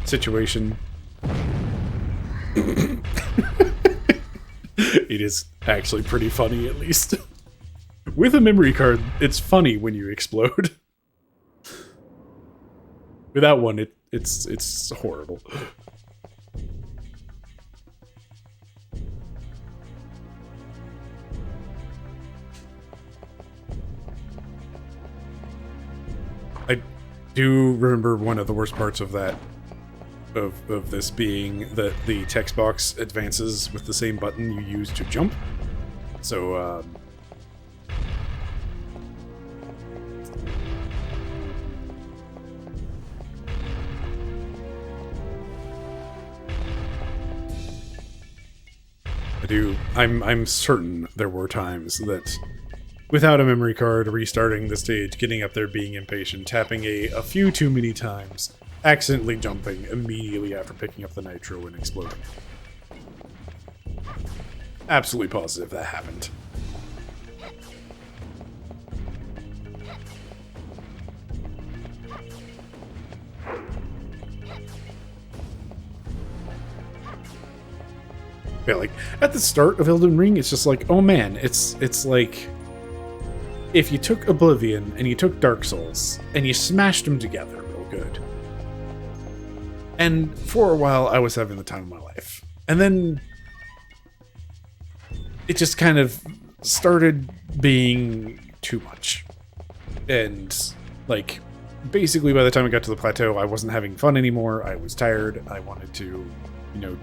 situation? It is actually pretty funny, at least. With a memory card, it's funny when you explode. Without one, it's horrible. I do remember one of the worst parts of that, of this being that the text box advances with the same button you use to jump. So, I'm certain there were times that without a memory card, restarting the stage, getting up there, being impatient, tapping a few too many times, accidentally jumping immediately after picking up the nitro and exploding. Absolutely positive that happened. Yeah, like, at the start of Elden Ring, it's just like, oh man, it's like if you took Oblivion and you took Dark Souls and you smashed them together real good. And for a while, I was having the time of my life. And then it just kind of started being too much. And, like, basically by the time I got to the plateau, I wasn't having fun anymore. I was tired. I wanted to,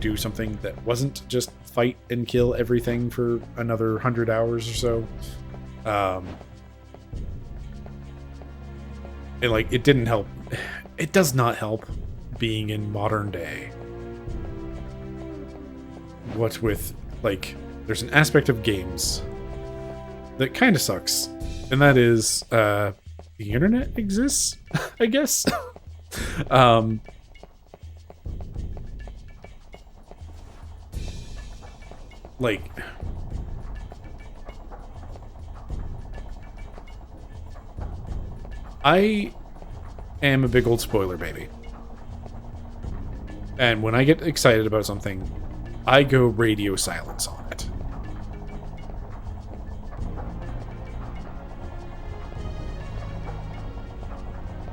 do something that wasn't just fight and kill everything for another 100 hours or so. And, like, it didn't help. It does not help being in modern day. What with, like, there's an aspect of games that kind of sucks, and that is, the internet exists, I guess. Like, I am a big old spoiler baby. And when I get excited about something, I go radio silence on it.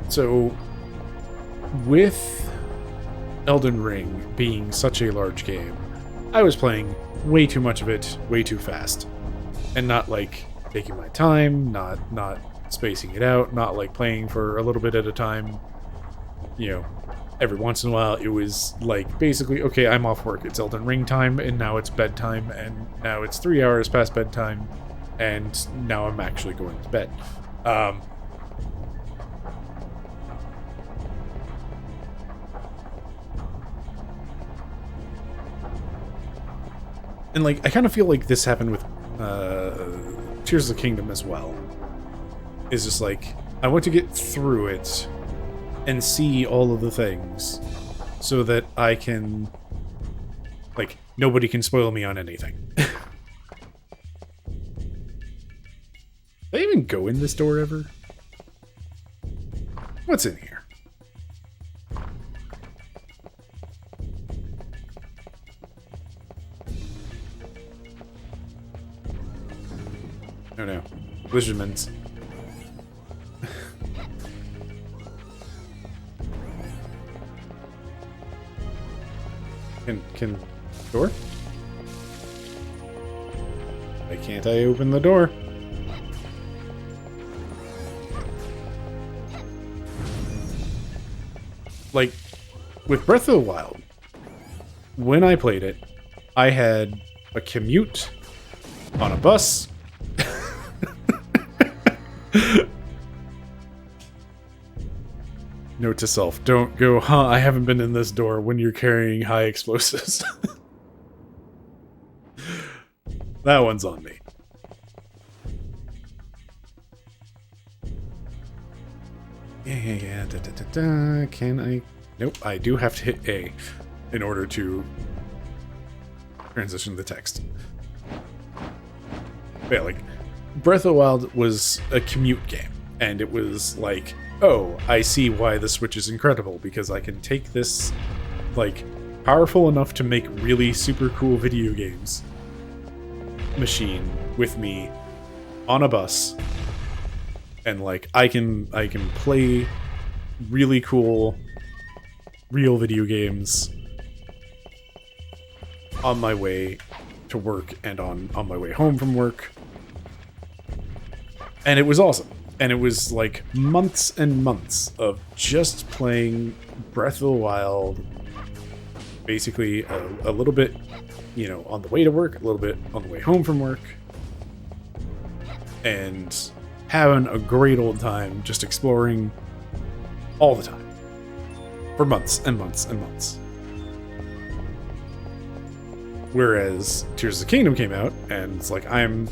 So, with Elden Ring being such a large game, I was playing way too much of it, way too fast. And not, like, taking my time, not spacing it out, not, like, playing for a little bit at a time. every once in a while it was like basically, okay, I'm off work, it's Elden Ring time, and now it's bedtime, and now it's 3 hours past bedtime, and now I'm actually going to bed. And like, I kind of feel like this happened with Tears of the Kingdom as well. It's just like, I want to get through it and see all of the things so that I can, like, nobody can spoil me on anything. Did I even go in this door ever? What's in here? Oh no. Lizardmans. Can door? Why can't I open the door? Like, with Breath of the Wild, when I played it, I had a commute on a bus. Note to self, don't go, I haven't been in this door when you're carrying high explosives. That one's on me. Yeah. Can I? Nope, I do have to hit A in order to transition the text. But yeah, like, Breath of the Wild was a commute game, and it was like, oh, I see why the Switch is incredible, because I can take this, like, powerful enough to make really super cool video games machine with me on a bus, and like I can play really cool real video games on my way to work and on my way home from work. And it was awesome. And it was like months and months of just playing Breath of the Wild, basically a little bit, you know, on the way to work, a little bit on the way home from work, and having a great old time just exploring all the time for months and months and months. Whereas Tears of the Kingdom came out, and it's like, I'm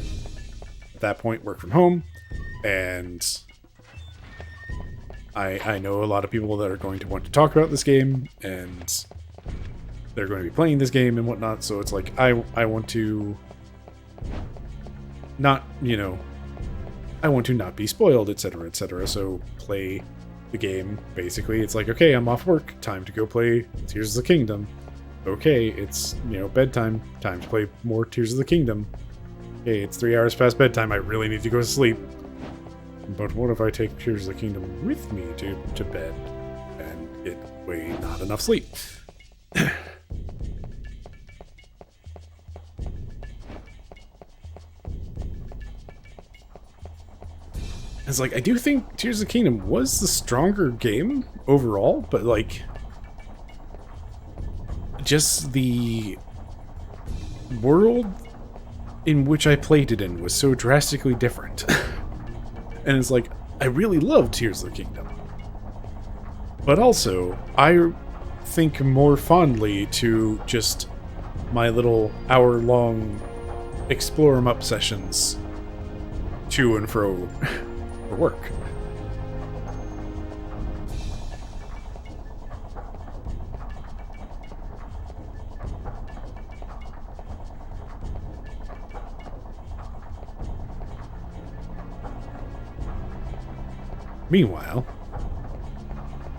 at that point work from home, and I know a lot of people that are going to want to talk about this game, and they're going to be playing this game and whatnot, so it's like, I want to not, you know, I want to not be spoiled, etc., etc., so play the game, basically. It's like, okay, I'm off work, time to go play Tears of the Kingdom. Okay, it's, you know, bedtime, time to play more Tears of the Kingdom. Okay, it's 3 hours past bedtime, I really need to go to sleep. But what if I take Tears of the Kingdom with me to bed and get way not enough sleep? It's like, I do think Tears of the Kingdom was the stronger game overall, but like, just the world in which I played it in was so drastically different. And it's like, I really love Tears of the Kingdom. But also, I think more fondly to just my little hour-long explore 'em up sessions to and fro for work. Meanwhile,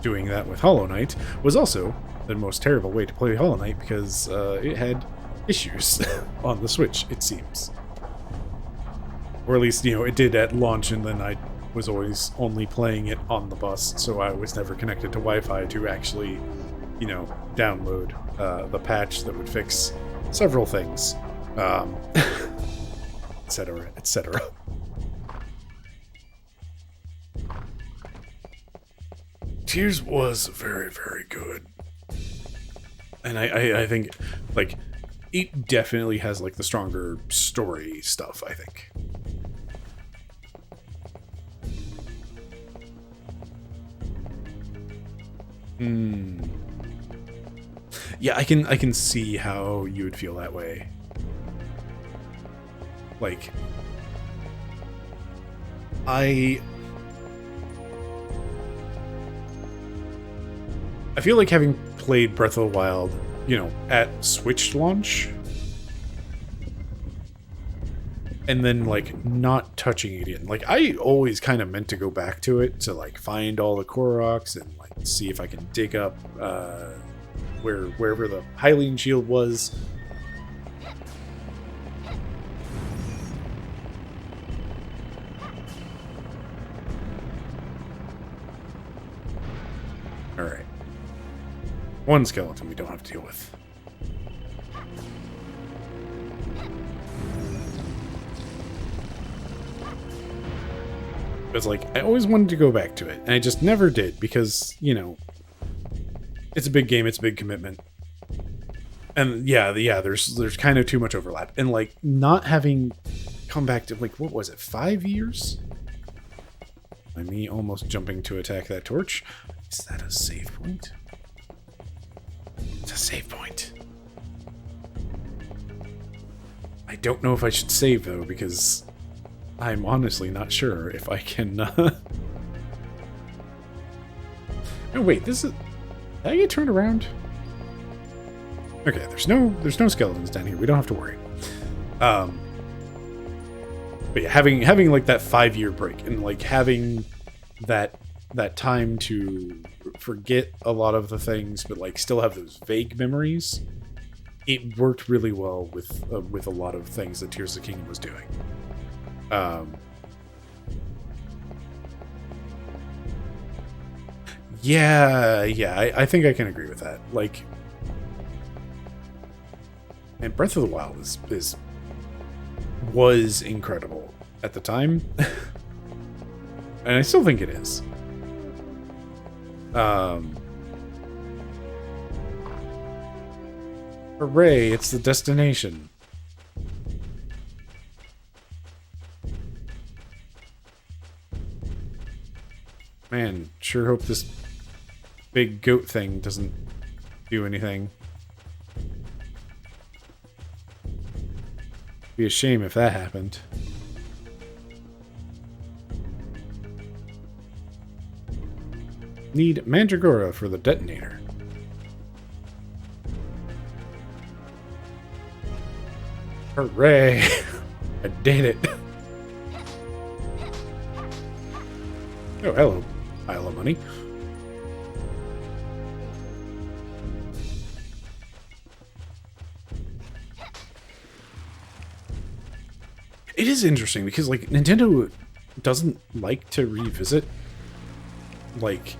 doing that with Hollow Knight was also the most terrible way to play Hollow Knight, because it had issues on the Switch, it seems. Or at least, you know, it did at launch, and then I was always only playing it on the bus, so I was never connected to Wi-Fi to actually, you know, download the patch that would fix several things, etc., etc. Tears was very, very good. And I think, like, it definitely has, like, the stronger story stuff, I think. Yeah, I can see how you would feel that way. Like, I feel like having played Breath of the Wild, you know, at Switch launch, and then, like, not touching it again. Like, I always kind of meant to go back to it to, like, find all the Koroks and, like, see if I can dig up, wherever the Hylian shield was. Alright. One skeleton we don't have to deal with. It's like, I always wanted to go back to it, and I just never did, because, you know, it's a big game, it's a big commitment. And yeah, there's kind of too much overlap. And, like, not having come back to, like, what was it, 5 years? By me almost jumping to attack that torch. Is that a save point? It's a save point. I don't know if I should save, though, because I'm honestly not sure if I can... Oh, wait, this is... Did I get turned around? Okay, there's no skeletons down here. We don't have to worry. But yeah, having like that 5-year break and like having that time to forget a lot of the things, but like still have those vague memories, it worked really well with a lot of things that Tears of the Kingdom was doing. Yeah, I think I can agree with that. Like, and Breath of the Wild was incredible at the time, and I still think it is. Hooray! It's the destination. Man, sure hope this big goat thing doesn't do anything. Be a shame if that happened. Need Mandragora for the detonator. Hooray! I did it. Oh, hello, pile of money. It is interesting because, like, Nintendo doesn't like to revisit, like,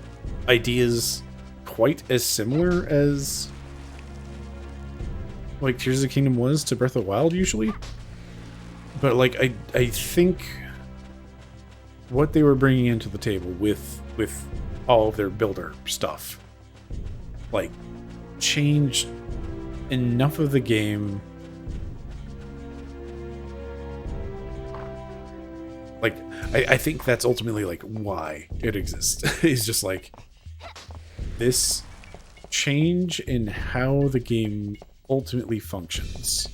ideas quite as similar as, like, Tears of the Kingdom was to Breath of the Wild usually. But, like, I think what they were bringing into the table with all of their builder stuff, like, changed enough of the game. Like, I think that's ultimately, like, why it exists. It's just, like, this change in how the game ultimately functions.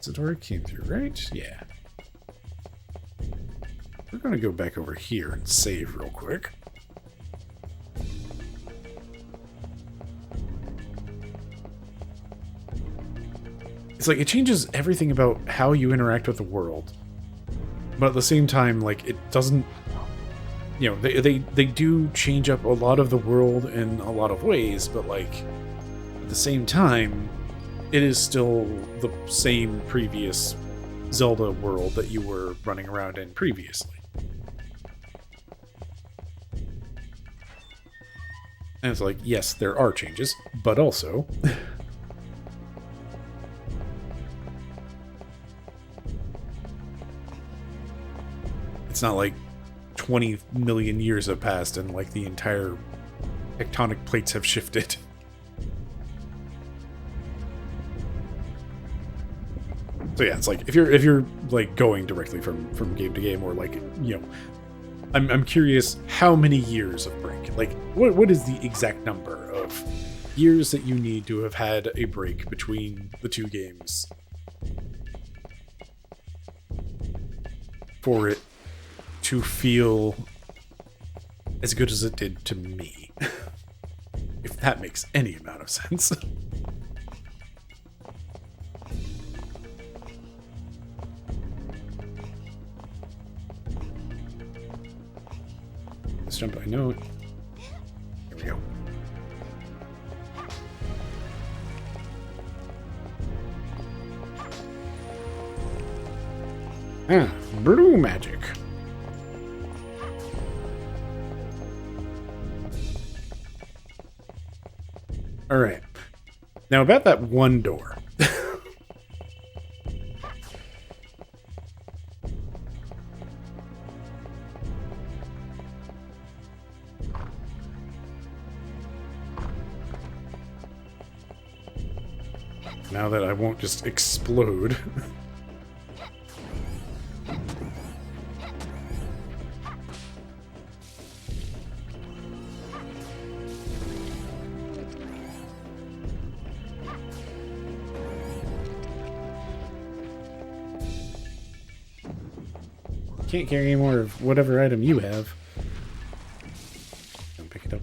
Zadora came through, right? Yeah. We're gonna go back over here and save real quick. It's like, it changes everything about how you interact with the world. But at the same time, like, it doesn't, you know, they do change up a lot of the world in a lot of ways, but, like, at the same time, it is still the same previous Zelda world that you were running around in previously. And it's like, yes, there are changes, but also... It's not like 20 million years have passed and, like, the entire tectonic plates have shifted. So yeah, it's like if you're like going directly from game to game, or like, you know, I'm curious how many years of break. Like what is the exact number of years that you need to have had a break between the two games for it to feel as good as it did to me? If that makes any amount of sense. Let's jump. I know it. Here we go. Ah, blue magic. All right. Now about that one door. Now that I won't just explode. Can't carry any more of whatever item you have. Don't pick it up.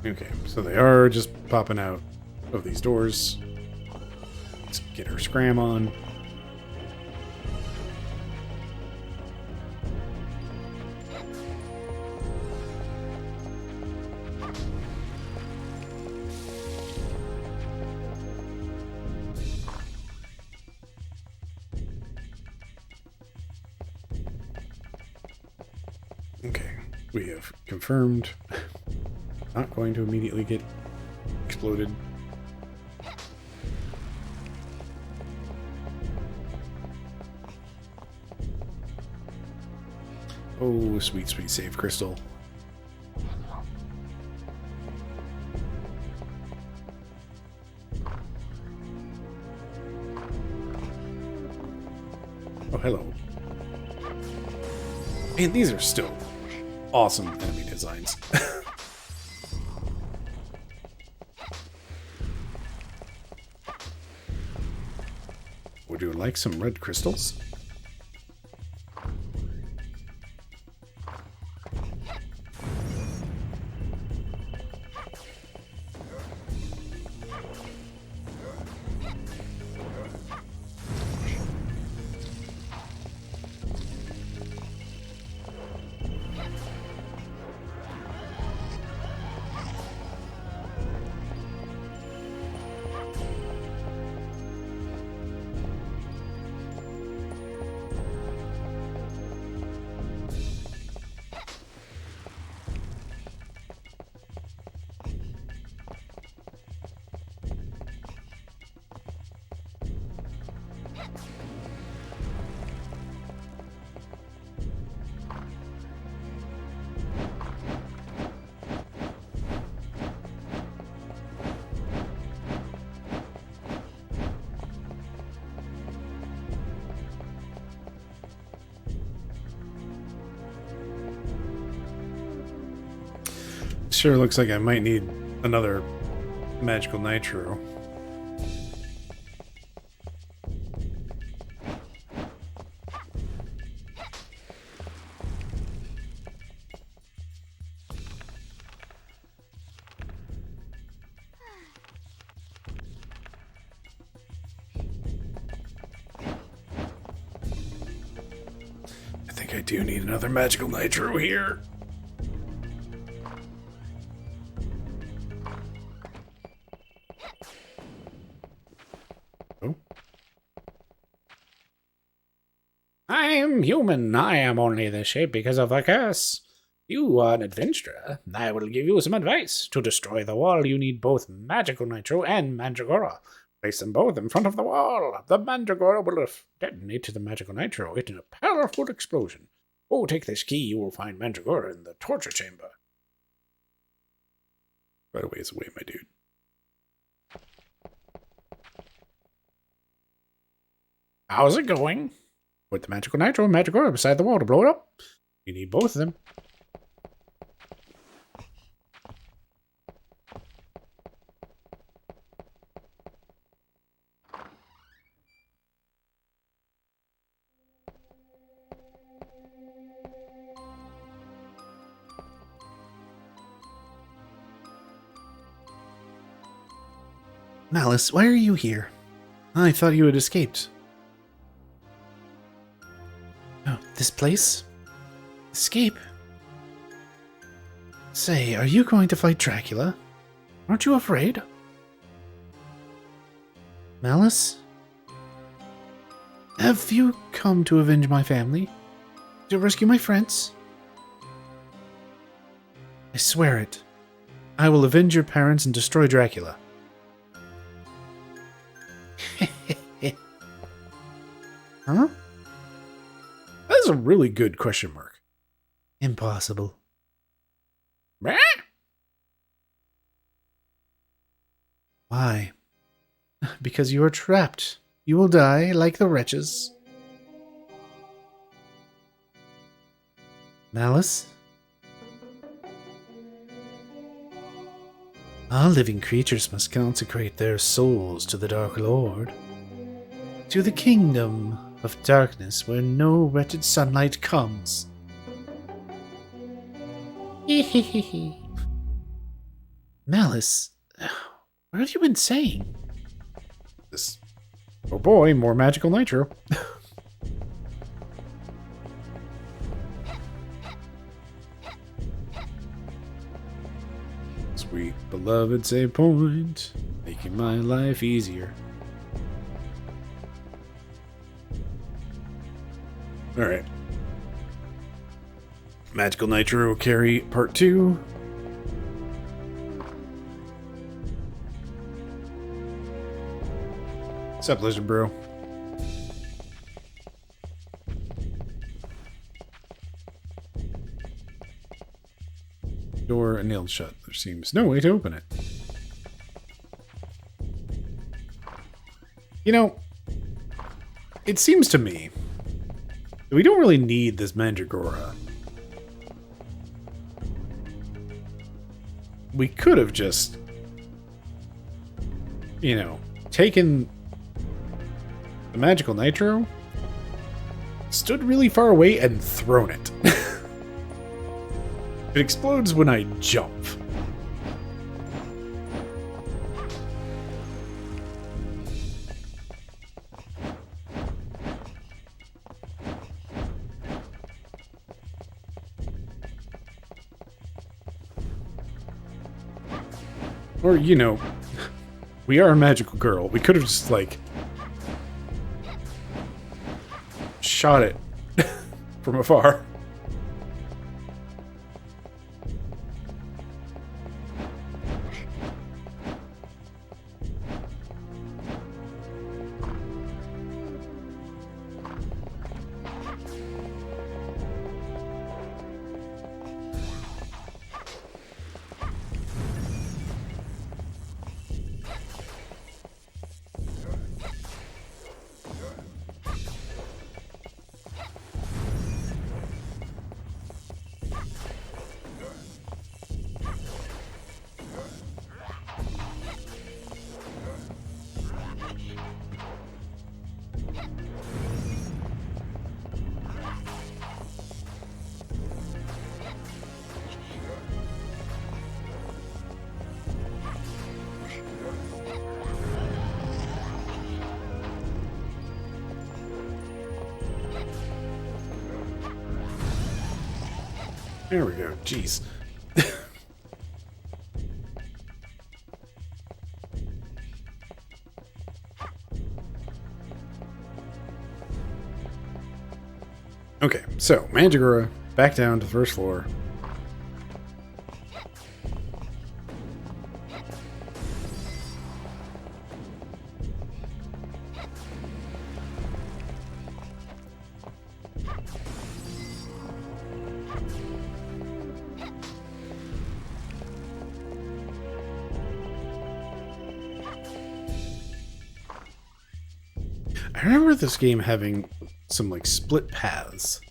Okay, so they are just popping out of these doors. Let's get her scram on. Okay, we have confirmed. Not going to immediately get exploded. Oh, sweet, sweet save crystal. Oh, hello. Man, these are still awesome enemy designs. Would you like some red crystals? Sure looks like I might need another magical nitro. I think I do need another magical nitro here. I am human. I am only this shape because of the curse. You are an adventurer. I will give you some advice. To destroy the wall, you need both magical nitro and mandragora. Place them both in front of the wall. The mandragora will detonate to the magical nitro in a powerful explosion. Oh, take this key. You will find mandragora in the torture chamber. Right away is away, my dude. How's it going? Put the magical nitro and mandragora beside the wall to blow it up. You need both of them. Malice, why are you here? I thought you had escaped. Oh, this place? Escape? Say, are you going to fight Dracula? Aren't you afraid? Malice? Have you come to avenge my family? To rescue my friends? I swear it. I will avenge your parents and destroy Dracula. Huh? That's a really good question mark. Impossible. Why? Because you are trapped. You will die like the wretches. Malice? All living creatures must consecrate their souls to the Dark Lord. To the kingdom of darkness where no wretched sunlight comes. Malice, what have you been saying? This. Oh boy, more magical nitro. Sweet beloved save point, making my life easier. Alright. Magical Nitro Carrie Part 2. What's up, Lizard Bro? Door nailed shut. There seems no way to open it. You know, it seems to me we don't really need this mandragora. We could have just, you know, taken the magical nitro, stood really far away, and thrown it. It explodes when I jump. Or, you know, we are a magical girl. We could have just, like, shot it from afar. There we go. Jeez. Okay, so Mandragora back down to the first floor. I remember this game having some, like, split paths.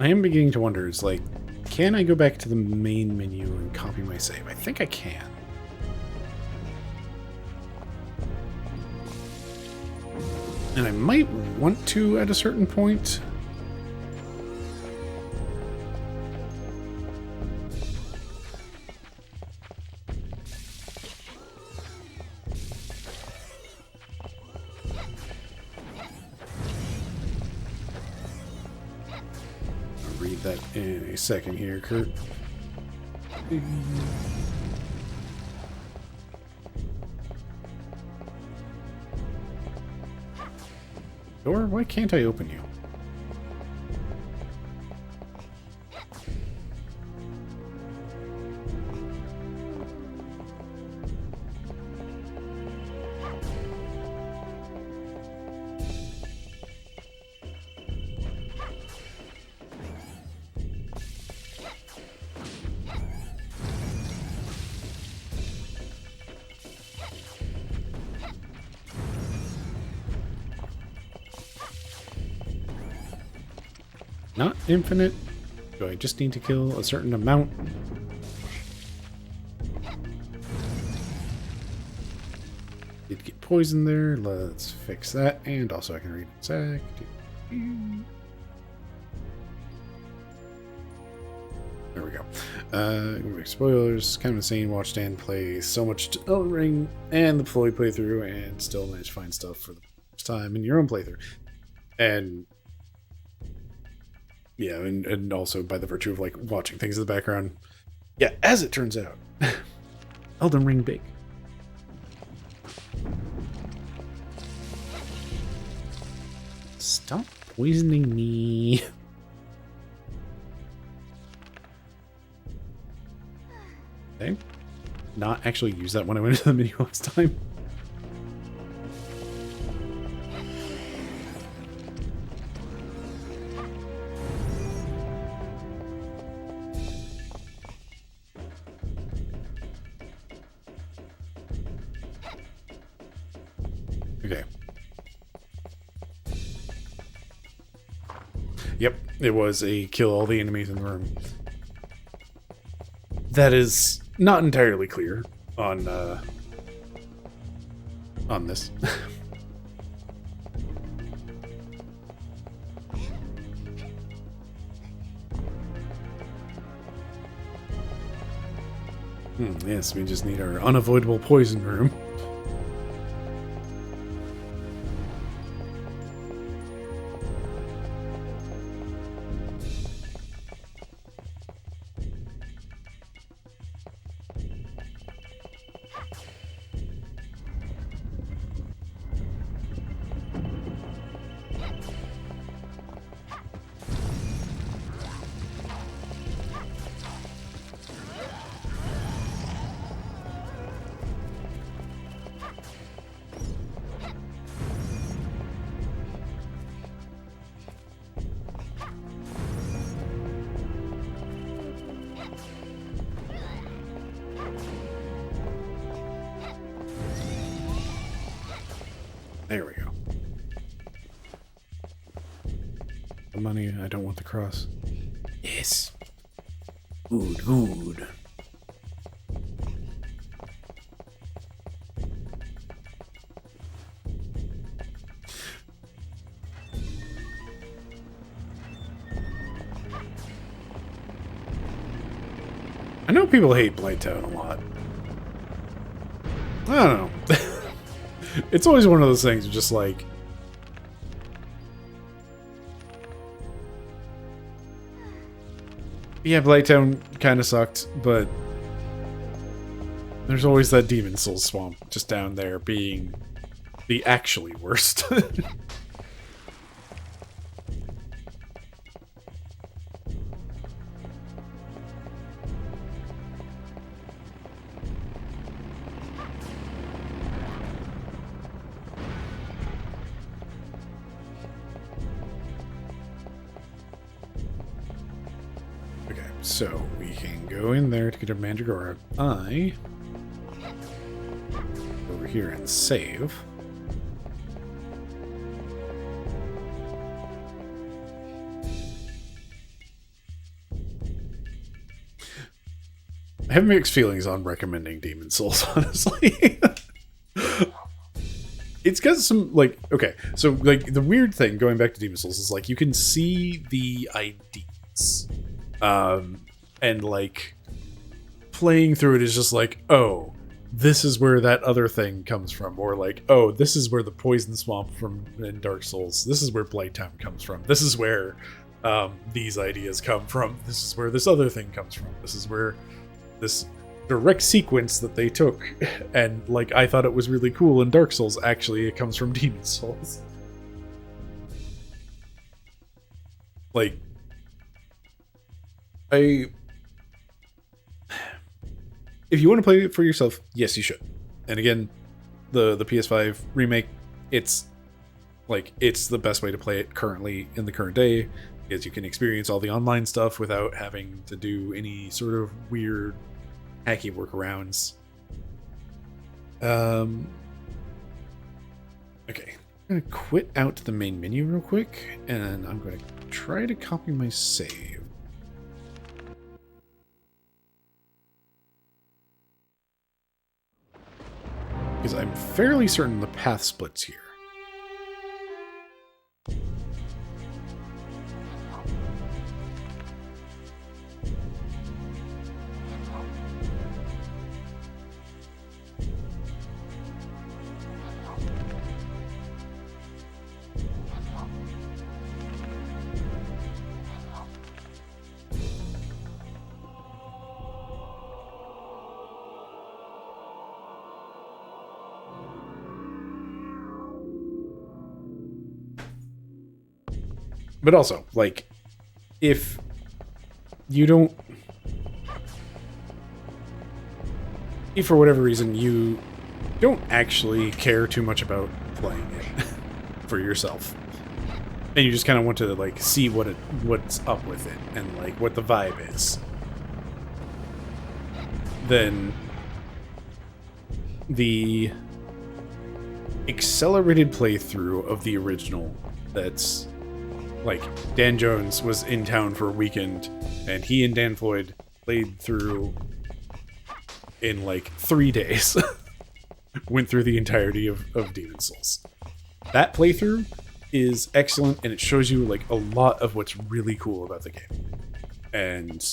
I am beginning to wonder, is like, can I go back to the main menu and copy my save? I think I can. And I might want to at a certain point. I'll read that in a second here, Kurt. Door, why can't I open you? Not infinite. Do I just need to kill a certain amount? Did get poisoned there. Let's fix that. And also I can read exact. There we go. Spoilers. Kind of insane. Watch Dan play so much Elden Ring and the Floyd playthrough and still manage to find stuff for the first time in your own playthrough. And yeah, and also by the virtue of like watching things in the background. Yeah, as it turns out, Elden Ring big. Stop poisoning me. Okay. Not actually use that when I went into the menu last time. Okay. Yep, it was a kill all the enemies in the room. That is not entirely clear on this. Yes, we just need our unavoidable poison room. There we go. The money, I don't want the cross. Yes. Good, good. I know people hate Blighttown a lot. I don't know. It's always one of those things, just like... Yeah, Blighttown kind of sucked, but... There's always that Demon Soul Swamp just down there being the actually worst. so we can go in there to get a Mandragora. Over here and save. I have mixed feelings on recommending Demon Souls, honestly. It's got some, like, okay, so, like, the weird thing, going back to Demon Souls, is, like, you can see the ideas. And, like, playing through it is just like, oh, this is where that other thing comes from. Or, like, oh, this is where the Poison Swamp from in Dark Souls. This is where Blighttown comes from. This is where these ideas come from. This is where this other thing comes from. This is where this direct sequence that they took, and like I thought it was really cool in Dark Souls, actually it comes from Demon Souls. Like, if you want to play it for yourself, yes you should. And again, the PS5 remake, it's the best way to play it currently in the current day, because you can experience all the online stuff without having to do any sort of weird hacky workarounds. Okay, I'm gonna quit out the main menu real quick, and I'm gonna try to copy my save. Because I'm fairly certain the path splits here. But also, like, if you don't... If for whatever reason you don't actually care too much about playing it for yourself, and you just kind of want to, like, see what's up with it, and, like, what the vibe is, then the accelerated playthrough of the original that's... Like, Dan Jones was in town for a weekend, and he and Dan Floyd played through in, like, 3 days. Went through the entirety of Demon Souls. That playthrough is excellent, and it shows you, like, a lot of what's really cool about the game. And...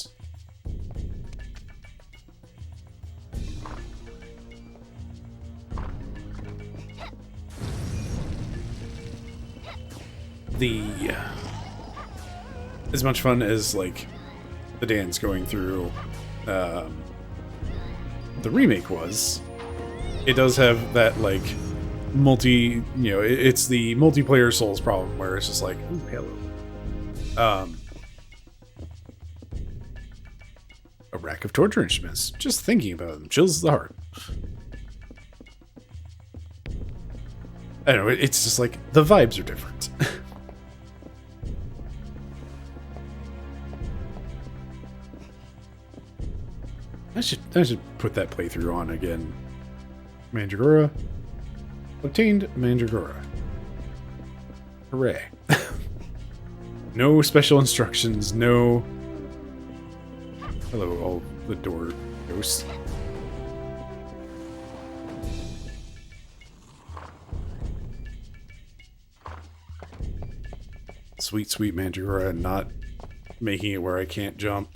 as much fun as, like, the dance going through the remake was, it does have that, like, it's the multiplayer Souls problem where it's just like, ooh, hello. A rack of torture instruments. Just thinking about them chills the heart. I don't know, it's just like, the vibes are different. I should put that playthrough on again. Mandragora. Obtained Mandragora. Hooray. No special instructions, no... Hello, all the door ghosts. Sweet, sweet Mandragora, not making it where I can't jump.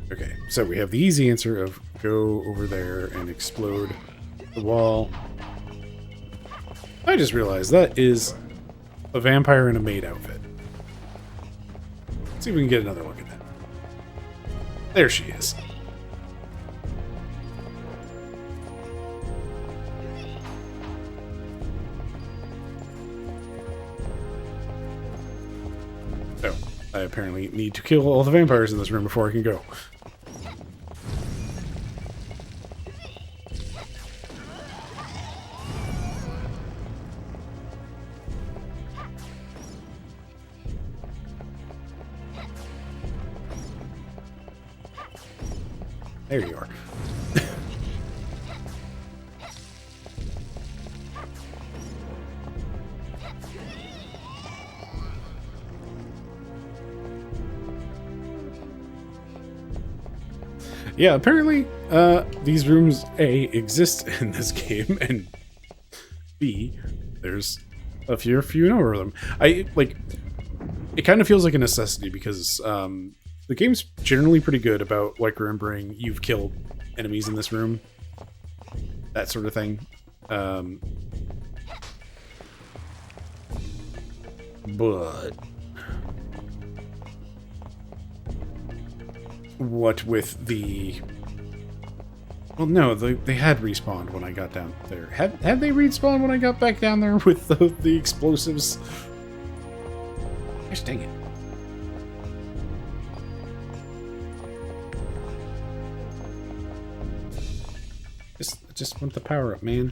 Okay, so we have the easy answer of go over there and explode the wall. I just realized that is a vampire in a maid outfit. Let's see if we can get another look at that. There she is. Oh, I apparently need to kill all the vampires in this room before I can go. There you are. Yeah, apparently, these rooms, A, exist in this game, and B, there's a few number of them. It kind of feels like a necessity because, the game's generally pretty good about, like, remembering you've killed enemies in this room. That sort of thing. But what with the... Well, no, they had respawned when I got down there. Had they respawned when I got back down there with the explosives? Gosh dang it. Just want the power up, man.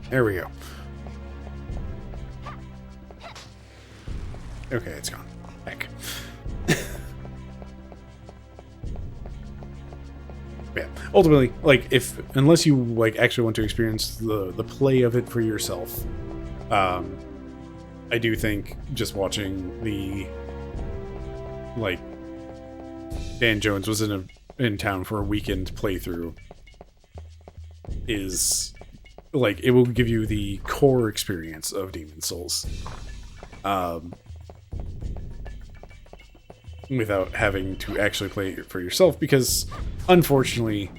There we go. Okay, it's gone. Heck. Yeah. Ultimately, like, unless you like actually want to experience the play of it for yourself, I do think just watching the, like, Dan Jones was in town for a weekend playthrough is, like, it will give you the core experience of Demon's Souls, without having to actually play it for yourself, because unfortunately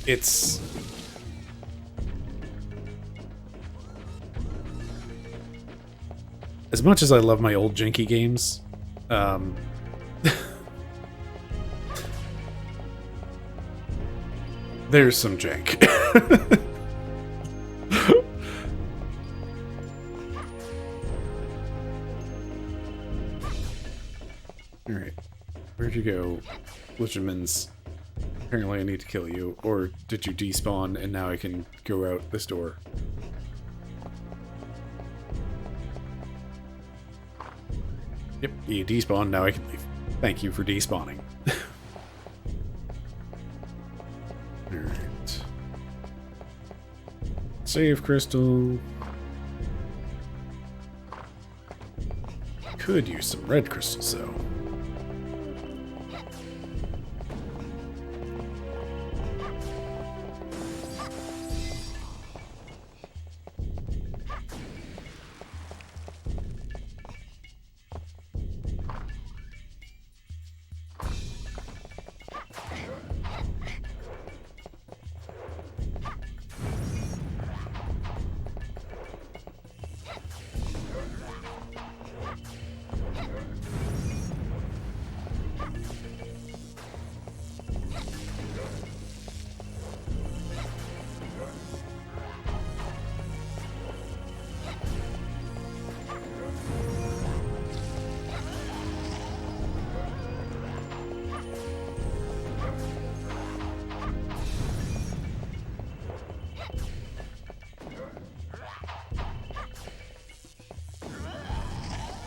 it's as much as I love my old janky games, there's some jank. Alright. Where'd you go, Legimens? Apparently I need to kill you. Or did you despawn and now I can go out this door? Yep, you despawned, now I can leave. Thank you for despawning. Alright. Save crystal. Could use some red crystals though.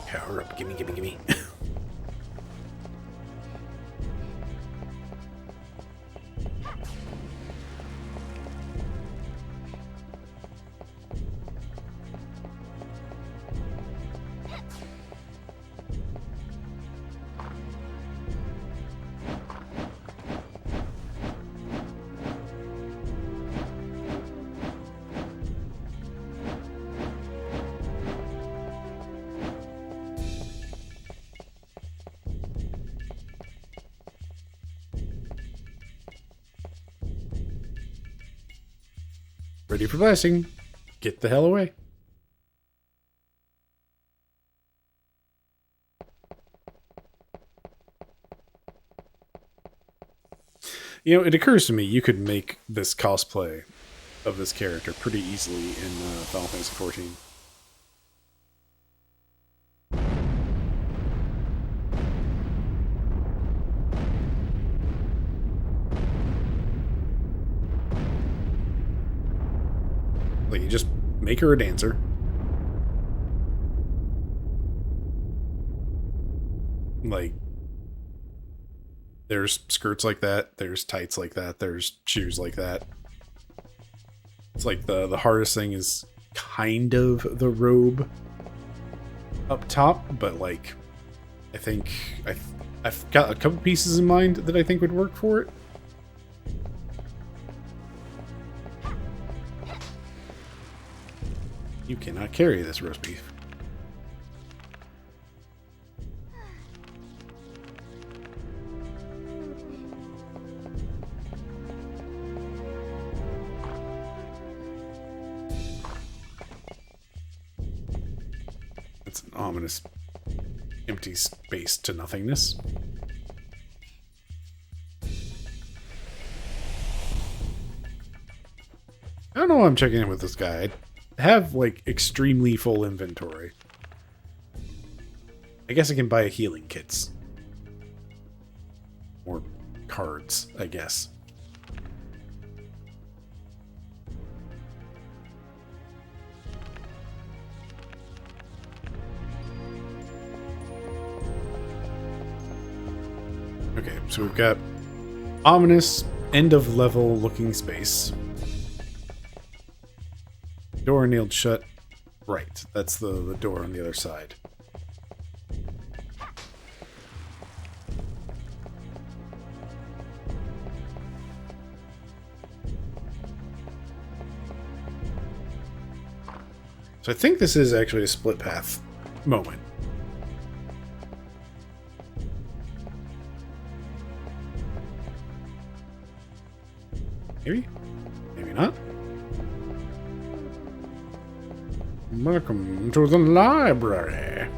Power up, gimme, gimme, gimme. Ready for blasting. Get the hell away. You know, it occurs to me you could make this cosplay of this character pretty easily in Final Fantasy XIV. make her a dancer. Like, there's skirts like that, there's tights like that, there's shoes like that. It's like the hardest thing is kind of the robe up top, but like, I think I've got a couple pieces in mind that I think would work for it. You cannot carry this roast beef. It's an ominous empty space to nothingness. I don't know why I'm checking in with this guy. I have, like, extremely full inventory. I guess I can buy healing kits. Or cards, I guess. Okay, so we've got ominous, end-of-level looking space. Door nailed shut. Right, that's the door on the other side. So I think this is actually a split path moment. Maybe? Maybe not. Welcome to the library.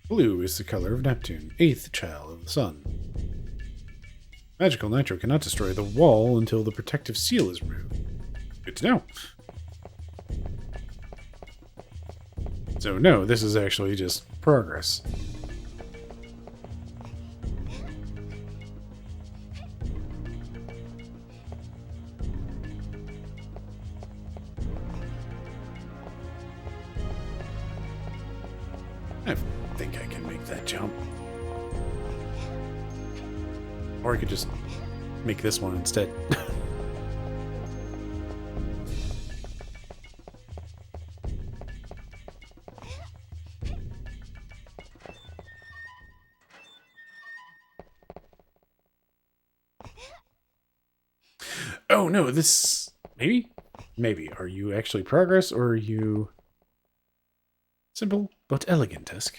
Blue is the color of Neptune, 8th child of the sun. Magical nitro cannot destroy the wall until the protective seal is removed. Good to know. So no, this is actually just progress. I think I can make that jump. Or I could just make this one instead. Oh no, this... Maybe? Maybe. Are you actually progress, or are you... simple, but elegant-esque?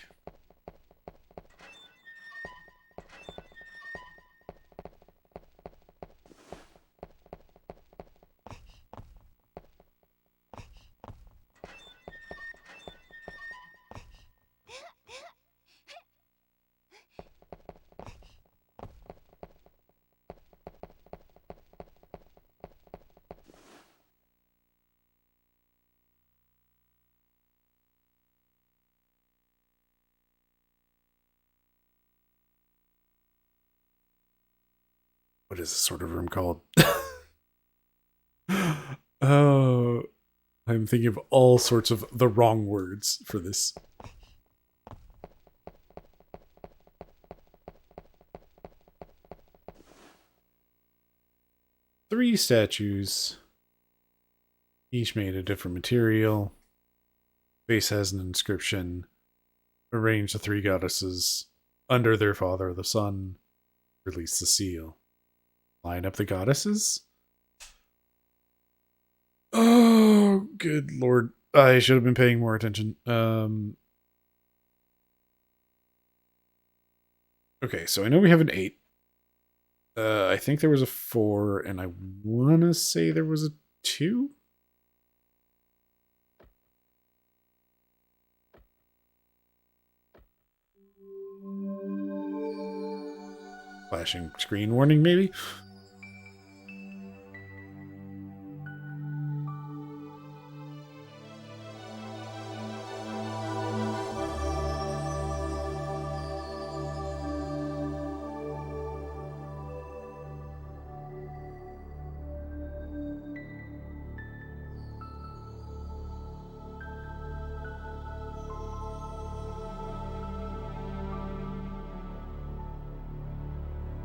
What is this sort of room called? Oh, I'm thinking of all sorts of the wrong words for this. Three statues, each made of different material. Base has an inscription. Arrange the three goddesses under their father, the sun. Release the seal. Line up the goddesses? Oh, good lord. I should have been paying more attention. Okay, so I know we have an 8. I think there was a 4, and I want to say there was a 2? Flashing screen warning, maybe?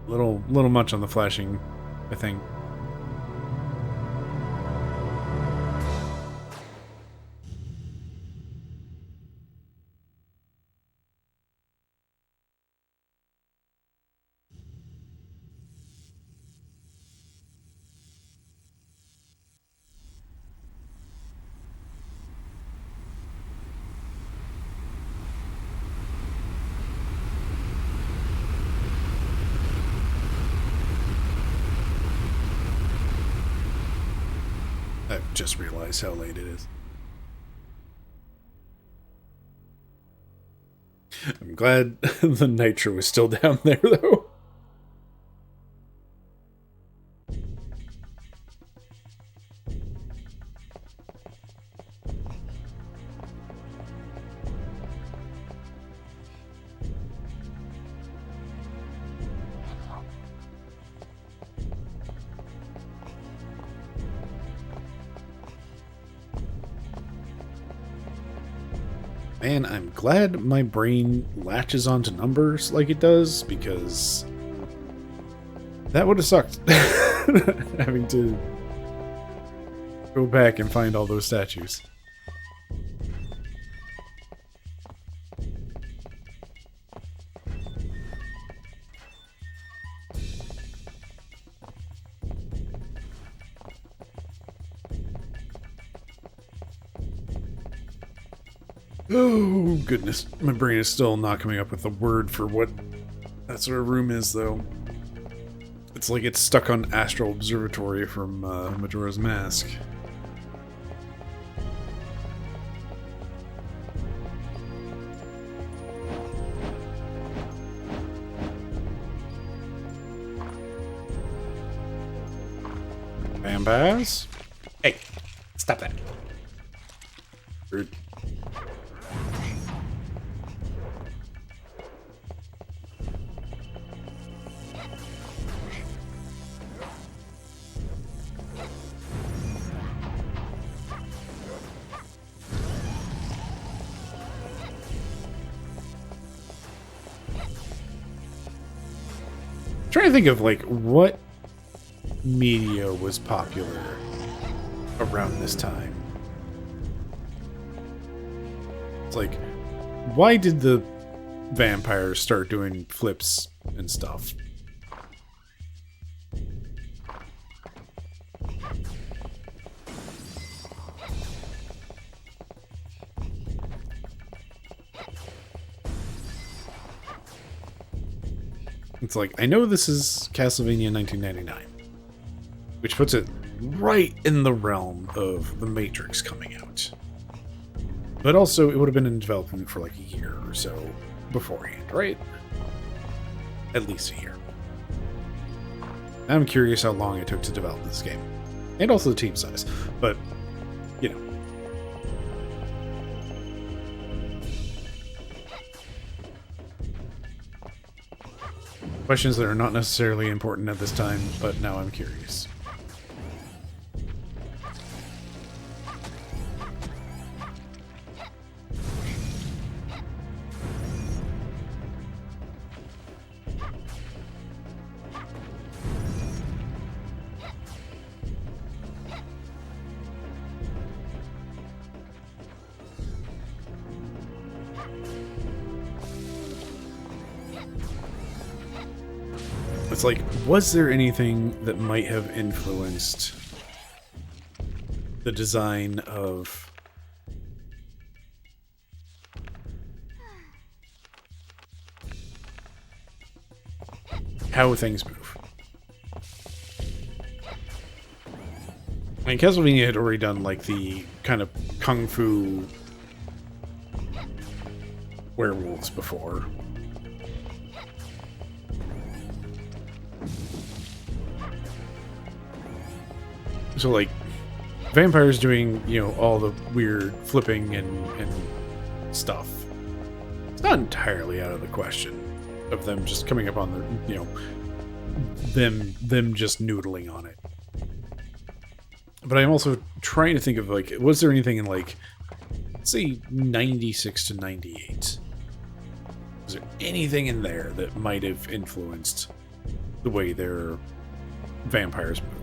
Little much on the flashing, I think. I've just realized how late it is. I'm glad the nitro was still down there, though. Man, I'm glad my brain latches onto numbers like it does, because that would have sucked. Having to go back and find all those statues. Oh, goodness. My brain is still not coming up with a word for what that sort of room is, though. It's like it's stuck on Astral Observatory from Majora's Mask. Vampires? Hey, stop that. Rude. Trying to think of like what media was popular around this time. It's like, why did the vampires start doing flips and stuff? It's like, I know this is Castlevania 1999, which puts it right in the realm of The Matrix coming out. But also, it would have been in development for like a year or so beforehand, right? At least a year. I'm curious how long it took to develop this game. And also the team size. But, you know. Questions that are not necessarily important at this time, but now I'm curious. It's like, was there anything that might have influenced the design of how things move? I mean, Castlevania had already done like the kind of kung fu werewolves before. So, like, vampires doing, you know, all the weird flipping and stuff. It's not entirely out of the question of them just coming up on the, you know, them just noodling on it. But I'm also trying to think of, like, was there anything in, like, let's say 96 to 98? Was there anything in there that might have influenced the way their vampires move.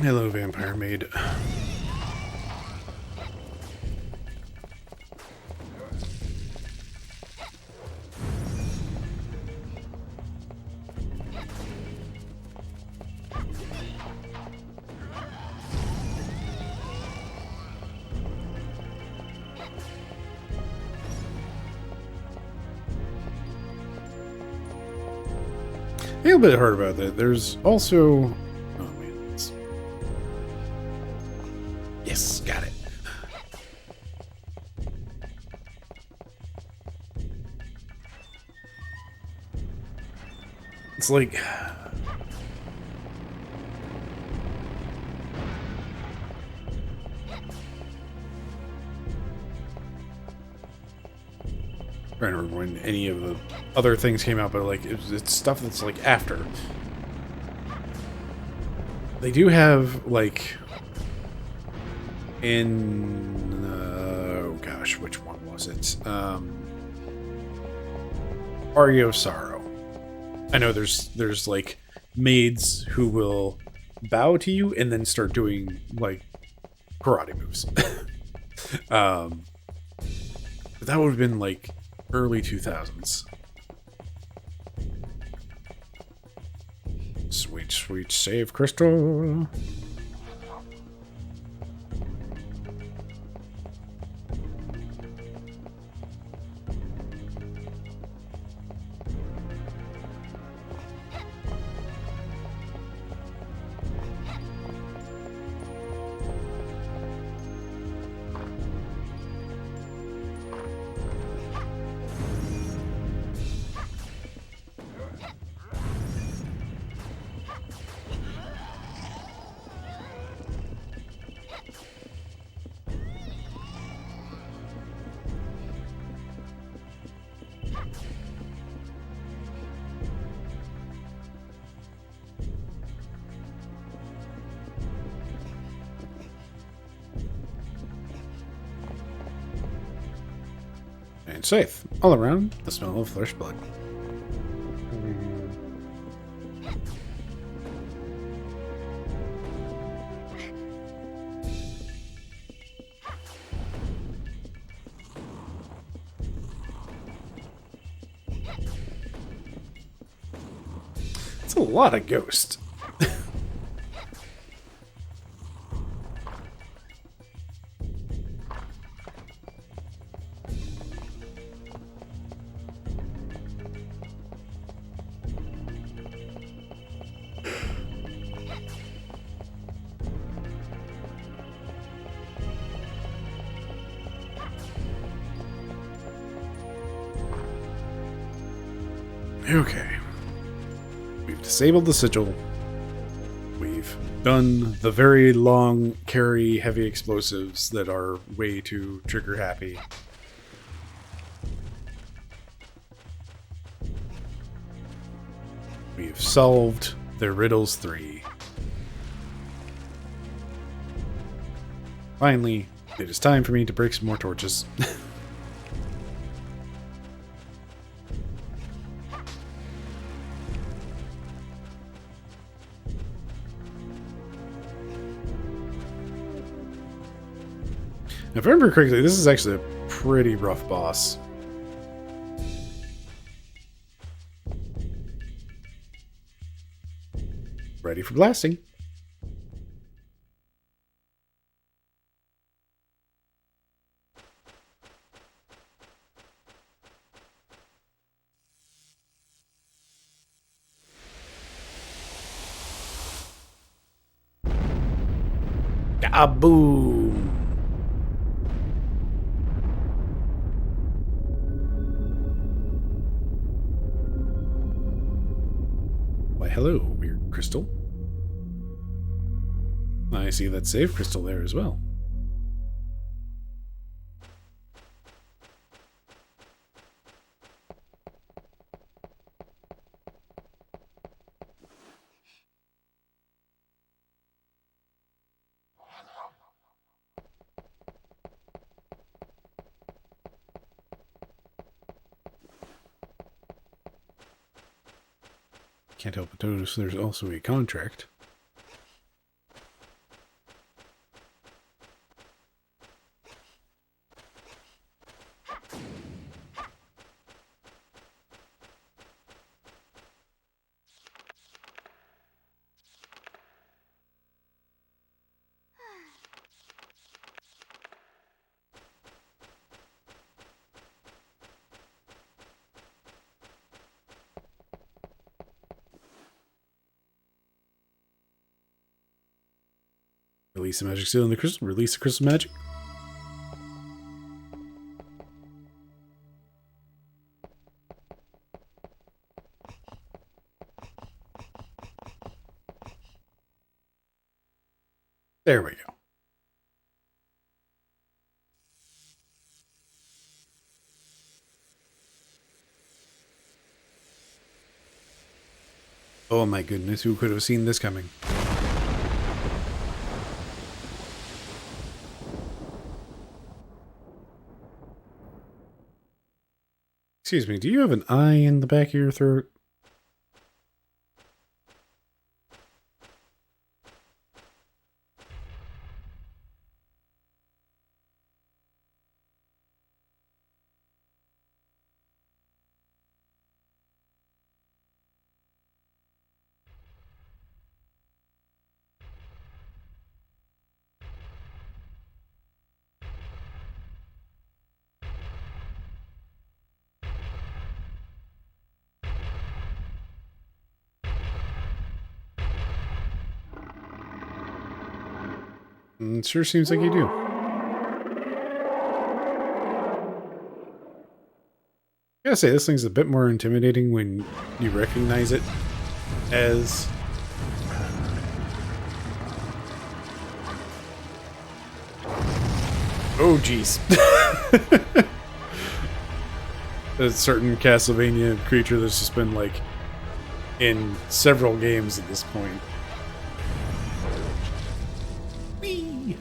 Hello, vampire maid. A little bit hard about that. There's also... Oh, man. Yes, got it. It's like... I don't remember when any of the other things came out, but like it's stuff that's like after. They do have like in oh gosh, which one was it? Aria of Sorrow. I know there's like maids who will bow to you and then start doing like karate moves. But that would have been like early 2000s. Sweet, sweet save, Crystal. And safe. All around, the smell of fresh blood. It's a lot of ghosts. Okay. We've disabled the sigil. We've done the very long carry heavy explosives that are way too trigger happy. We've solved their riddles 3. Finally, it is time for me to break some more torches. If I remember correctly, this is actually a pretty rough boss. Ready for blasting. Ah, boom. hello, weird crystal. I see that save crystal there as well. Can't help but notice there's also a contract. Release the magic seal in the crystal. Release the crystal magic. There we go. Oh my goodness, who could have seen this coming? Excuse me, do you have an eye in the back of your throat? It sure seems like you do. I gotta say, this thing's a bit more intimidating when you recognize it as... Oh, jeez. A certain Castlevania creature that's just been, like, in several games at this point. Whee!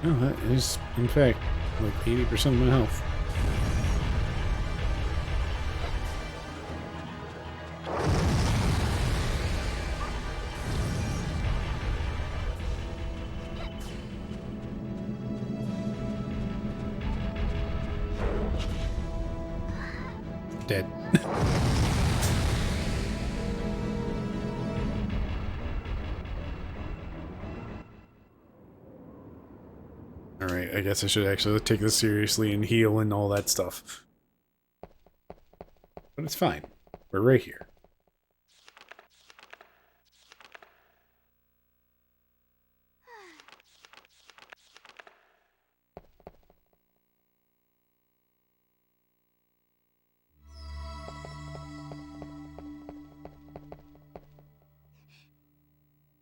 Oh, that is, in fact, like 80% of my health. Dead. Alright, I guess I should actually take this seriously and heal and all that stuff. But it's fine. We're right here.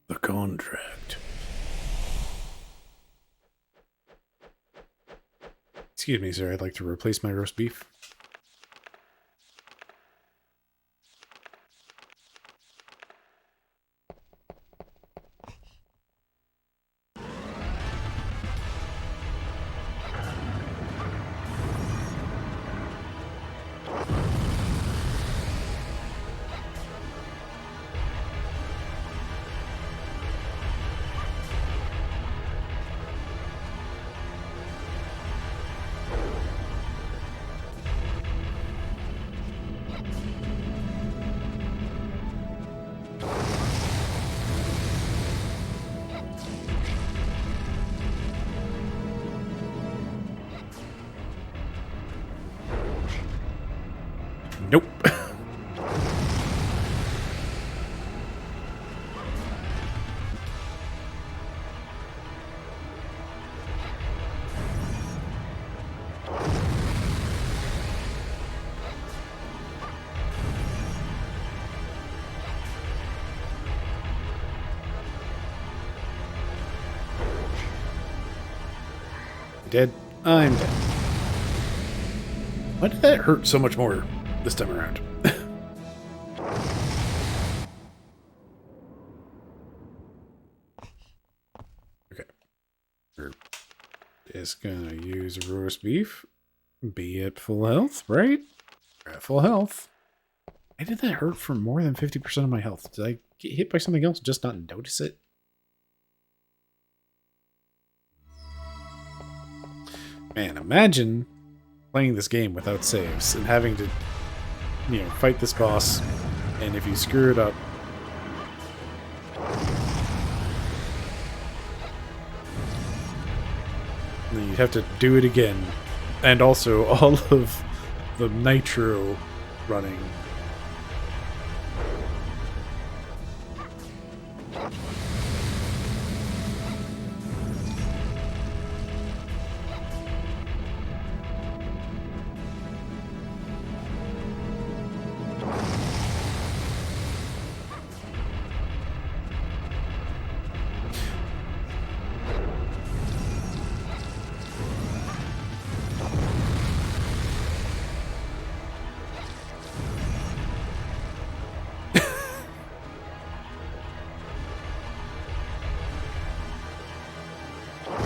The contract. Excuse me, sir. I'd like to replace my roast beef. Nope. Dead? I'm dead. Why did that hurt so much more this time around? Okay. We're just gonna use roast beef. Be at full health, right? We're at full health. Why did that hurt for more than 50% of my health? Did I get hit by something else and just not notice it? Man, imagine playing this game without saves and having to, you know, fight this boss, and if you screw it up, then you'd have to do it again. And also all of the nitro running.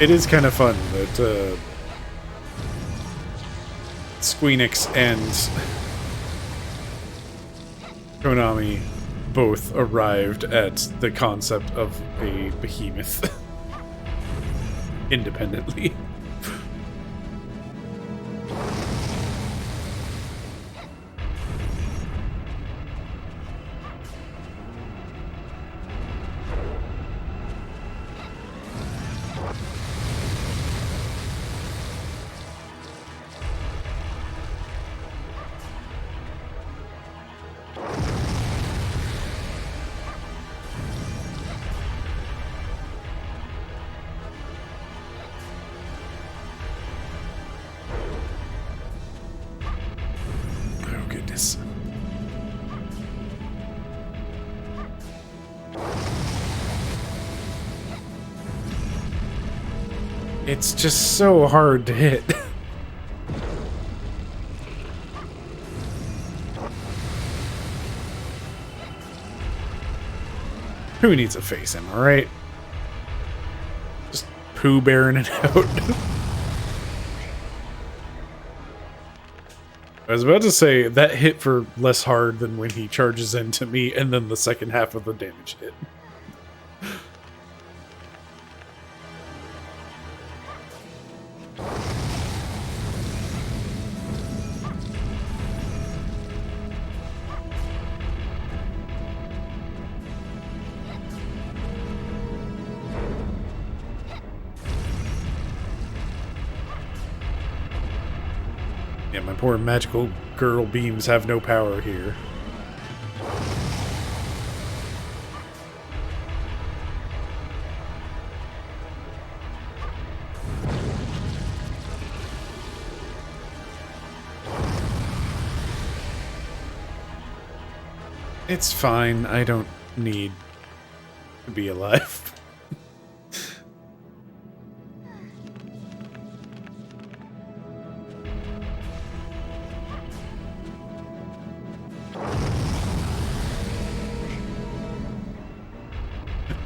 It is kind of fun that Squeenix and Konami both arrived at the concept of a behemoth independently. It's just so hard to hit. Who needs a face, am I right? Just Pooh Bearing it out. I was about to say, that hit for less hard than when he charges into me, and then the second half of the damage hit. Yeah, my poor magical girl beams have no power here. It's fine. I don't need to be alive.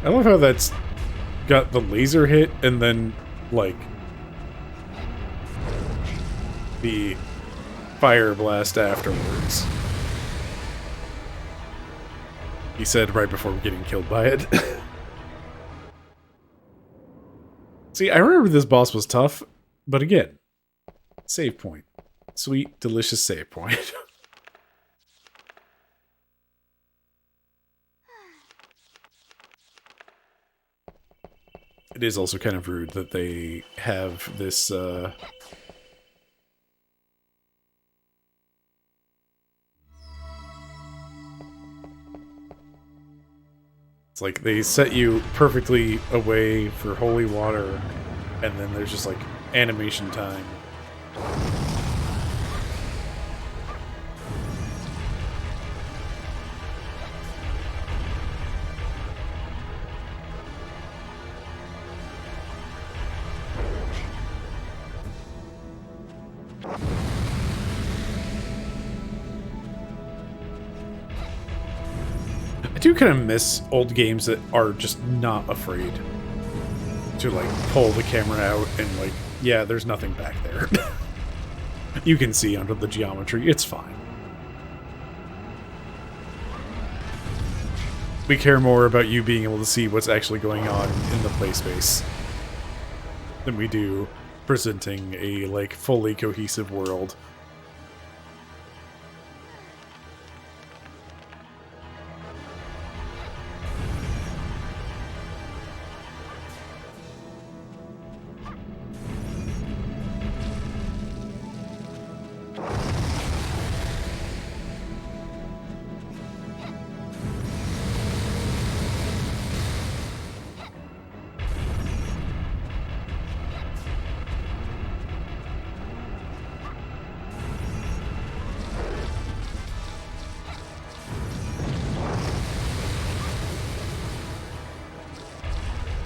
I love how that's got the laser hit and then, like, the fire blast afterwards. He said right before getting killed by it. See, I remember this boss was tough, but again, save point. Sweet, delicious save point. It is also kind of rude that they have this, It's like they set you perfectly away for holy water, and then there's just like animation time. I do kind of miss old games that are just not afraid to like pull the camera out and like, yeah, there's nothing back there. You can see under the geometry, it's fine. We care more about you being able to see what's actually going on in the play space than we do presenting a like fully cohesive world.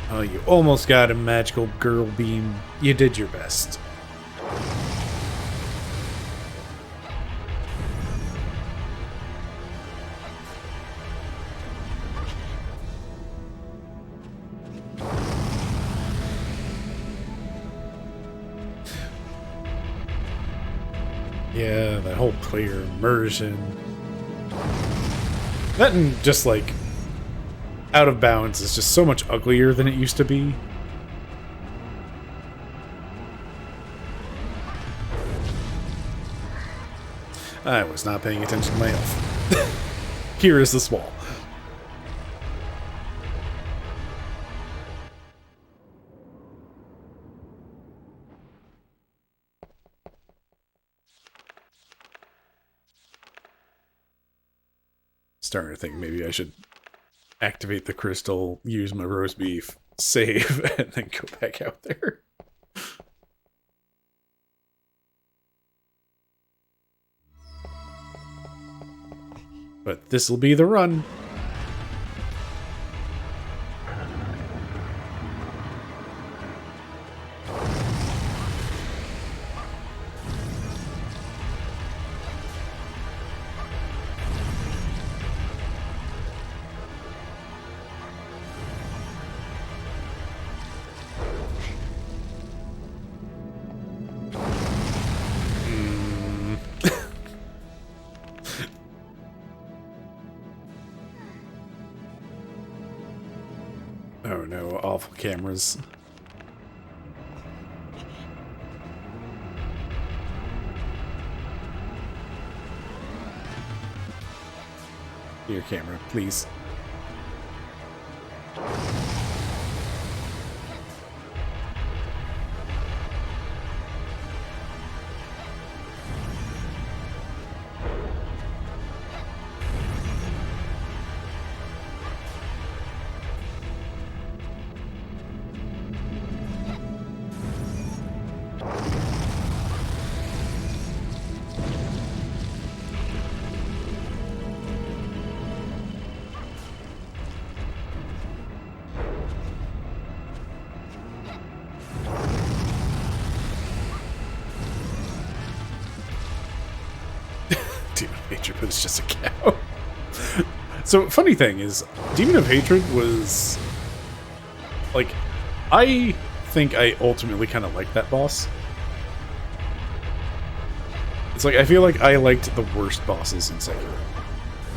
Oh, you almost got a magical girl beam. You did your best. Yeah, that whole player immersion. That and just like Out of Bounds is just so much uglier than it used to be. I was not paying attention to my health. Here is this wall. Starting to think maybe I should activate the crystal, use my roast beef, save, and then go back out there. But this'll be the run. Oh no, awful cameras. Your camera, please. Demon of Hatred was just a cow. So, funny thing is, Demon of Hatred was... like, I think I ultimately kind of liked that boss. It's like, I feel like I liked the worst bosses in Sekiro.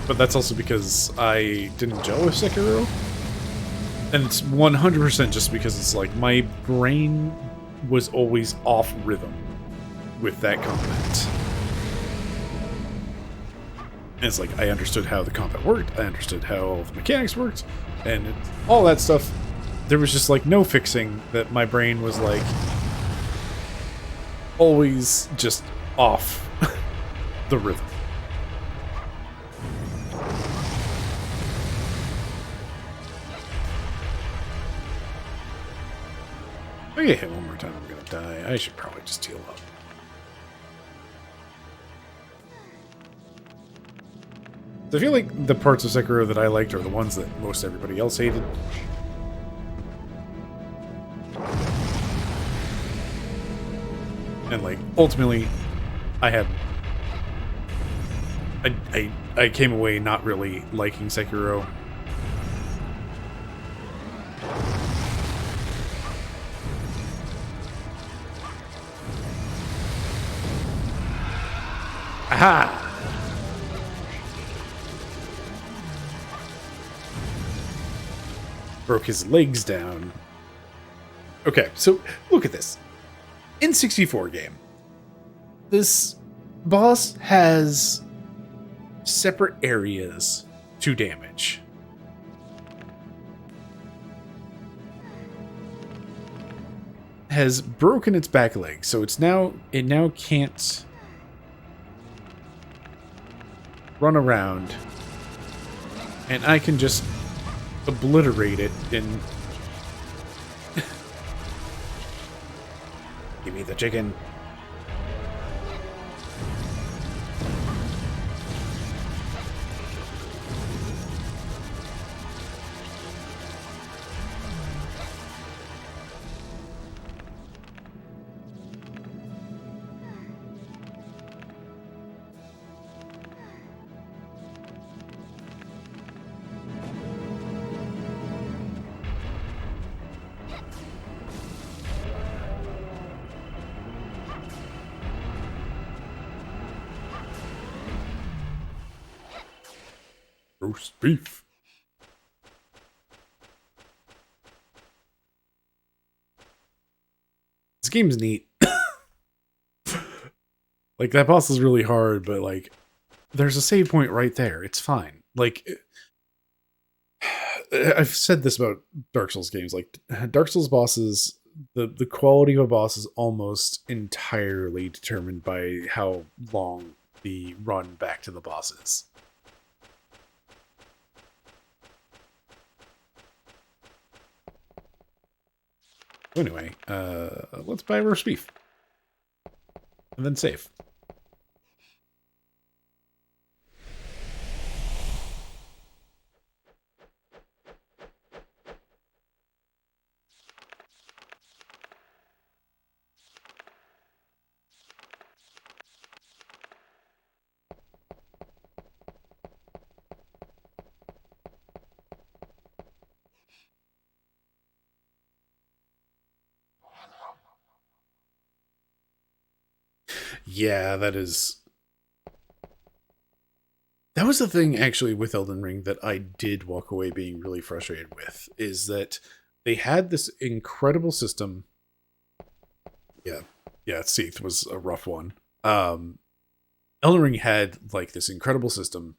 But that's also because I didn't gel with Sekiro. And it's 100% just because it's like, my brain was always off rhythm with that combat. And it's like, I understood how the combat worked, I understood how the mechanics worked, and all that stuff. There was just like no fixing that my brain was like always just off the rhythm. I get hit one more time, I'm gonna die. I should probably just heal up. So I feel like the parts of Sekiro that I liked are the ones that most everybody else hated. And like ultimately, I came away not really liking Sekiro. Aha! Broke his legs down. Okay, so look at this. In 64 game, this boss has separate areas to damage. Has broken its back leg, so it now can't run around, and I can just obliterate it in. Give me the chicken. Roast beef. This game's neat. Like, that boss is really hard, but, like, there's a save point right there. It's fine. Like, I've said this about Dark Souls games. Like, Dark Souls bosses, the quality of a boss is almost entirely determined by how long the run back to the boss is. Anyway, let's buy roast beef. And then save. Yeah, that was the thing actually with Elden Ring that I did walk away being really frustrated with, is that they had this incredible system. Yeah, Seath was a rough one. Elden Ring had like this incredible system.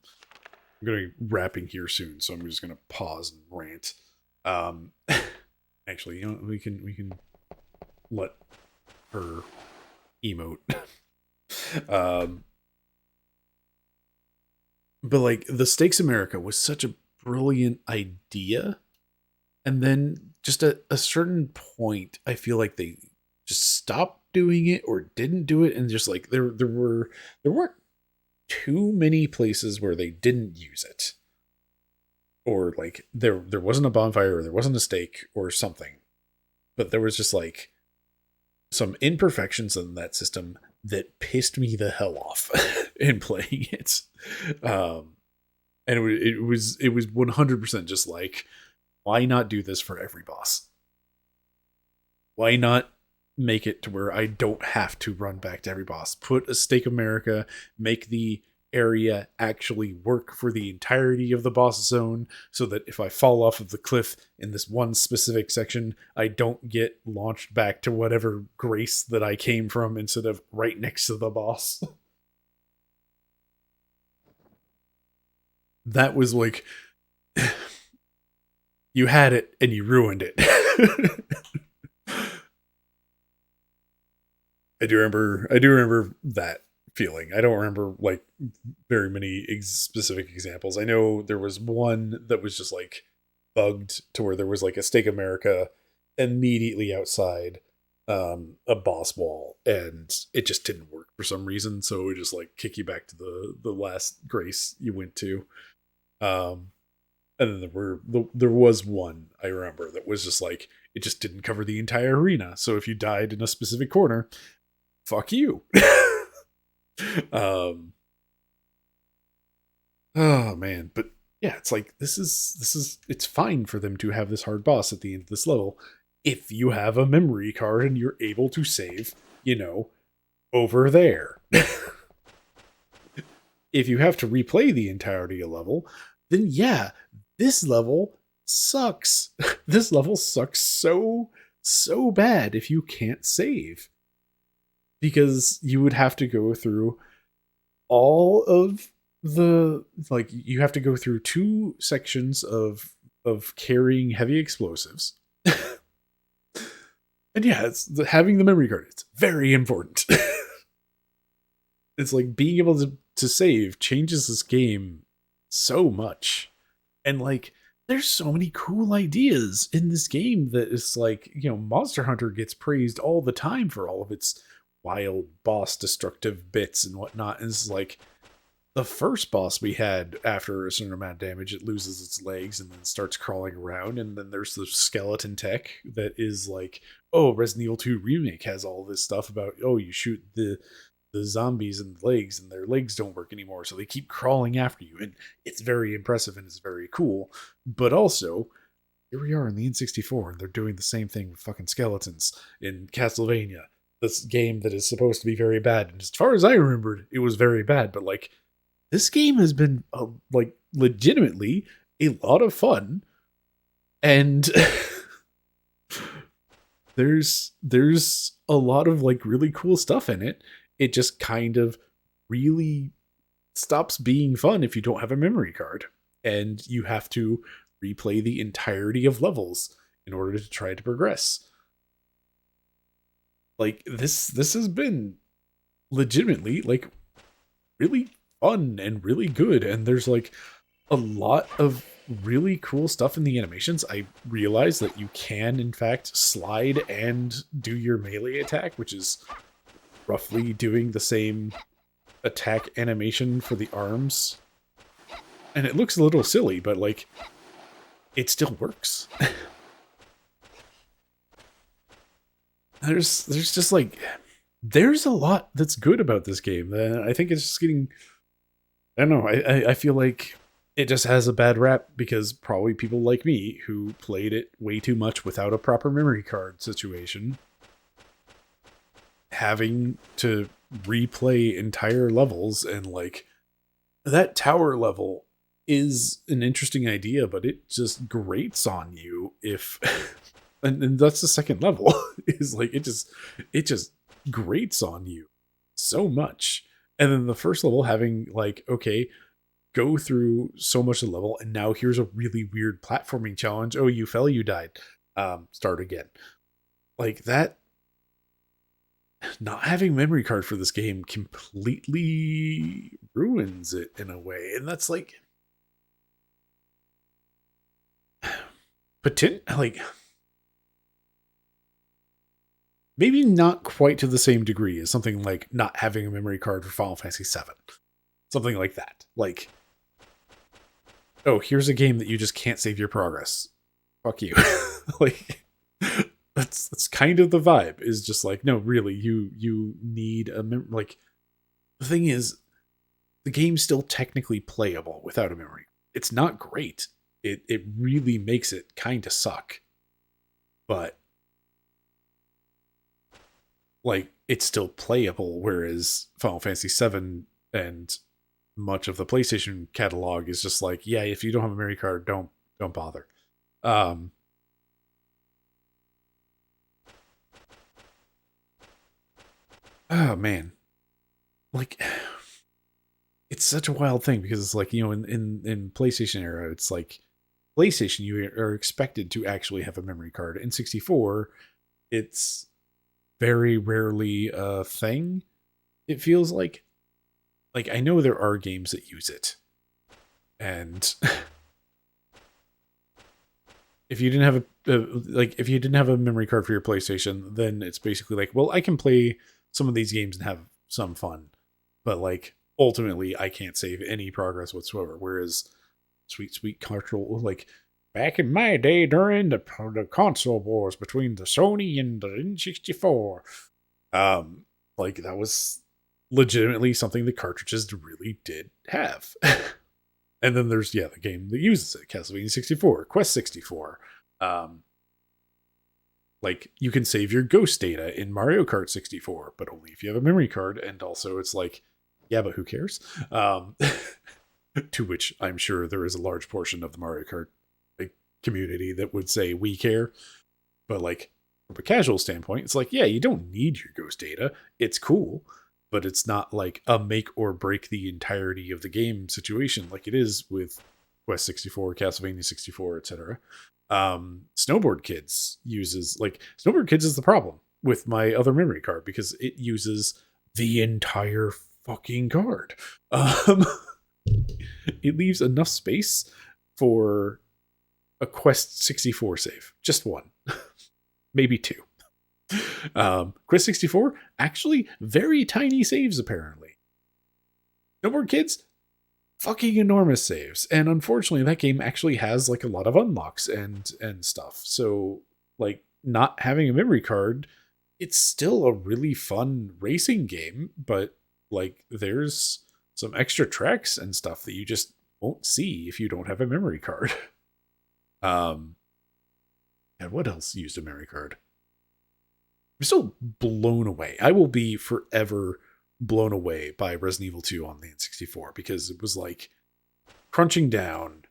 I'm gonna be wrapping here soon, so I'm just gonna pause and rant. Actually, you know, we can let her emote. But like, the Stakes America was such a brilliant idea, and then just at a certain point, I feel like they just stopped doing it or didn't do it, and just like there weren't too many places where they didn't use it, or like there wasn't a bonfire or there wasn't a stake or something, but there was just like some imperfections in that system that pissed me the hell off in playing it. And it was 100% just like, why not do this for every boss? Why not make it to where I don't have to run back to every boss? Put a Stake America, make the area actually work for the entirety of the boss zone, so that if I fall off of the cliff in this one specific section, I don't get launched back to whatever grace that I came from instead of right next to the boss. That was like, you had it and you ruined it. I do remember that feeling. I don't remember like very many specific examples. I know there was one that was just like bugged to where there was like a Stake America immediately outside a boss wall, and it just didn't work for some reason. So it would just like kick you back to the last grace you went to. Um, and then there was one I remember that was just like it just didn't cover the entire arena. So if you died in a specific corner, fuck you. um, oh man, but yeah, it's like this is it's fine for them to have this hard boss at the end of this level if you have a memory card and you're able to save, over there. If you have to replay the entirety of level, then yeah, this level sucks. This level sucks so bad if you can't save. Because you would have to go through all of you have to go through 2 sections of carrying heavy explosives. And yeah, having the memory card, it's very important. It's like being able to save changes this game so much. And like there's so many cool ideas in this game that it's like, Monster Hunter gets praised all the time for all of its wild boss destructive bits and whatnot. And it's like the first boss we had, after a certain amount of damage, it loses its legs and then starts crawling around. And then there's the skeleton tech that is like, oh, Resident Evil 2 Remake has all this stuff about, oh, you shoot the zombies in the legs and their legs don't work anymore, so they keep crawling after you. And it's very impressive and it's very cool. But also, here we are in the N64 and they're doing the same thing with fucking skeletons in Castlevania. This game that is supposed to be very bad. And as far as I remembered, it was very bad. But like, this game has been like legitimately a lot of fun, and there's a lot of like really cool stuff in it. It just kind of really stops being fun if you don't have a memory card, and you have to replay the entirety of levels in order to try to progress. Like this has been legitimately like really fun and really good, and there's like a lot of really cool stuff in the animations. I realized that you can in fact slide and do your melee attack, which is roughly doing the same attack animation for the arms. And it looks a little silly, but like it still works. There's just like there's a lot that's good about this game. I think it's just getting, I don't know, I feel like it just has a bad rap because probably people like me who played it way too much without a proper memory card situation, having to replay entire levels. And like that tower level is an interesting idea, but it just grates on you if and that's the second level is like it just grates on you so much. And then the first level having like, okay, go through so much of the level, and now here's a really weird platforming challenge. Oh, you fell, you died. Start again. Like that. Not having memory card for this game completely ruins it in a way. And that's like like maybe not quite to the same degree as something like not having a memory card for Final Fantasy VII. Something like that. Like, oh, here's a game that you just can't save your progress. Fuck you. Like, that's kind of the vibe. Is just like, no, really, you need a like. The thing is, the game's still technically playable without a memory. It's not great. It really makes it kind of suck. But like, it's still playable, whereas Final Fantasy VII and much of the PlayStation catalog is just like, yeah, if you don't have a memory card, don't bother. Oh man, like it's such a wild thing because it's like, in PlayStation era, it's like PlayStation, you are expected to actually have a memory card. In 64, it's very rarely a thing. It feels like I know there are games that use it, and if you didn't have if you didn't have a memory card for your PlayStation, then it's basically like, well, I can play some of these games and have some fun, but like ultimately I can't save any progress whatsoever. Whereas sweet cultural, like back in my day during the console wars between the Sony and the N64, like that was legitimately something the cartridges really did have. And then there's the game that uses it, Castlevania 64, Quest 64. Like you can save your ghost data in Mario Kart 64, but only if you have a memory card. And also it's like, yeah, but who cares? To which I'm sure there is a large portion of the Mario Kart community that would say we care. But like from a casual standpoint, it's like, yeah, you don't need your ghost data. It's cool, but it's not like a make or break the entirety of the game situation like it is with Quest 64, Castlevania 64, etc. Snowboard Kids Snowboard Kids is the problem with my other memory card because it uses the entire fucking card. It leaves enough space for a Quest 64 save. Just one. Maybe two. Quest 64, actually very tiny saves apparently. Snowboard Kids, fucking enormous saves. And unfortunately that game actually has like a lot of unlocks and stuff. So like not having a memory card, it's still a really fun racing game, but like there's some extra tracks and stuff that you just won't see if you don't have a memory card. And what else used a memory card? I'm still blown away. I will be forever blown away by Resident Evil 2 on the N64 because it was like crunching down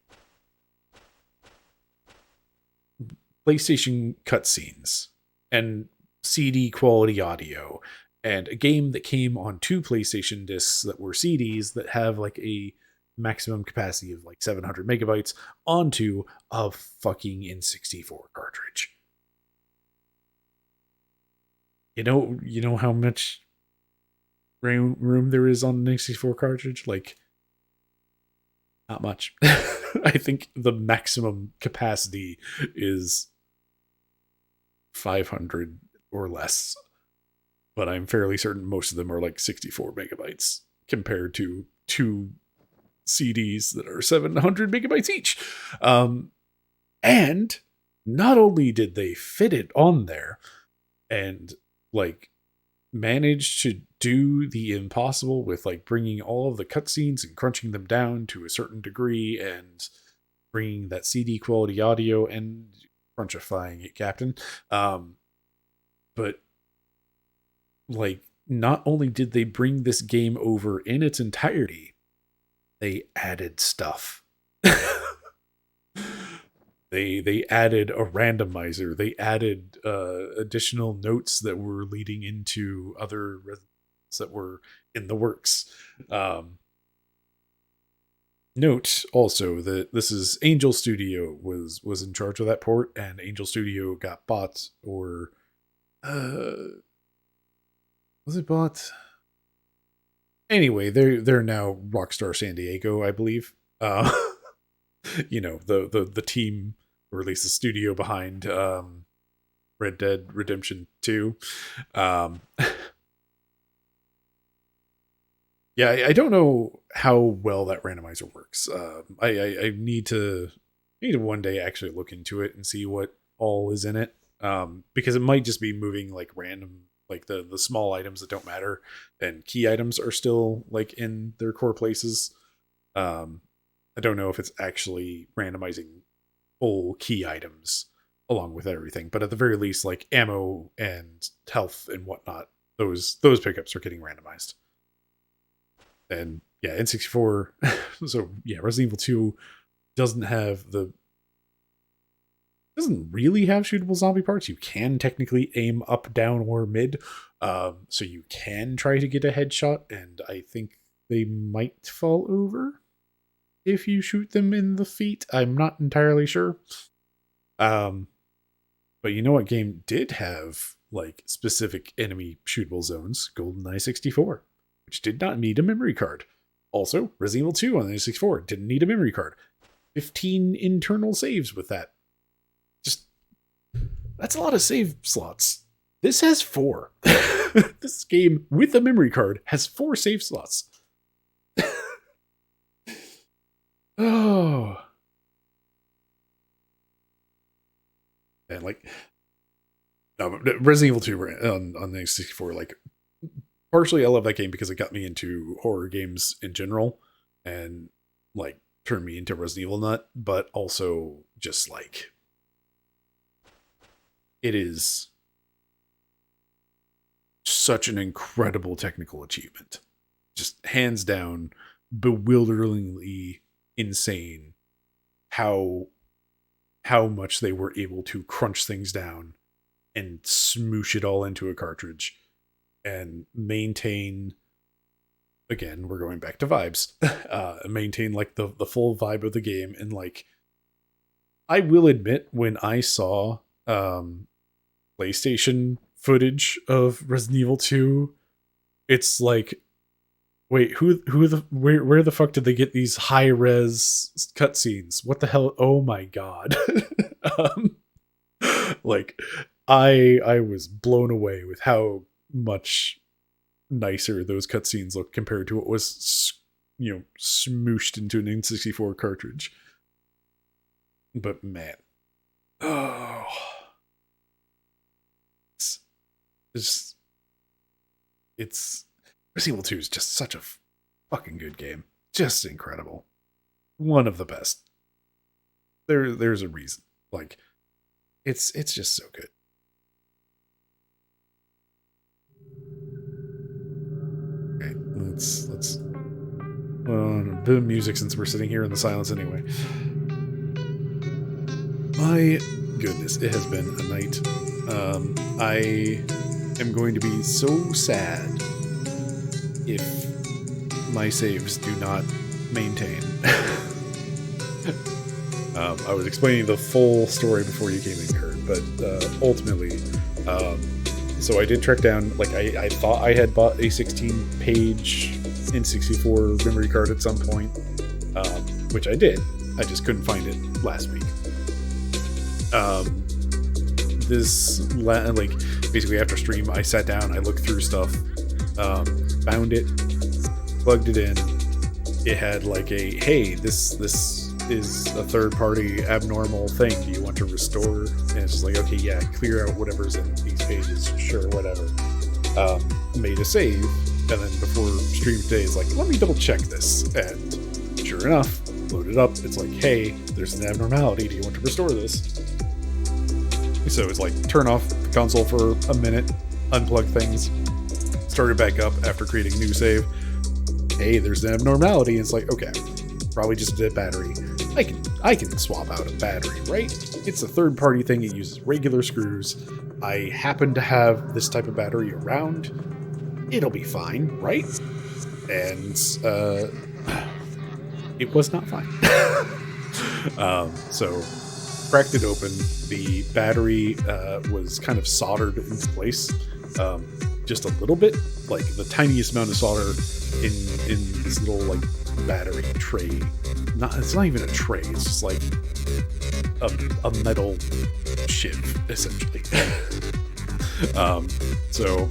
PlayStation cutscenes and CD quality audio and a game that came on 2 PlayStation discs that were CDs that have like a maximum capacity of like 700 megabytes onto a fucking N64 cartridge. You know how much room there is on an N64 cartridge? Like, not much. I think the maximum capacity is 500 or less. But I'm fairly certain most of them are like 64 megabytes compared to 2 CDs that are 700 megabytes each. And not only did they fit it on there and like managed to do the impossible with like bringing all of the cutscenes and crunching them down to a certain degree and bringing that CD quality audio and crunchifying it, Captain. But like, not only did they bring this game over in its entirety, they added stuff. They added a randomizer. They added additional notes that were leading into other residents that were in the works. Note also that this is Angel Studio was in charge of that port, and Angel Studio got bought, or was it bought? Anyway, they're now Rockstar San Diego, I believe. You know, the team, or at least the studio behind Red Dead Redemption 2. Yeah, I don't know how well that randomizer works. I need to one day actually look into it and see what all is in it. Because it might just be moving like random, like the small items that don't matter, and key items are still like in their core places. I don't know if it's actually randomizing full key items along with everything, but at the very least, like ammo and health and whatnot, those pickups are getting randomized. And yeah, N64. So yeah, Resident Evil 2 doesn't really have shootable zombie parts. You can technically aim up, down, or mid. So you can try to get a headshot, and I think they might fall over if you shoot them in the feet. I'm not entirely sure. But you know what game did have like specific enemy shootable zones? GoldenEye 64, which did not need a memory card. Also, Resident Evil 2 on the N64 didn't need a memory card. 15 internal saves with that. That's a lot of save slots. This has 4. This game with a memory card has 4 save slots. Oh. And like, no, Resident Evil 2 on the N64, like, partially I love that game because it got me into horror games in general and like turned me into Resident Evil nut, but also just like it is such an incredible technical achievement. Just hands down, bewilderingly insane how much they were able to crunch things down and smoosh it all into a cartridge and maintain, again, we're going back to vibes, maintain like the full vibe of the game. And like, I will admit, when I saw PlayStation footage of Resident Evil 2, it's like, wait, where the fuck did they get these high res cutscenes? What the hell? Oh my god. Like, I was blown away with how much nicer those cutscenes look compared to what was, smooshed into an N64 cartridge. But man, oh, it's Resident Evil 2 is just such a fucking good game. Just incredible. One of the best. There's a reason. Like, it's just so good. Okay, let's the music, since we're sitting here in the silence anyway. My goodness, it has been a night. I am going to be so sad if my saves do not maintain. I was explaining the full story before you came in, Kurt, but ultimately, so I did track down, like, I thought I had bought a 16-page N64 memory card at some point, which I did. I just couldn't find it last week. Like, basically after stream, I sat down, I looked through stuff, found it, plugged it in. It had like a, hey, this is a third-party abnormal thing. Do you want to restore? And it's just like, okay, yeah, clear out whatever's in these pages. Sure, whatever. Made a save, and then before stream today, is like, let me double check this. And sure enough, load it up. It's like, hey, there's an abnormality. Do you want to restore this? So it's like, turn off the console for a minute, unplug things, start it back up after creating a new save. Hey, there's an abnormality. And it's like, okay, probably just a dead battery. I can swap out a battery, right? It's a third-party thing. It uses regular screws. I happen to have this type of battery around. It'll be fine, right? And it was not fine. So cracked it open. The battery was kind of soldered into place, just a little bit, like the tiniest amount of solder in this little like battery tray. It's not even a tray. It's just like a metal shiv, essentially. So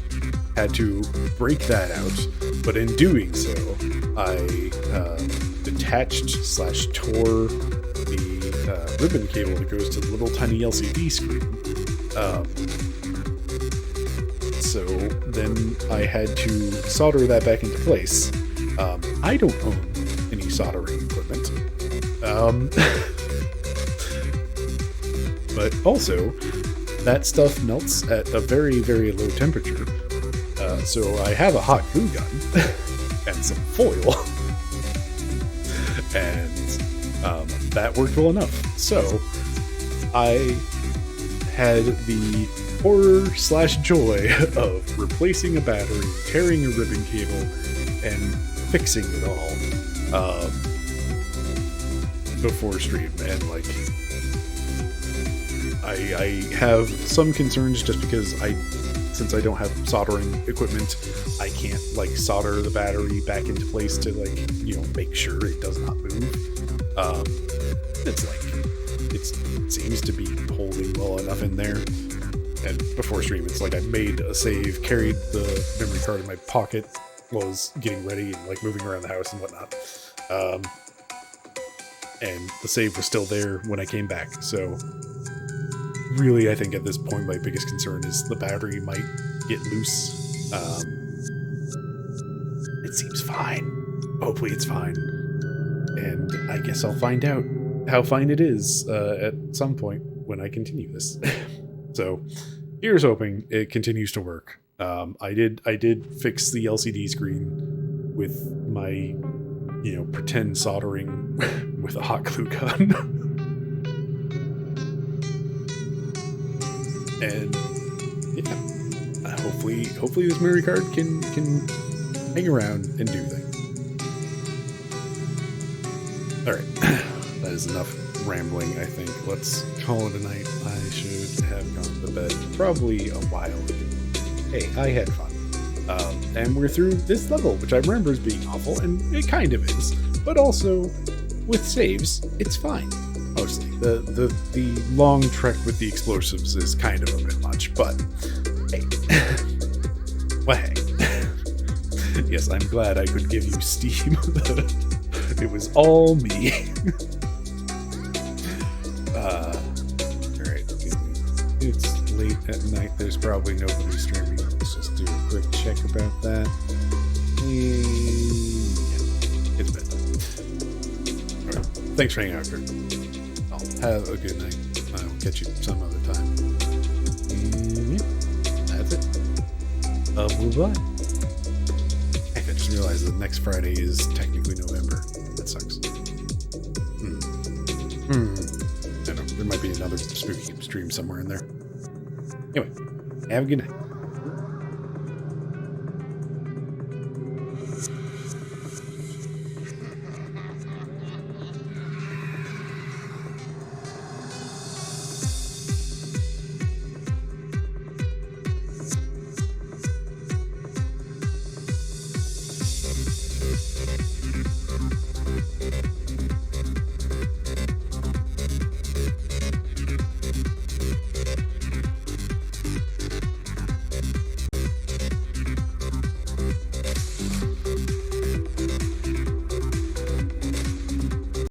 had to break that out, but in doing so, I detached/tore the ribbon cable that goes to the little tiny LCD screen. So then I had to solder that back into place. I don't own any soldering equipment. But also, that stuff melts at a very, very low temperature. So I have a hot glue gun and some foil. And that worked well enough. So I had the horror/joy of replacing a battery, tearing a ribbon cable, and fixing it all before stream. And like, I have some concerns just because since I don't have soldering equipment, I can't like solder the battery back into place to like, make sure it does not move. It's like, it seems to be holding well enough in there. And before stream, it's like I made a save, carried the memory card in my pocket, was getting ready and like moving around the house and whatnot. And the save was still there when I came back. So really, I think at this point, my biggest concern is the battery might get loose. It seems fine. Hopefully it's fine. And I guess I'll find out how fine it is at some point when I continue this. So here's hoping it continues to work. I did fix the LCD screen with my, pretend soldering with a hot glue gun. And yeah, hopefully this memory card can hang around and do things. All right, that is enough rambling, I think. Let's call it a night. I should have gone to bed probably a while ago. Hey, I had fun. And we're through this level, which I remember as being awful, and it kind of is. But also, with saves, it's fine. Mostly. The long trek with the explosives is kind of a bit much, but hey. Well, hey. Yes, I'm glad I could give you Steam. It was all me. Alright. It's late at night. There's probably nobody streaming. Let's just do a quick check about that. Yeah, it's bedtime. Alright. Thanks for hanging out, Kurt. Have a good night. I'll catch you some other time. And yeah, that's it. Bye. I just realized that next Friday is technically November. That sucks. I don't know. There might be another spooky stream somewhere in there. Anyway, have a good night.